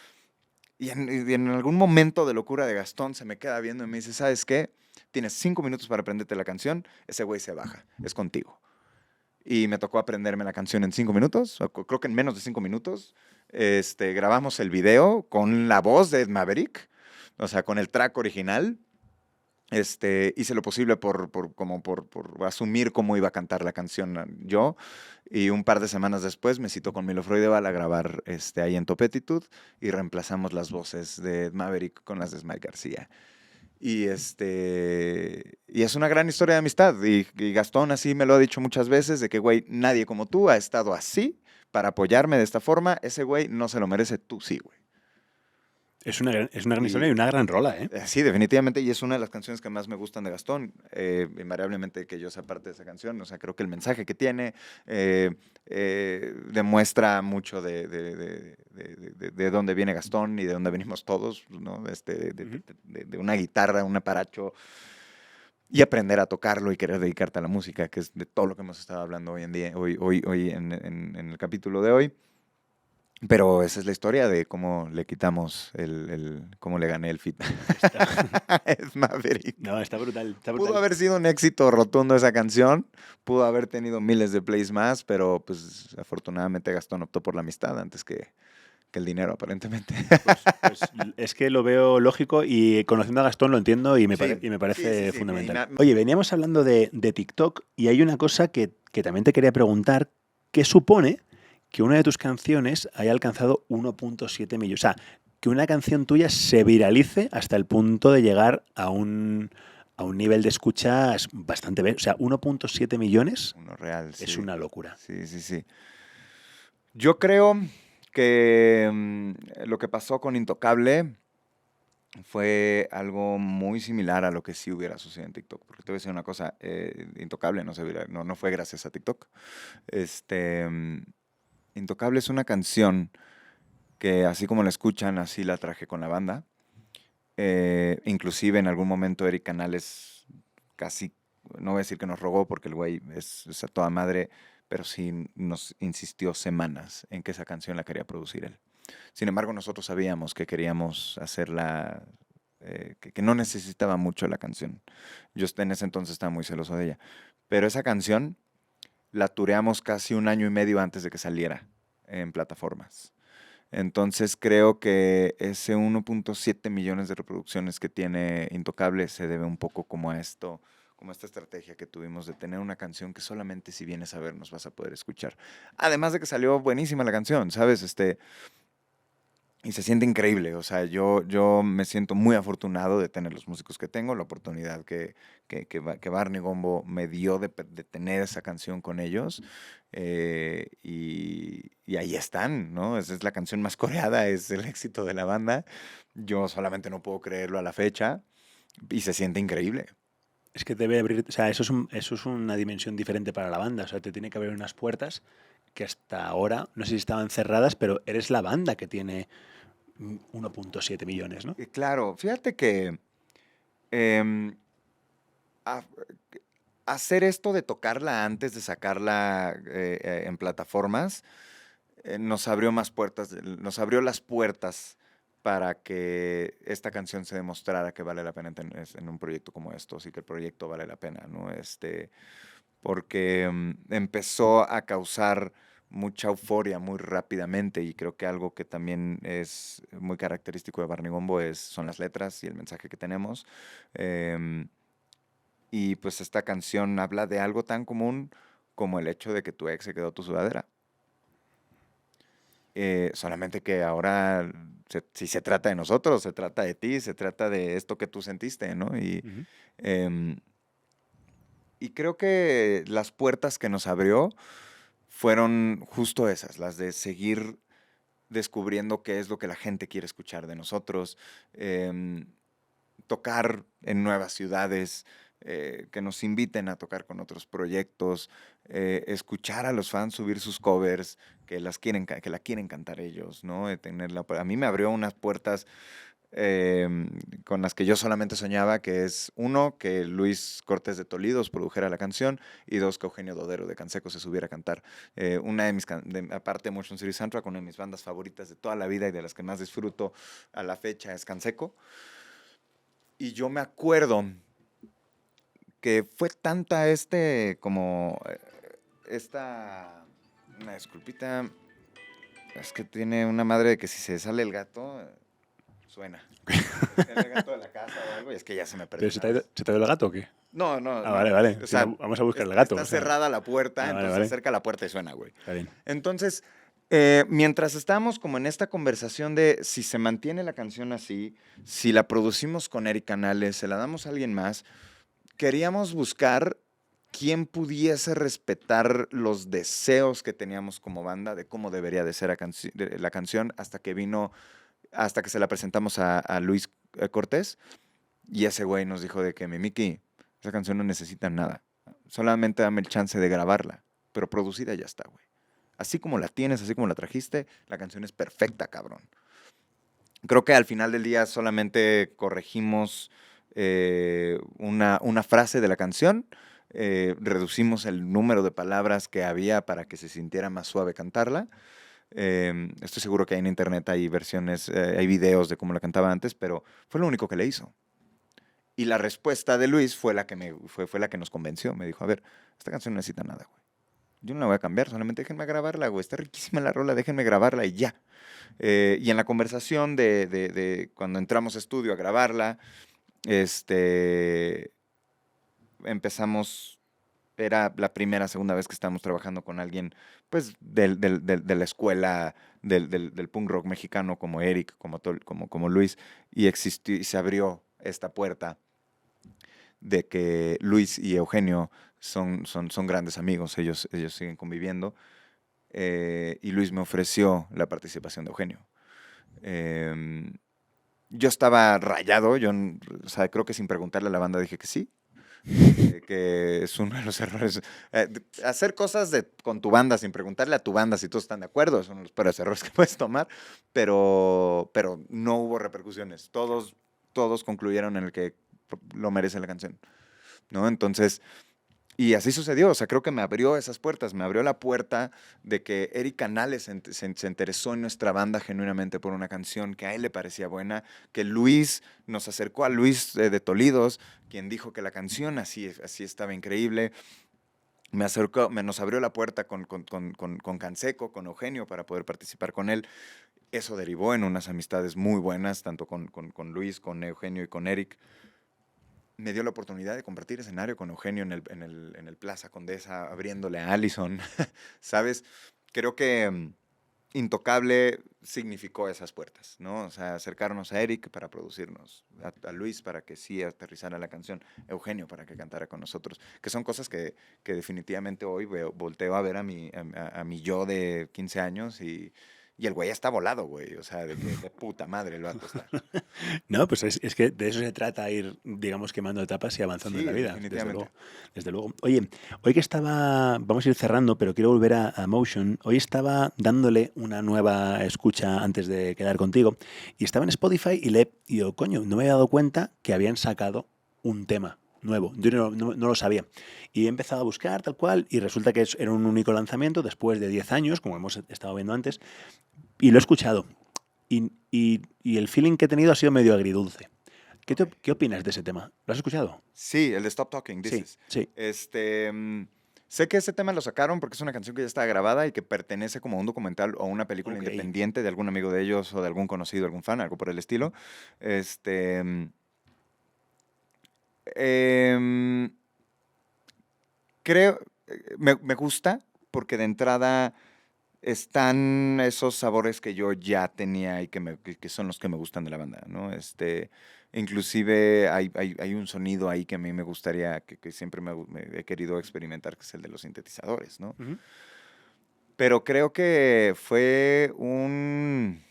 Y en algún momento de locura de Gastón se me queda viendo y me dice, ¿sabes qué? Tienes 5 minutos para aprenderte la canción, ese güey se baja, es contigo. Y me tocó aprenderme la canción en 5 minutos, creo que en menos de 5 minutos. Grabamos el video con la voz de Ed Maverick, o sea, con el track original. Hice lo posible por asumir cómo iba a cantar la canción yo. Y un par de semanas después me citó con Milo Freudeval a grabar ahí en Topetitud y reemplazamos las voces de Ed Maverick con las de Smile García. Y es una gran historia de amistad. Y Gastón así me lo ha dicho muchas veces, de que, güey, nadie como tú ha estado así para apoyarme de esta forma. Ese güey no se lo merece, tú sí, güey. Es una gran historia y Y una gran rola, ¿eh? sí, definitivamente, y es una de las canciones que más me gustan de Gastón. Invariablemente que yo sea parte de esa canción, o sea, creo que el mensaje que tiene demuestra mucho de dónde viene Gastón y de dónde venimos todos, ¿no? De una guitarra, un aparato, y aprender a tocarlo y querer dedicarte a la música, que es de todo lo que hemos estado hablando hoy en día, hoy en el capítulo de hoy. Pero esa es la historia de cómo le quitamos cómo le gané el fit. Es Maverick. No, está brutal. Pudo haber sido un éxito rotundo esa canción, pudo haber tenido miles de plays más, pero pues afortunadamente Gastón optó por la amistad antes que el dinero, aparentemente. Pues es que lo veo lógico y conociendo a Gastón lo entiendo y me parece Sí. fundamental. Oye, veníamos hablando de TikTok y hay una cosa que también te quería preguntar. ¿Qué supone que una de tus canciones haya alcanzado 1.7 millones? O sea, que una canción tuya se viralice hasta el punto de llegar a un nivel de escuchas bastante bien. O sea, 1.7 millones Uno real, es una locura. Sí. Yo creo que lo que pasó con Intocable fue algo muy similar a lo que sí hubiera sucedido en TikTok. Porque te voy a decir una cosa, Intocable no fue gracias a TikTok. Intocable es una canción que así como la escuchan, así la traje con la banda. Inclusive en algún momento Eric Canales casi, no voy a decir que nos rogó porque el güey es a toda madre, pero sí nos insistió semanas en que esa canción la quería producir él. Sin embargo, nosotros sabíamos que queríamos hacerla, que no necesitaba mucho la canción. Yo en ese entonces estaba muy celoso de ella. Pero esa canción la tureamos casi 1 año y medio antes de que saliera en plataformas. Entonces creo que ese 1.7 millones de reproducciones que tiene Intocable se debe un poco como a esto, como a esta estrategia que tuvimos de tener una canción que solamente si vienes a vernos vas a poder escuchar. Además de que salió buenísima la canción, ¿sabes? Y se siente increíble, o sea, yo me siento muy afortunado de tener los músicos que tengo, la oportunidad que Barney Gombo me dio de tener esa canción con ellos, y ahí están, ¿no? Esa es la canción más coreada, es el éxito de la banda, yo solamente no puedo creerlo a la fecha, y se siente increíble. Es que debe abrir, o sea, eso es una dimensión diferente para la banda, o sea, te tiene que abrir unas puertas que hasta ahora, no sé si estaban cerradas, pero eres la banda que tiene 1.7 millones, ¿no? Y claro, fíjate que em, a- hacer esto de tocarla antes de sacarla en plataformas nos abrió más puertas, nos abrió las puertas para que esta canción se demostrara que vale la pena en un proyecto como estos y que el proyecto vale la pena, ¿no? Porque empezó a causar mucha euforia muy rápidamente y creo que algo que también es muy característico de Barney Gombo son las letras y el mensaje que tenemos. Em, y pues esta canción habla de algo tan común como el hecho de que tu ex se quedó tu sudadera. Solamente que ahora, si se trata de nosotros, se trata de ti, se trata de esto que tú sentiste, ¿no? Ujú. Em, y creo que las puertas que nos abrió fueron justo esas, las de seguir descubriendo qué es lo que la gente quiere escuchar de nosotros, em, tocar en nuevas ciudades, que nos inviten a tocar con otros proyectos, escuchar a los fans subir sus covers, que la quieren cantar ellos, ¿no? A mí me abrió unas puertas con las que yo solamente soñaba, que es uno, que Luis Cortés de Tolidos produjera la canción, y dos, que Eugenio Dodero de Canseco se subiera a cantar. Una de mis, aparte de Motion City Soundtrack, una de mis bandas favoritas de toda la vida y de las que más disfruto a la fecha es Canseco. Y yo me acuerdo que fue tanta una disculpita, es que tiene una madre de que si se sale el gato, suena. El gato de la casa o algo, y es que ya se me perdió. ¿Pero se te ha ido el gato o qué? No, Ah, vale. O sea, vamos a buscar el gato. Está cerrada la puerta, entonces vale. acerca la puerta y suena, güey. Está bien. Entonces, mientras estábamos como en esta conversación de si se mantiene la canción así, si la producimos con Eric Canales, se la damos a alguien más, queríamos buscar quién pudiese respetar los deseos que teníamos como banda de cómo debería de ser la canción hasta que se la presentamos a Luis Cortés, y ese güey nos dijo de que, Miki, esa canción no necesita nada, solamente dame el chance de grabarla, pero producida ya está, güey. Así como la tienes, así como la trajiste, la canción es perfecta, cabrón. Creo que al final del día solamente corregimos una frase de la canción, reducimos el número de palabras que había para que se sintiera más suave cantarla. Estoy seguro que hay en internet, hay versiones, hay videos de cómo la cantaba antes, pero fue lo único que le hizo. Y la respuesta de Luis fue la que nos convenció. Me dijo, a ver, esta canción no necesita nada, güey. Yo no la voy a cambiar, solamente déjenme grabarla, güey. Está riquísima la rola, déjenme grabarla y ya. Y en la conversación de cuando entramos a estudio a grabarla, empezamos, era la segunda vez que estábamos trabajando con alguien, pues, de la escuela del punk rock mexicano, como Eric, como Luis, y se abrió esta puerta de que Luis y Eugenio son grandes amigos, ellos siguen conviviendo, y Luis me ofreció la participación de Eugenio. Yo estaba rayado, o sea, creo que sin preguntarle a la banda dije que sí, que es uno de los errores. Hacer cosas con tu banda sin preguntarle a tu banda si todos están de acuerdo, son los peores errores que puedes tomar, pero no hubo repercusiones. Todos concluyeron en el que lo merece la canción, ¿no? Entonces, y así sucedió, o sea, creo que me abrió esas puertas, me abrió la puerta de que Eric Canales se interesó en nuestra banda genuinamente por una canción que a él le parecía buena, que Luis nos acercó a Luis de Tolidos, quien dijo que la canción así estaba increíble. Nos abrió la puerta con Canseco, con Eugenio, para poder participar con él. Eso derivó en unas amistades muy buenas, tanto con Luis, con Eugenio y con Eric. Me dio la oportunidad de compartir escenario con Eugenio en el Plaza Condesa, abriéndole a Allison, ¿sabes? Creo que Intocable significó esas puertas, ¿no? O sea, acercarnos a Eric para producirnos, a Luis para que sí aterrizara la canción, Eugenio para que cantara con nosotros, que son cosas que definitivamente hoy volteo a ver a mi yo de 15 años y el güey está volado, güey, o sea, de puta madre el vato está. No, pues es que de eso se trata, ir, digamos, quemando etapas y avanzando en la vida. Definitivamente. Desde luego. Oye, hoy que vamos a ir cerrando, pero quiero volver a Motion. Hoy estaba dándole una nueva escucha antes de quedar contigo y estaba en Spotify y digo, coño, no me había dado cuenta que habían sacado un tema nuevo. Yo no lo sabía. Y he empezado a buscar tal cual y resulta que era un único lanzamiento después de 10 años, como hemos estado viendo antes, y lo he escuchado. Y el feeling que he tenido ha sido medio agridulce. ¿Qué opinas de ese tema? ¿Lo has escuchado? Sí, el de Stop Talking, dices. Sí. Sé que ese tema lo sacaron porque es una canción que ya está grabada y que pertenece como a un documental o una película independiente de algún amigo de ellos o de algún conocido, algún fan, algo por el estilo. Creo, me gusta porque de entrada están esos sabores que yo ya tenía y que son los que me gustan de la banda, ¿no? Inclusive hay un sonido ahí que a mí me gustaría, que siempre me he querido experimentar, que es el de los sintetizadores, ¿no? Ujú. Pero creo que fue un...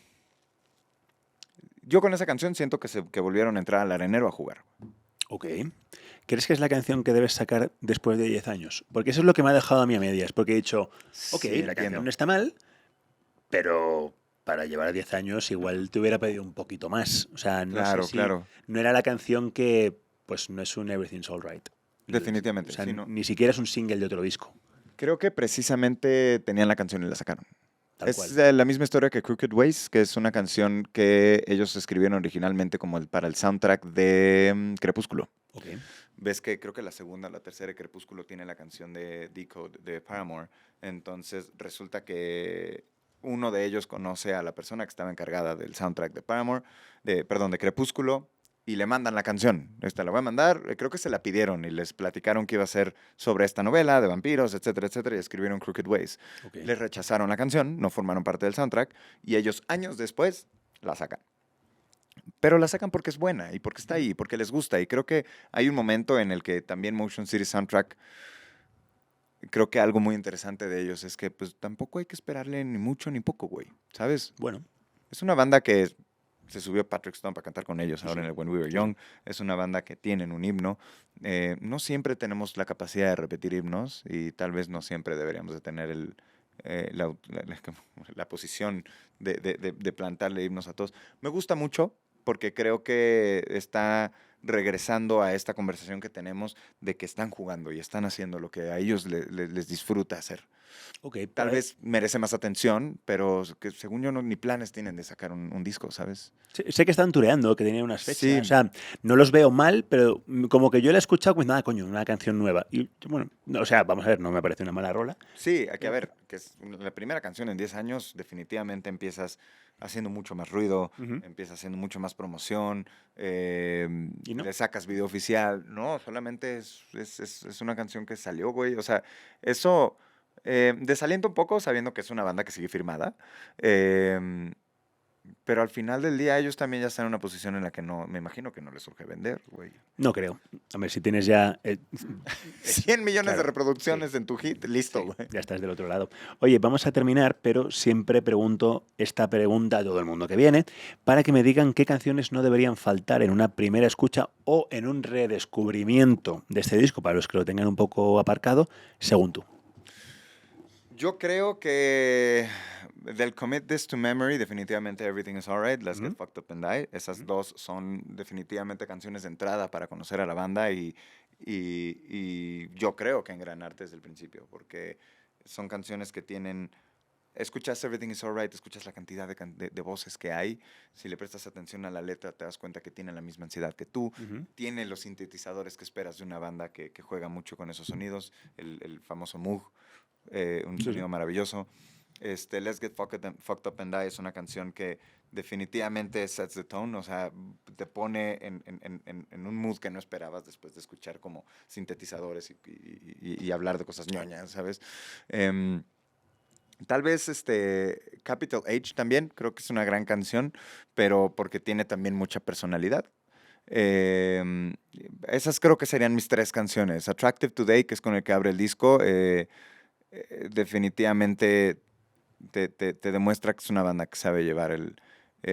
Yo con esa canción siento que volvieron a entrar al arenero a jugar. Ok. ¿Crees que es la canción que debes sacar después de 10 años? Porque eso es lo que me ha dejado a mí a medias. Porque he dicho, ok, Sí, la canción entiendo. no está mal, pero para llevar 10 años igual te hubiera pedido un poquito más. O sea, no sé Claro, si claro. no era la canción que, pues no es un Everything's Alright. O Definitivamente, sea, sí, no. ni siquiera es un single de otro disco, Creo que precisamente tenían la canción y la sacaron. tal Es cual. la misma historia que Crooked Ways, que es una canción que ellos escribieron originalmente como para el soundtrack de Crepúsculo. Ok. Ves que creo que la segunda o la tercera de Crepúsculo tiene la canción de Decode de Paramore. Entonces resulta que uno de ellos conoce a la persona que estaba encargada del soundtrack de Paramore, perdón, de Crepúsculo, y le mandan la canción. Esta la voy a mandar, creo que se la pidieron y les platicaron que iba a ser sobre esta novela de vampiros, etcétera, y escribieron Crooked Ways. Ok. Les rechazaron la canción, no formaron parte del soundtrack, y ellos años después la sacan. Pero la sacan porque es buena y porque está ahí, y porque les gusta. Y creo que hay un momento en el que también Motion City Soundtrack, creo que algo muy interesante de ellos es que pues tampoco hay que esperarle ni mucho ni poco, güey. ¿Sabes? Bueno, Es una banda que se subió Patrick Stone para cantar con ellos sí, ahora sí. en el When We Were Sí, sí. Young. Es una banda que tienen un himno. No siempre tenemos la capacidad de repetir himnos y tal vez no siempre deberíamos de tener la posición de plantarle himnos a todos. Me gusta mucho porque creo que está regresando a esta conversación que tenemos de que están jugando y están haciendo lo que a ellos les disfruta hacer. Ok, Tal vez merece más atención, pero que según yo ni planes tienen de sacar un disco, ¿sabes? sé que están tureando, que tenían unas fechas. O Sí, sea, no los veo mal, pero como que yo la he escuchado, pues nada, coño, una canción nueva. Y bueno, o sea, vamos a ver, no me parece una mala rola. sí, aquí a Pero- ver, que es la primera canción en 10 años, definitivamente empiezas haciendo mucho más ruido, Ujú. empiezas haciendo mucho más promoción, ¿Y no? le sacas video oficial. No, solamente es una canción que salió, güey. O sea, eso desalienta un poco sabiendo que es una banda que sigue firmada. em, Pero al final del día ellos también ya están en una posición en la que no, me imagino que no les surge vender, güey. No creo. A ver, si tienes ya... 100 millones de claro, sí. reproducciones en tu hit, listo, Sí, güey. ya estás del otro lado. Oye, vamos a terminar, pero siempre pregunto esta pregunta a todo el mundo que viene para que me digan qué canciones no deberían faltar en una primera escucha o en un redescubrimiento de este disco para los que lo tengan un poco aparcado, según tú. Yo creo que del Commit This to Memory, definitivamente Everything is Alright, Let's Get Ujú, Fucked Up and Die. Esas ujú. dos son definitivamente canciones de entrada para conocer a la banda y yo creo que engranarte desde el principio, porque son canciones que tienen... Escuchas Everything is Alright, escuchas la cantidad de voces que hay. Si le prestas atención a la letra, te das cuenta que tiene la misma ansiedad que tú. Ujú. Tiene los sintetizadores que esperas de una banda que juega mucho con esos sonidos. El famoso Moog, un Sí, sí. sonido maravilloso. Let's Get Fucked Up and Die es una canción que definitivamente sets the tone, o sea, te pone en un mood que no esperabas después de escuchar como sintetizadores y hablar de cosas ñoñas, ¿sabes? Em, Tal vez Capital H también, creo que es una gran canción, pero porque tiene también mucha personalidad. Em, Esas creo que serían mis tres canciones. Attractive Today, que es con el que abre el disco, definitivamente te demuestra que es una banda que sabe llevar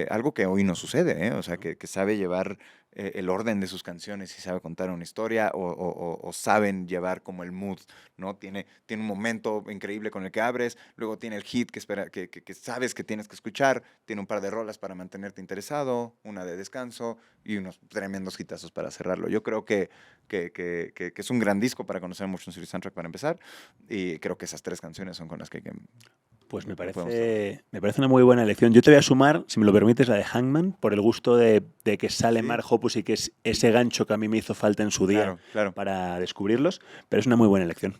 algo que hoy no sucede, ¿eh? O sea, ¿No? que sabe llevar el orden de sus canciones y sabe contar una historia o saben llevar como el mood, ¿no? Tiene un momento increíble con el que abres, luego tiene el hit que sabes que tienes que escuchar, tiene un par de rolas para mantenerte interesado, una de descanso y unos tremendos hitazos para cerrarlo. Yo creo que es un gran disco para conocer Motion City Soundtrack para empezar y creo que esas tres canciones son con las que Pues me podemos trabajar. parece una muy buena elección. Yo te voy a sumar, si me lo permites, la de Hangman, por el gusto de que sale Sí, Mark Hoppus y que es ese gancho que a mí me hizo falta en su día claro, claro. para descubrirlos, pero es una muy buena elección.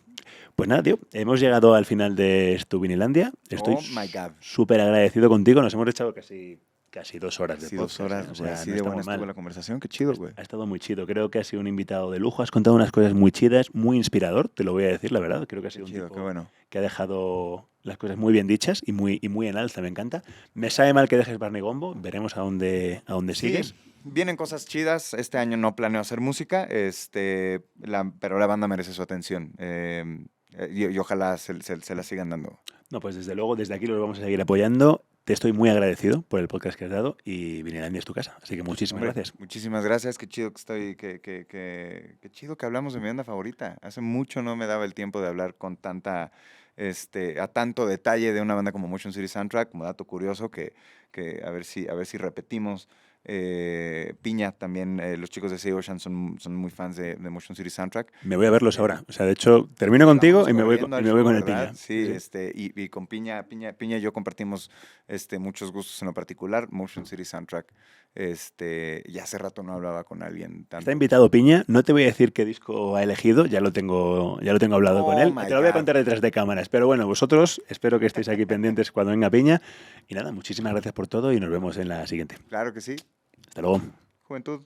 Pues nada, tío, hemos llegado al final de Stubinilandia. Estoy Oh my God. súper agradecido contigo. Nos hemos echado casi 2 horas de Casi dos podcast, ¿eh? horas, O güey. sea, Así no de buena estamos estuvo mal. la conversación. Qué chido, güey. Ha estado muy chido. Creo que has sido un invitado de lujo. Has contado unas cosas muy chidas, muy inspirador, te lo voy a decir, la verdad. Creo que has Qué sido un chido, qué tipo bueno. que ha dejado las cosas muy bien dichas y muy en alza, me encanta. Me sabe mal que dejes Barney Gombo, veremos a dónde Sí, sigues. vienen cosas chidas. Este año no planeo hacer música, pero la banda merece su atención. Y ojalá se la sigan dando. No, pues desde luego, desde aquí los vamos a seguir apoyando. Te estoy muy agradecido por el podcast que has dado y Vinelandia es tu casa. Así que muchísimas Hombre, gracias. muchísimas gracias. Qué chido que estoy, qué chido que hablamos de mi banda favorita. Hace mucho no me daba el tiempo de hablar con a tanto detalle de una banda como Motion City Soundtrack. Como dato curioso, que a ver si repetimos. Piña también, los chicos de Sea Ocean son muy fans de Motion City Soundtrack. Me voy a verlos ahora. O sea, de hecho, termino contigo y me voy con el Piña. Sí, y con Piña y yo compartimos muchos gustos en lo particular. Motion City Soundtrack, ya hace rato no hablaba con alguien tanto. Está invitado Piña. No te voy a decir qué disco ha elegido, ya lo tengo hablado con él. Te lo voy a contar detrás de cámaras. Pero bueno, vosotros espero que estéis aquí pendientes cuando venga Piña. Y nada, muchísimas gracias por todo y nos vemos en la siguiente. Claro que sí. Hasta luego. Juventud.